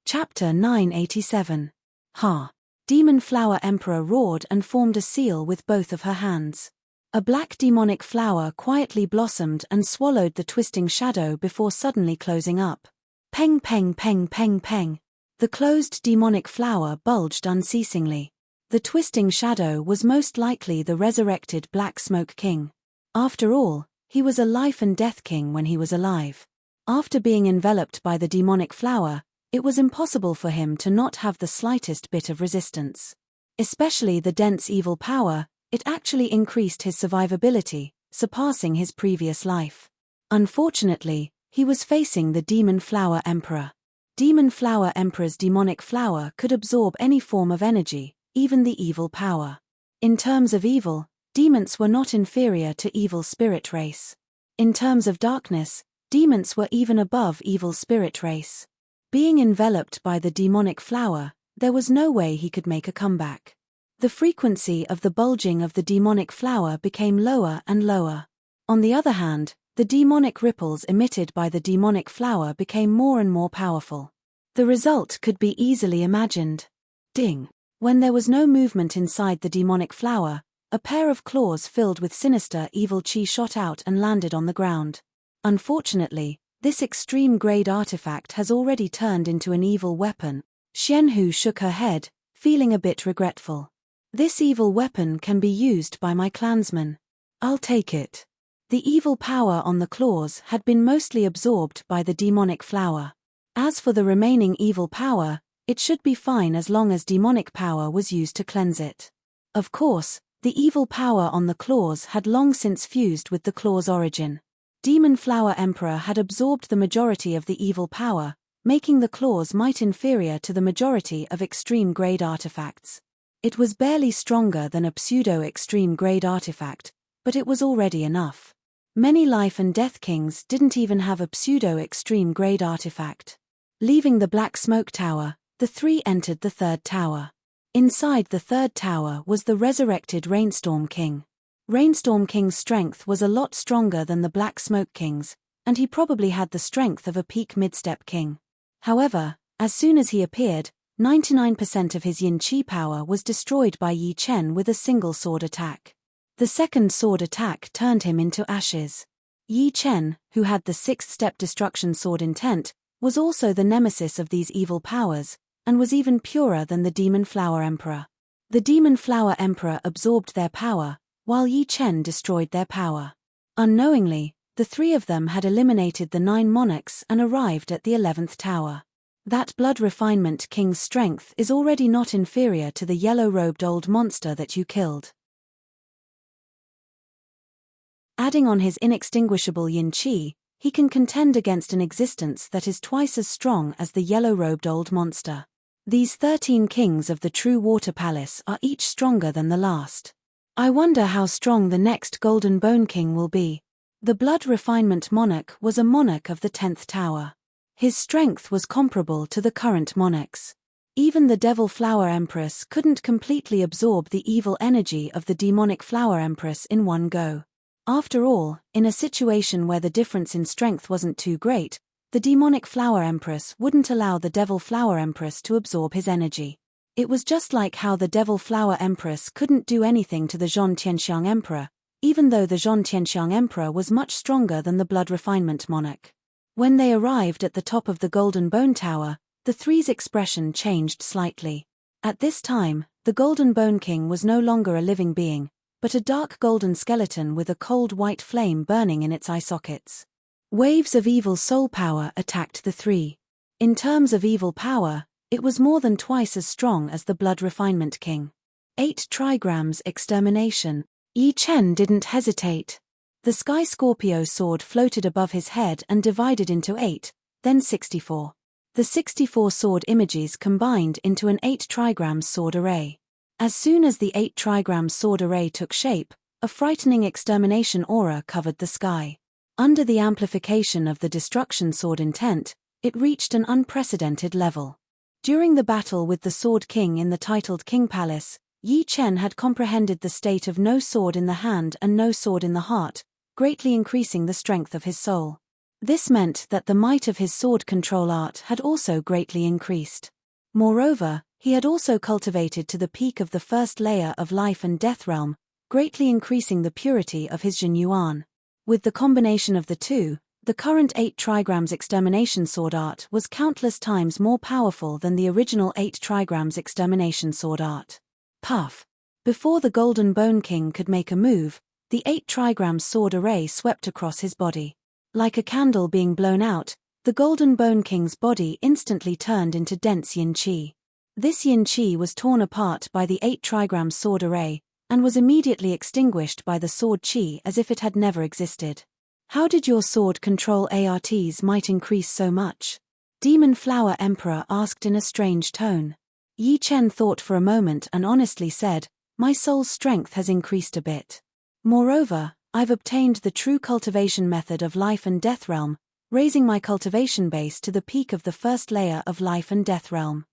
Chapter 987. Ha! Demon Flower Emperor roared and formed a seal with both of her hands. A black demonic flower quietly blossomed and swallowed the twisting shadow before suddenly closing up. Peng peng peng peng peng. The closed demonic flower bulged unceasingly. The twisting shadow was most likely the resurrected Black Smoke King. After all, he was a life and death king when he was alive. After being enveloped by the demonic flower, it was impossible for him to not have the slightest bit of resistance. Especially the dense evil power, it actually increased his survivability, surpassing his previous life. Unfortunately, he was facing the Demon Flower Emperor. Demon Flower Emperor's demonic flower could absorb any form of energy, even the evil power. In terms of evil, demons were not inferior to evil spirit race. In terms of darkness, demons were even above evil spirit race. Being enveloped by the demonic flower, there was no way he could make a comeback. The frequency of the bulging of the demonic flower became lower and lower. On the other hand, the demonic ripples emitted by the demonic flower became more and more powerful. The result could be easily imagined. Ding! When there was no movement inside the demonic flower, a pair of claws filled with sinister evil qi shot out and landed on the ground. Unfortunately, this extreme-grade artifact has already turned into an evil weapon. Xianhu shook her head, feeling a bit regretful. This evil weapon can be used by my clansmen. I'll take it. The evil power on the claws had been mostly absorbed by the demonic flower. As for the remaining evil power, it should be fine as long as demonic power was used to cleanse it. Of course, the evil power on the claws had long since fused with the claw's origin. Demon Flower Emperor had absorbed the majority of the evil power, making the claws might inferior to the majority of extreme-grade artifacts. It was barely stronger than a pseudo-extreme-grade artifact, but it was already enough. Many life and death kings didn't even have a pseudo-extreme-grade artifact. Leaving the Black Smoke Tower, the three entered the third tower. Inside the third tower was the resurrected Rainstorm King. Rainstorm King's strength was a lot stronger than the Black Smoke King's, and he probably had the strength of a peak mid-step king. However, as soon as he appeared, 99% of his yin qi power was destroyed by Yi Chen with a single sword attack. The second sword attack turned him into ashes. Yi Chen, who had the sixth-step destruction sword intent, was also the nemesis of these evil powers, and was even purer than the Demon Flower Emperor. The Demon Flower Emperor absorbed their power, while Yi Chen destroyed their power. Unknowingly, the three of them had eliminated the 9 monarchs and arrived at the 11th tower. That Blood Refinement King's strength is already not inferior to the yellow-robed old monster that you killed. Adding on his inextinguishable yin qi, he can contend against an existence that is twice as strong as the yellow-robed old monster. These 13 kings of the true Water Palace are each stronger than the last. I wonder how strong the next Golden Bone King will be. The Blood Refinement Monarch was a monarch of the 10th tower. His strength was comparable to the current monarchs. Even the Devil Flower Empress couldn't completely absorb the evil energy of the Demonic Flower Empress in one go. After all, in a situation where the difference in strength wasn't too great, the Demonic Flower Empress wouldn't allow the Devil Flower Empress to absorb his energy. It was just like how the Devil Flower Empress couldn't do anything to the Zhong Tianxiang Emperor, even though the Zhong Tianxiang Emperor was much stronger than the Blood Refinement Monarch. When they arrived at the top of the Golden Bone Tower, the three's expression changed slightly. At this time, the Golden Bone King was no longer a living being, but a dark golden skeleton with a cold white flame burning in its eye sockets. Waves of evil soul power attacked the three. In terms of evil power, it was more than twice as strong as the Blood Refinement King. 8 trigrams extermination. Yi Chen didn't hesitate. The Sky Scorpio sword floated above his head and divided into 8, then 64. The 64 sword images combined into an 8 trigrams sword array. As soon as the 8 trigrams sword array took shape, a frightening extermination aura covered the sky. Under the amplification of the destruction sword intent, it reached an unprecedented level. During the battle with the Sword King in the titled King Palace, Yi Chen had comprehended the state of no sword in the hand and no sword in the heart, greatly increasing the strength of his soul. This meant that the might of his sword control art had also greatly increased. Moreover, he had also cultivated to the peak of the first layer of life and death realm, greatly increasing the purity of his Jin Yuan. With the combination of the two, the current 8 trigrams extermination sword art was countless times more powerful than the original 8 trigrams extermination sword art. Puff! Before the Golden Bone King could make a move, the 8 trigrams sword array swept across his body. Like a candle being blown out, the Golden Bone King's body instantly turned into dense yin qi. This yin qi was torn apart by the 8 trigrams sword array, and was immediately extinguished by the sword qi as if it had never existed. How did your sword control arts might increase so much? Demon Flower Emperor asked in a strange tone. Yi Chen thought for a moment and honestly said, "My soul's strength has increased a bit. Moreover, I've obtained the true cultivation method of life and death realm, raising my cultivation base to the peak of the first layer of life and death realm."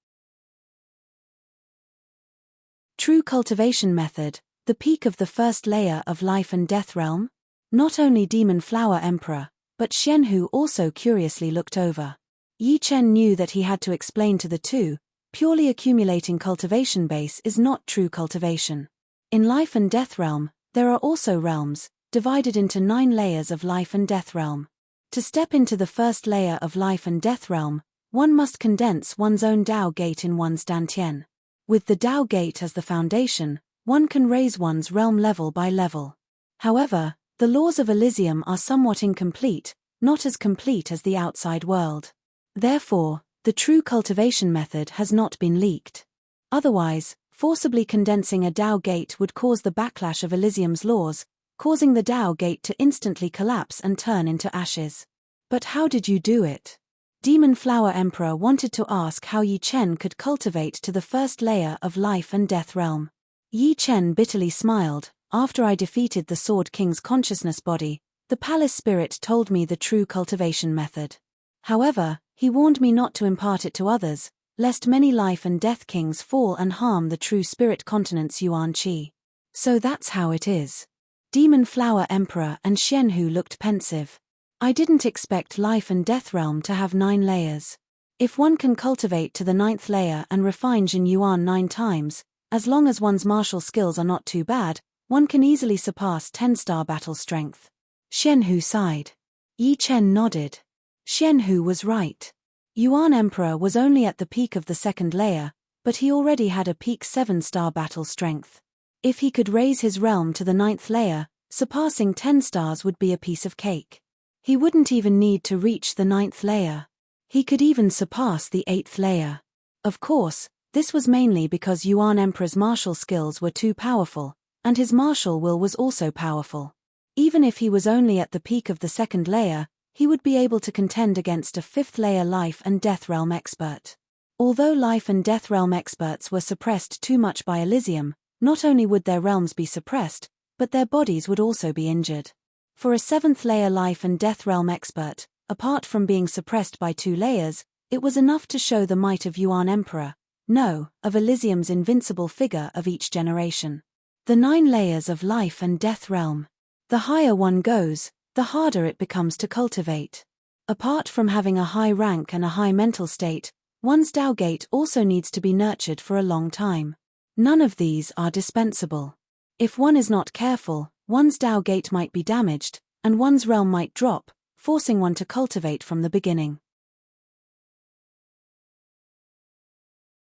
True cultivation method, the peak of the first layer of life and death realm? Not only Demon Flower Emperor, but Xianhu also curiously looked over. Yi Chen knew that he had to explain to the two, purely accumulating cultivation base is not true cultivation. In life and death realm, there are also realms, divided into 9 layers of life and death realm. To step into the first layer of life and death realm, one must condense one's own Tao gate in one's Dantian. With the Tao gate as the foundation, one can raise one's realm level by level. However, the laws of Elysium are somewhat incomplete, not as complete as the outside world. Therefore, the true cultivation method has not been leaked. Otherwise, forcibly condensing a Tao gate would cause the backlash of Elysium's laws, causing the Tao gate to instantly collapse and turn into ashes. But how did you do it? Demon Flower Emperor wanted to ask how Yi Chen could cultivate to the first layer of life and death realm. Yi Chen bitterly smiled. After I defeated the Sword King's consciousness body, the palace spirit told me the true cultivation method. However, he warned me not to impart it to others, lest many life and death kings fall and harm the true spirit continent's Yuan Qi. So that's how it is. Demon Flower Emperor and Xianhu looked pensive. I didn't expect life and death realm to have 9 layers. If one can cultivate to the 9th layer and refine Jin Yuan 9 times, as long as one's martial skills are not too bad, one can easily surpass 10-star battle strength. Xianhu sighed. Yi Chen nodded. Xianhu was right. Yuan Emperor was only at the peak of the 2nd layer, but he already had a peak 7-star battle strength. If he could raise his realm to the 9th layer, surpassing 10 stars would be a piece of cake. He wouldn't even need to reach the 9th layer. He could even surpass the 8th layer. Of course, this was mainly because Yuan Emperor's martial skills were too powerful, and his martial will was also powerful. Even if he was only at the peak of the 2nd layer, he would be able to contend against a 5th layer life and death realm expert. Although life and death realm experts were suppressed too much by Elysium, not only would their realms be suppressed, but their bodies would also be injured. For a 7th layer life and death realm expert, apart from being suppressed by 2 layers, it was enough to show the might of Yuan Emperor, no, of Elysium's invincible figure of each generation. The 9 layers of life and death realm. The higher one goes, the harder it becomes to cultivate. Apart from having a high rank and a high mental state, one's Tao gate also needs to be nurtured for a long time. None of these are dispensable. If one is not careful, one's Tao gate might be damaged, and one's realm might drop, forcing one to cultivate from the beginning.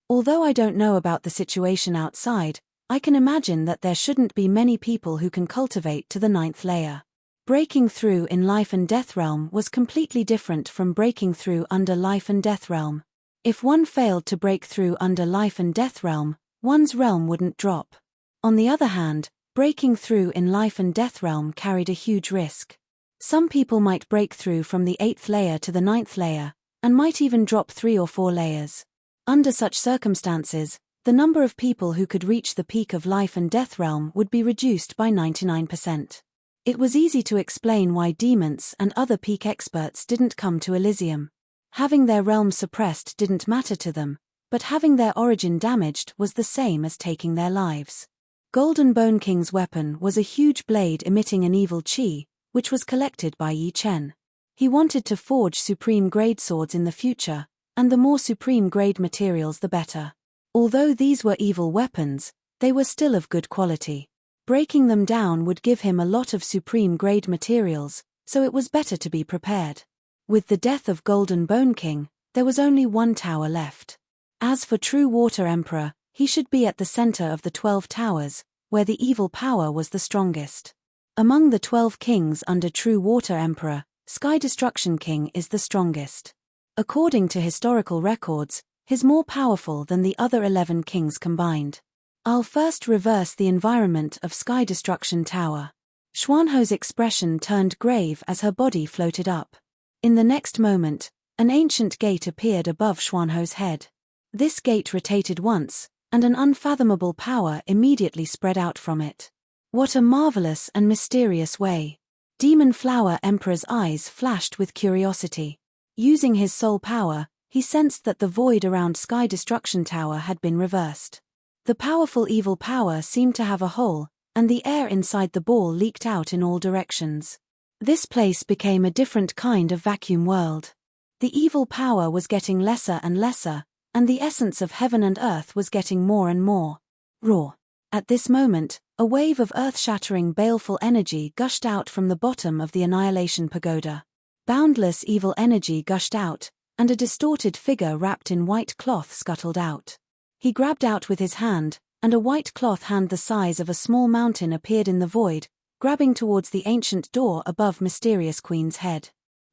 Although I don't know about the situation outside, I can imagine that there shouldn't be many people who can cultivate to the 9th layer. Breaking through in life and death realm was completely different from breaking through under life and death realm. If one failed to break through under life and death realm, one's realm wouldn't drop. On the other hand, breaking through in life and death realm carried a huge risk. Some people might break through from the 8th layer to the 9th layer, and might even drop 3 or 4 layers. Under such circumstances, the number of people who could reach the peak of life and death realm would be reduced by 99%. It was easy to explain why demons and other peak experts didn't come to Elysium. Having their realm suppressed didn't matter to them, but having their origin damaged was the same as taking their lives. Golden Bone King's weapon was a huge blade emitting an evil qi, which was collected by Yi Chen. He wanted to forge supreme-grade swords in the future, and the more supreme-grade materials the better. Although these were evil weapons, they were still of good quality. Breaking them down would give him a lot of supreme-grade materials, so it was better to be prepared. With the death of Golden Bone King, there was only one tower left. As for True Water Emperor, he should be at the center of the 12 towers, where the evil power was the strongest. Among the 12 kings under True Water Emperor, Sky Destruction King is the strongest. According to historical records, he's more powerful than the other 11 kings combined. I'll first reverse the environment of Sky Destruction Tower. Xuanho's expression turned grave as her body floated up. In the next moment, an ancient gate appeared above Xuanho's head. This gate rotated once, and an unfathomable power immediately spread out from it. What a marvelous and mysterious way. Demon Flower Emperor's eyes flashed with curiosity. Using his soul power, he sensed that the void around Sky Destruction Tower had been reversed. The powerful evil power seemed to have a hole, and the air inside the ball leaked out in all directions. This place became a different kind of vacuum world. The evil power was getting lesser and lesser, and the essence of heaven and earth was getting more and more. Raw. At this moment, a wave of earth-shattering baleful energy gushed out from the bottom of the Annihilation Pagoda. Boundless evil energy gushed out, and a distorted figure wrapped in white cloth scuttled out. He grabbed out with his hand, and a white cloth hand the size of a small mountain appeared in the void, grabbing towards the ancient door above mysterious queen's head.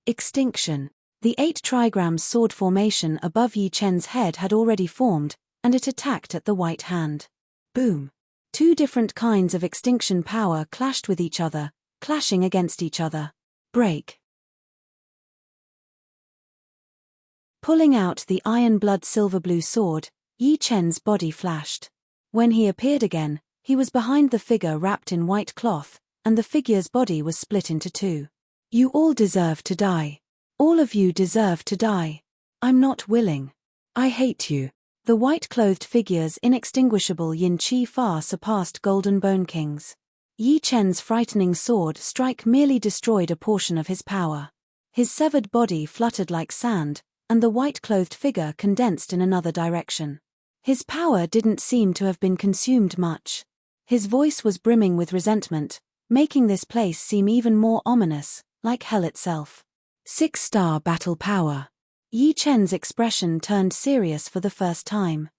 Extinction. The 8 trigrams sword formation above Yi Chen's head had already formed, and it attacked at the white hand. Boom. 2 different kinds of extinction power clashed with each other, clashing against each other. Break. Pulling out the iron blood silver-blue sword, Yi Chen's body flashed. When he appeared again, he was behind the figure wrapped in white cloth, and the figure's body was split into 2. You all deserve to die. All of you deserve to die. I'm not willing. I hate you. The white-clothed figure's inextinguishable yin-chi far surpassed Golden Bone King's. Yi Chen's frightening sword strike merely destroyed a portion of his power. His severed body fluttered like sand, and the white-clothed figure condensed in another direction. His power didn't seem to have been consumed much. His voice was brimming with resentment, making this place seem even more ominous, like hell itself. 6-star battle power. Yi Chen's expression turned serious for the first time.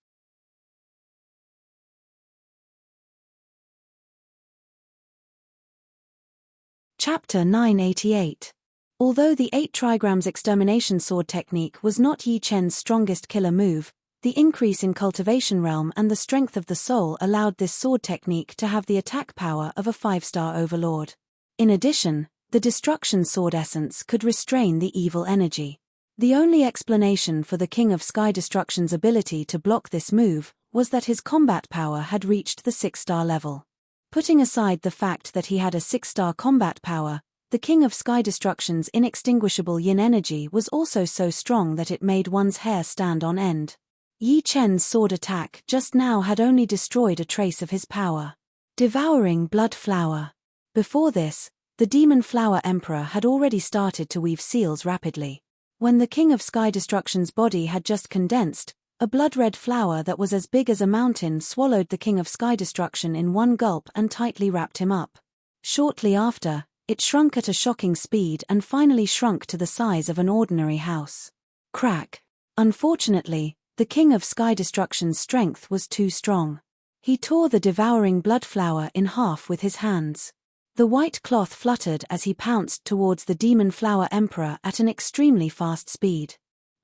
Chapter 988. Although the 8 trigrams extermination sword technique was not Yi Chen's strongest killer move, the increase in cultivation realm and the strength of the soul allowed this sword technique to have the attack power of a 5-star overlord. In addition, the destruction sword essence could restrain the evil energy. The only explanation for the King of Sky Destruction's ability to block this move was that his combat power had reached the 6-star level. Putting aside the fact that he had a 6-star combat power, the King of Sky Destruction's inextinguishable yin energy was also so strong that it made one's hair stand on end. Yi Chen's sword attack just now had only destroyed a trace of his power. Devouring blood flower. Before this, the Demon Flower Emperor had already started to weave seals rapidly. When the King of Sky Destruction's body had just condensed, a blood-red flower that was as big as a mountain swallowed the King of Sky Destruction in one gulp and tightly wrapped him up. Shortly after, it shrunk at a shocking speed and finally shrunk to the size of an ordinary house. Crack. Unfortunately, the King of Sky Destruction's strength was too strong. He tore the devouring blood flower in half with his hands. The white cloth fluttered as he pounced towards the Demon Flower Emperor at an extremely fast speed.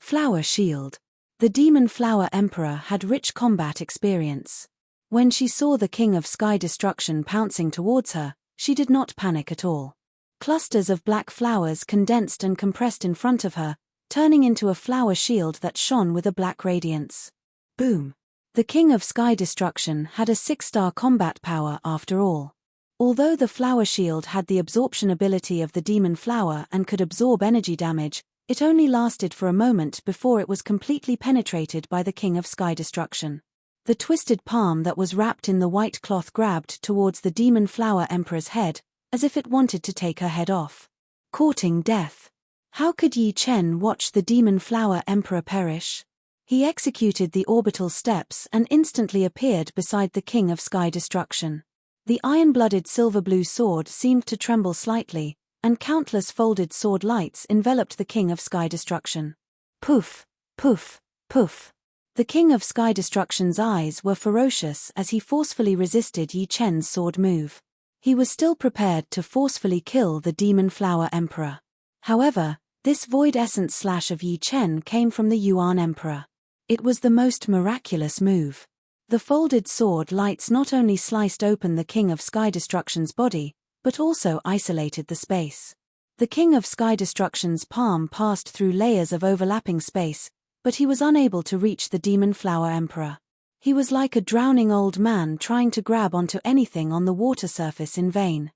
Flower Shield. The Demon Flower Emperor had rich combat experience. When she saw the King of Sky Destruction pouncing towards her, she did not panic at all. Clusters of black flowers condensed and compressed in front of her, turning into a flower shield that shone with a black radiance. Boom. The King of Sky Destruction had a 6-star combat power after all. Although the flower shield had the absorption ability of the demon flower and could absorb energy damage, it only lasted for a moment before it was completely penetrated by the King of Sky Destruction. The twisted palm that was wrapped in the white cloth grabbed towards the Demon Flower Emperor's head, as if it wanted to take her head off. Courting death. How could Yi Chen watch the Demon Flower Emperor perish? He executed the orbital steps and instantly appeared beside the King of Sky Destruction. The iron-blooded silver-blue sword seemed to tremble slightly, and countless folded sword lights enveloped the King of Sky Destruction. Poof, poof, poof. The King of Sky Destruction's eyes were ferocious as he forcefully resisted Yi Chen's sword move. He was still prepared to forcefully kill the Demon Flower Emperor. However, this void essence slash of Yi Chen came from the Yuan Emperor. It was the most miraculous move. The folded sword lights not only sliced open the King of Sky Destruction's body, but also isolated the space. The King of Sky Destruction's palm passed through layers of overlapping space, but he was unable to reach the Demon Flower Emperor. He was like a drowning old man trying to grab onto anything on the water surface in vain.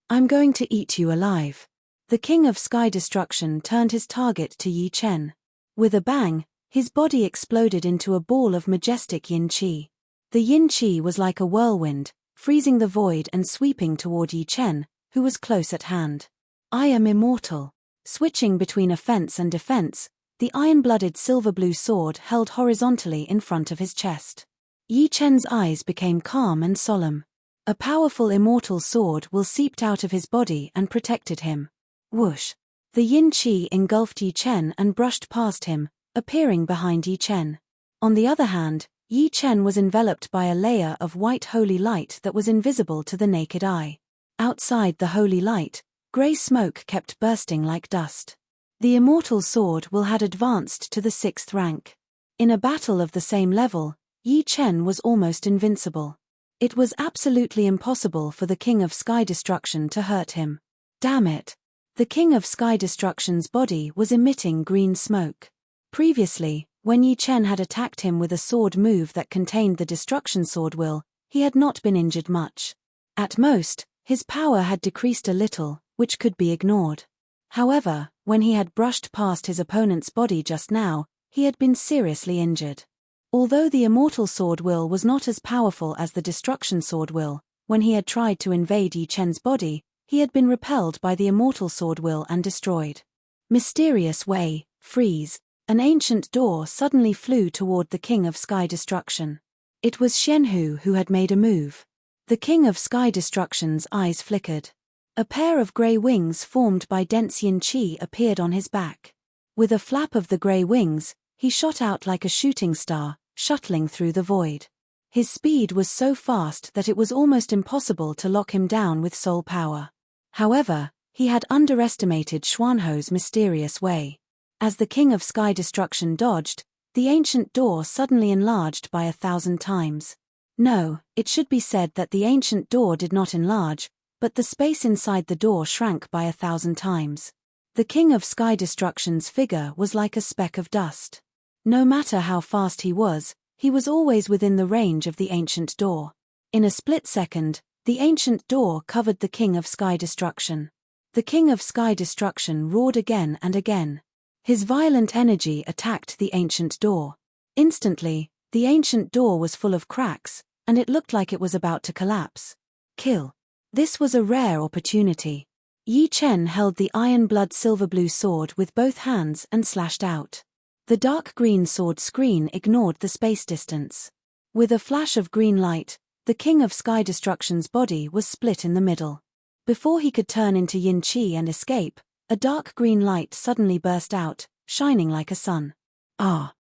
I'm going to eat you alive. The King of Sky Destruction turned his target to Yi Chen. With a bang, his body exploded into a ball of majestic yin-chi. The yin-chi was like a whirlwind, freezing the void and sweeping toward Yi Chen, who was close at hand. I am immortal. Switching between offense and defense, the iron-blooded silver-blue sword held horizontally in front of his chest. Yi Chen's eyes became calm and solemn. A powerful immortal sword will seeped out of his body and protected him. Whoosh! The yin qi engulfed Yi Chen and brushed past him, appearing behind Yi Chen. On the other hand, Yi Chen was enveloped by a layer of white holy light that was invisible to the naked eye. Outside the holy light, grey smoke kept bursting like dust. The immortal sword will had advanced to the 6th rank. In a battle of the same level, Yi Chen was almost invincible. It was absolutely impossible for the King of Sky Destruction to hurt him. Damn it! The King of Sky Destruction's body was emitting green smoke. Previously, when Yi Chen had attacked him with a sword move that contained the Destruction Sword Will, he had not been injured much. At most, his power had decreased a little, which could be ignored. However, when he had brushed past his opponent's body just now, he had been seriously injured. Although the Immortal Sword Will was not as powerful as the Destruction Sword Will, when he had tried to invade Yi Chen's body, he had been repelled by the Immortal Sword Will and destroyed. Mysterious way, freeze. An ancient door suddenly flew toward the King of Sky Destruction. It was Xianhu who had made a move. The King of Sky Destruction's eyes flickered. A pair of grey wings formed by dense yin qi appeared on his back. With a flap of the grey wings, he shot out like a shooting star, shuttling through the void. His speed was so fast that it was almost impossible to lock him down with soul power. However, he had underestimated Xuanho's mysterious way. As the King of Sky Destruction dodged, the ancient door suddenly enlarged by 1,000 times. No, it should be said that the ancient door did not enlarge, but the space inside the door shrank by 1,000 times. The King of Sky Destruction's figure was like a speck of dust. No matter how fast he was always within the range of the ancient door. In a split second, the ancient door covered the King of Sky Destruction. The King of Sky Destruction roared again and again. His violent energy attacked the ancient door. Instantly, the ancient door was full of cracks, and it looked like it was about to collapse. Kill. This was a rare opportunity. Yi Chen held the iron blood silver blue sword with both hands and slashed out. The dark green sword screen ignored the space distance. With a flash of green light, the King of Sky Destruction's body was split in the middle. Before he could turn into yin qi and escape, a dark green light suddenly burst out, shining like a sun. Ah!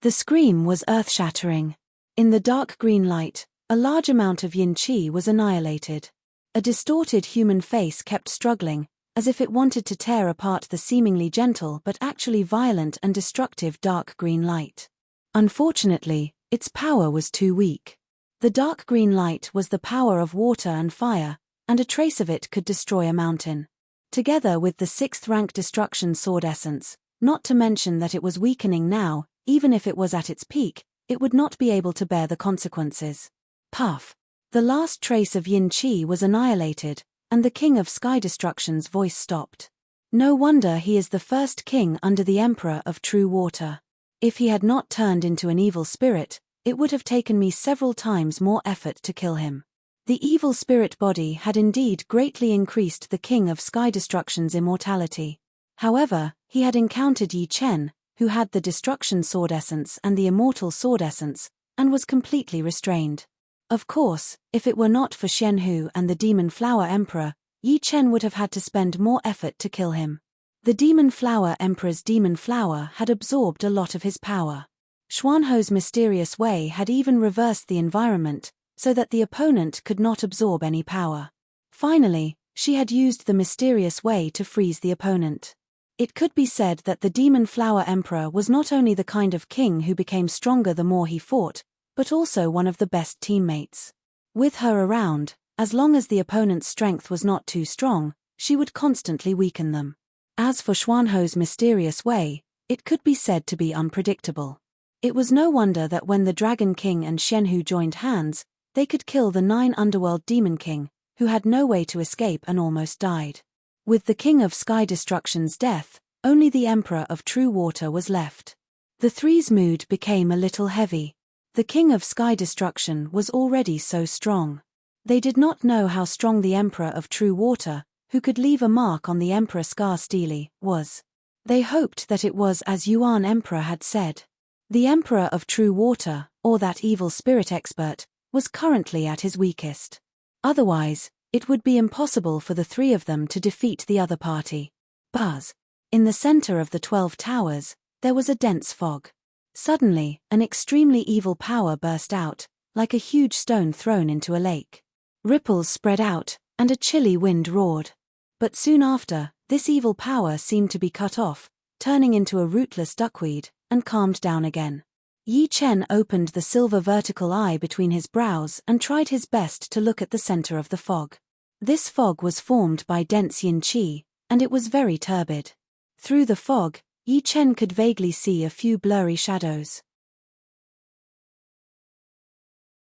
The scream was earth-shattering. In the dark green light, a large amount of yin qi was annihilated. A distorted human face kept struggling, as if it wanted to tear apart the seemingly gentle but actually violent and destructive dark green light. Unfortunately, its power was too weak. The dark green light was the power of water and fire, and a trace of it could destroy a mountain. Together with the 6th rank destruction sword essence, not to mention that it was weakening now, even if it was at its peak, it would not be able to bear the consequences. Puff. The last trace of yin qi was annihilated, and the King of Sky Destruction's voice stopped. No wonder he is the first king under the Emperor of True Water. If he had not turned into an evil spirit, it would have taken me several times more effort to kill him. The evil spirit body had indeed greatly increased the King of Sky Destruction's immortality. However, he had encountered Yi Chen, who had the Destruction Sword Essence and the Immortal Sword Essence, and was completely restrained. Of course, if it were not for Xianhu and the Demon Flower Emperor, Yi Chen would have had to spend more effort to kill him. The Demon Flower Emperor's Demon Flower had absorbed a lot of his power. Xuanho's mysterious way had even reversed the environment, so that the opponent could not absorb any power. Finally, she had used the mysterious way to freeze the opponent. It could be said that the Demon Flower Emperor was not only the kind of king who became stronger the more he fought, but also one of the best teammates. With her around, as long as the opponent's strength was not too strong, she would constantly weaken them. As for Xuanho's mysterious way, it could be said to be unpredictable. It was no wonder that when the Dragon King and Xianhu joined hands, they could kill the 9 Underworld Demon King, who had no way to escape and almost died. With the King of Sky Destruction's death, only the Emperor of True Water was left. The three's mood became a little heavy. The King of Sky Destruction was already so strong. They did not know how strong the Emperor of True Water, who could leave a mark on the Emperor Scar Steely, was. They hoped that it was as Yuan Emperor had said. The Emperor of True Water, or that evil spirit expert, was currently at his weakest. Otherwise, It would be impossible for the three of them to defeat the other party. Buzz. In the center of the 12 towers, there was a dense fog. Suddenly, an extremely evil power burst out, like a huge stone thrown into a lake. Ripples spread out, and a chilly wind roared. But soon after, this evil power seemed to be cut off, turning into a rootless duckweed, and calmed down again. Yi Chen opened the silver vertical eye between his brows and tried his best to look at the center of the fog. This fog was formed by dense yin qi, and it was very turbid. Through the fog, Yi Chen could vaguely see a few blurry shadows.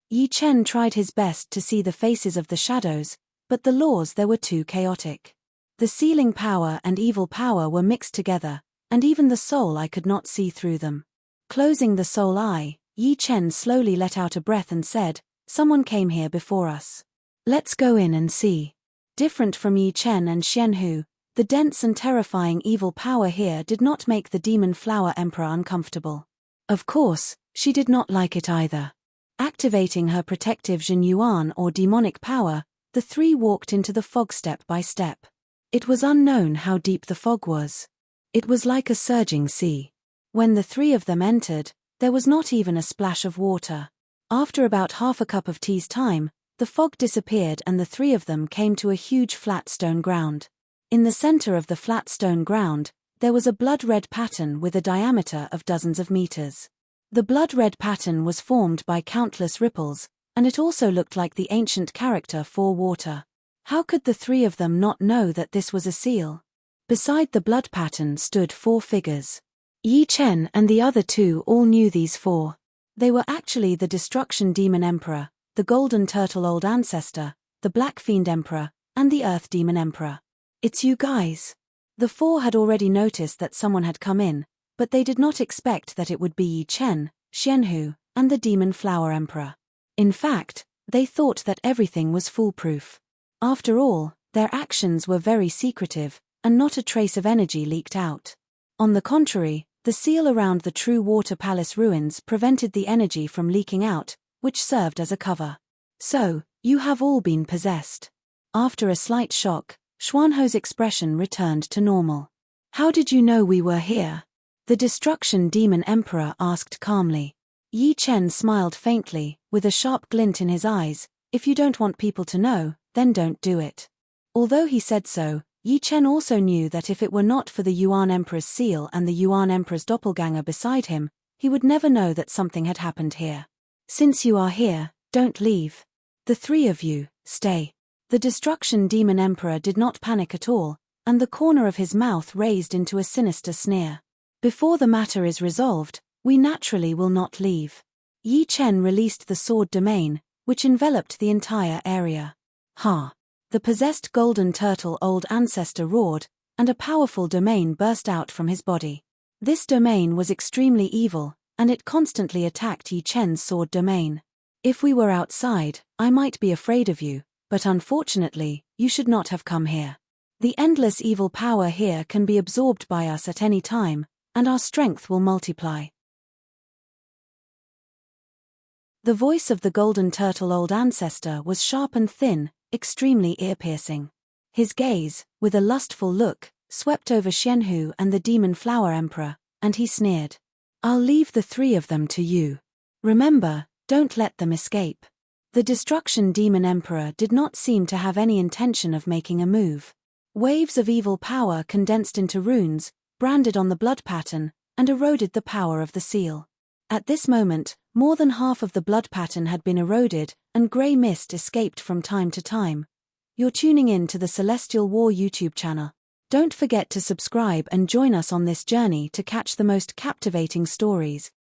Yi Chen tried his best to see the faces of the shadows, but the laws there were too chaotic. The sealing power and evil power were mixed together, and even the soul eye could not see through them. Closing the soul eye, Yi Chen slowly let out a breath and said, "Someone came here before us. Let's go in and see." Different from Yi Chen and Xianhu, the dense and terrifying evil power here did not make the Demon Flower Emperor uncomfortable. Of course, she did not like it either. Activating her protective Jin Yuan or demonic power, the three walked into the fog step by step. It was unknown how deep the fog was. It was like a surging sea. When the three of them entered, there was not even a splash of water. After about half a cup of tea's time, the fog disappeared and the three of them came to a huge flat stone ground. In the center of the flat stone ground, there was a blood-red pattern with a diameter of dozens of meters. The blood-red pattern was formed by countless ripples, and it also looked like the ancient character for water. How could the three of them not know that this was a seal? Beside the blood pattern stood 4 figures. Yi Chen and the other 2 all knew these 4. They were actually the Destruction Demon Emperor, the Golden Turtle Old Ancestor, the Black Fiend Emperor, and the Earth Demon Emperor. "It's you guys." The 4 had already noticed that someone had come in, but they did not expect that it would be Yi Chen, Xianhu, and the Demon Flower Emperor. In fact, they thought that everything was foolproof. After all, their actions were very secretive, and not a trace of energy leaked out. On the contrary, the seal around the True Water Palace ruins prevented the energy from leaking out, which served as a cover. "So, you have all been possessed." After a slight shock, Xuanho's expression returned to normal. "How did you know we were here?" the Destruction Demon Emperor asked calmly. Yi Chen smiled faintly, with a sharp glint in his eyes. "If you don't want people to know, then don't do it." Although he said so, Yi Chen also knew that if it were not for the Yuan Emperor's seal and the Yuan Emperor's doppelganger beside him, he would never know that something had happened here. "Since you are here, don't leave. The 3 of you, stay." The Destruction Demon Emperor did not panic at all, and the corner of his mouth raised into a sinister sneer. "Before the matter is resolved, we naturally will not leave." Yi Chen released the sword domain, which enveloped the entire area. "Ha!" The possessed Golden Turtle Old Ancestor roared, and a powerful domain burst out from his body. This domain was extremely evil, and it constantly attacked Yi Chen's sword domain. "If we were outside, I might be afraid of you, but unfortunately, you should not have come here. The endless evil power here can be absorbed by us at any time, and our strength will multiply." The voice of the Golden Turtle Old Ancestor was sharp and thin, extremely ear-piercing. His gaze, with a lustful look, swept over Xianhu and the Demon Flower Emperor, and he sneered. "I'll leave the 3 of them to you. Remember, don't let them escape." The Destruction Demon Emperor did not seem to have any intention of making a move. Waves of evil power condensed into runes, branded on the blood pattern, and eroded the power of the seal. At this moment, more than half of the blood pattern had been eroded, and grey mist escaped from time to time. You're tuning in to the Celestial War YouTube channel. Don't forget to subscribe and join us on this journey to catch the most captivating stories,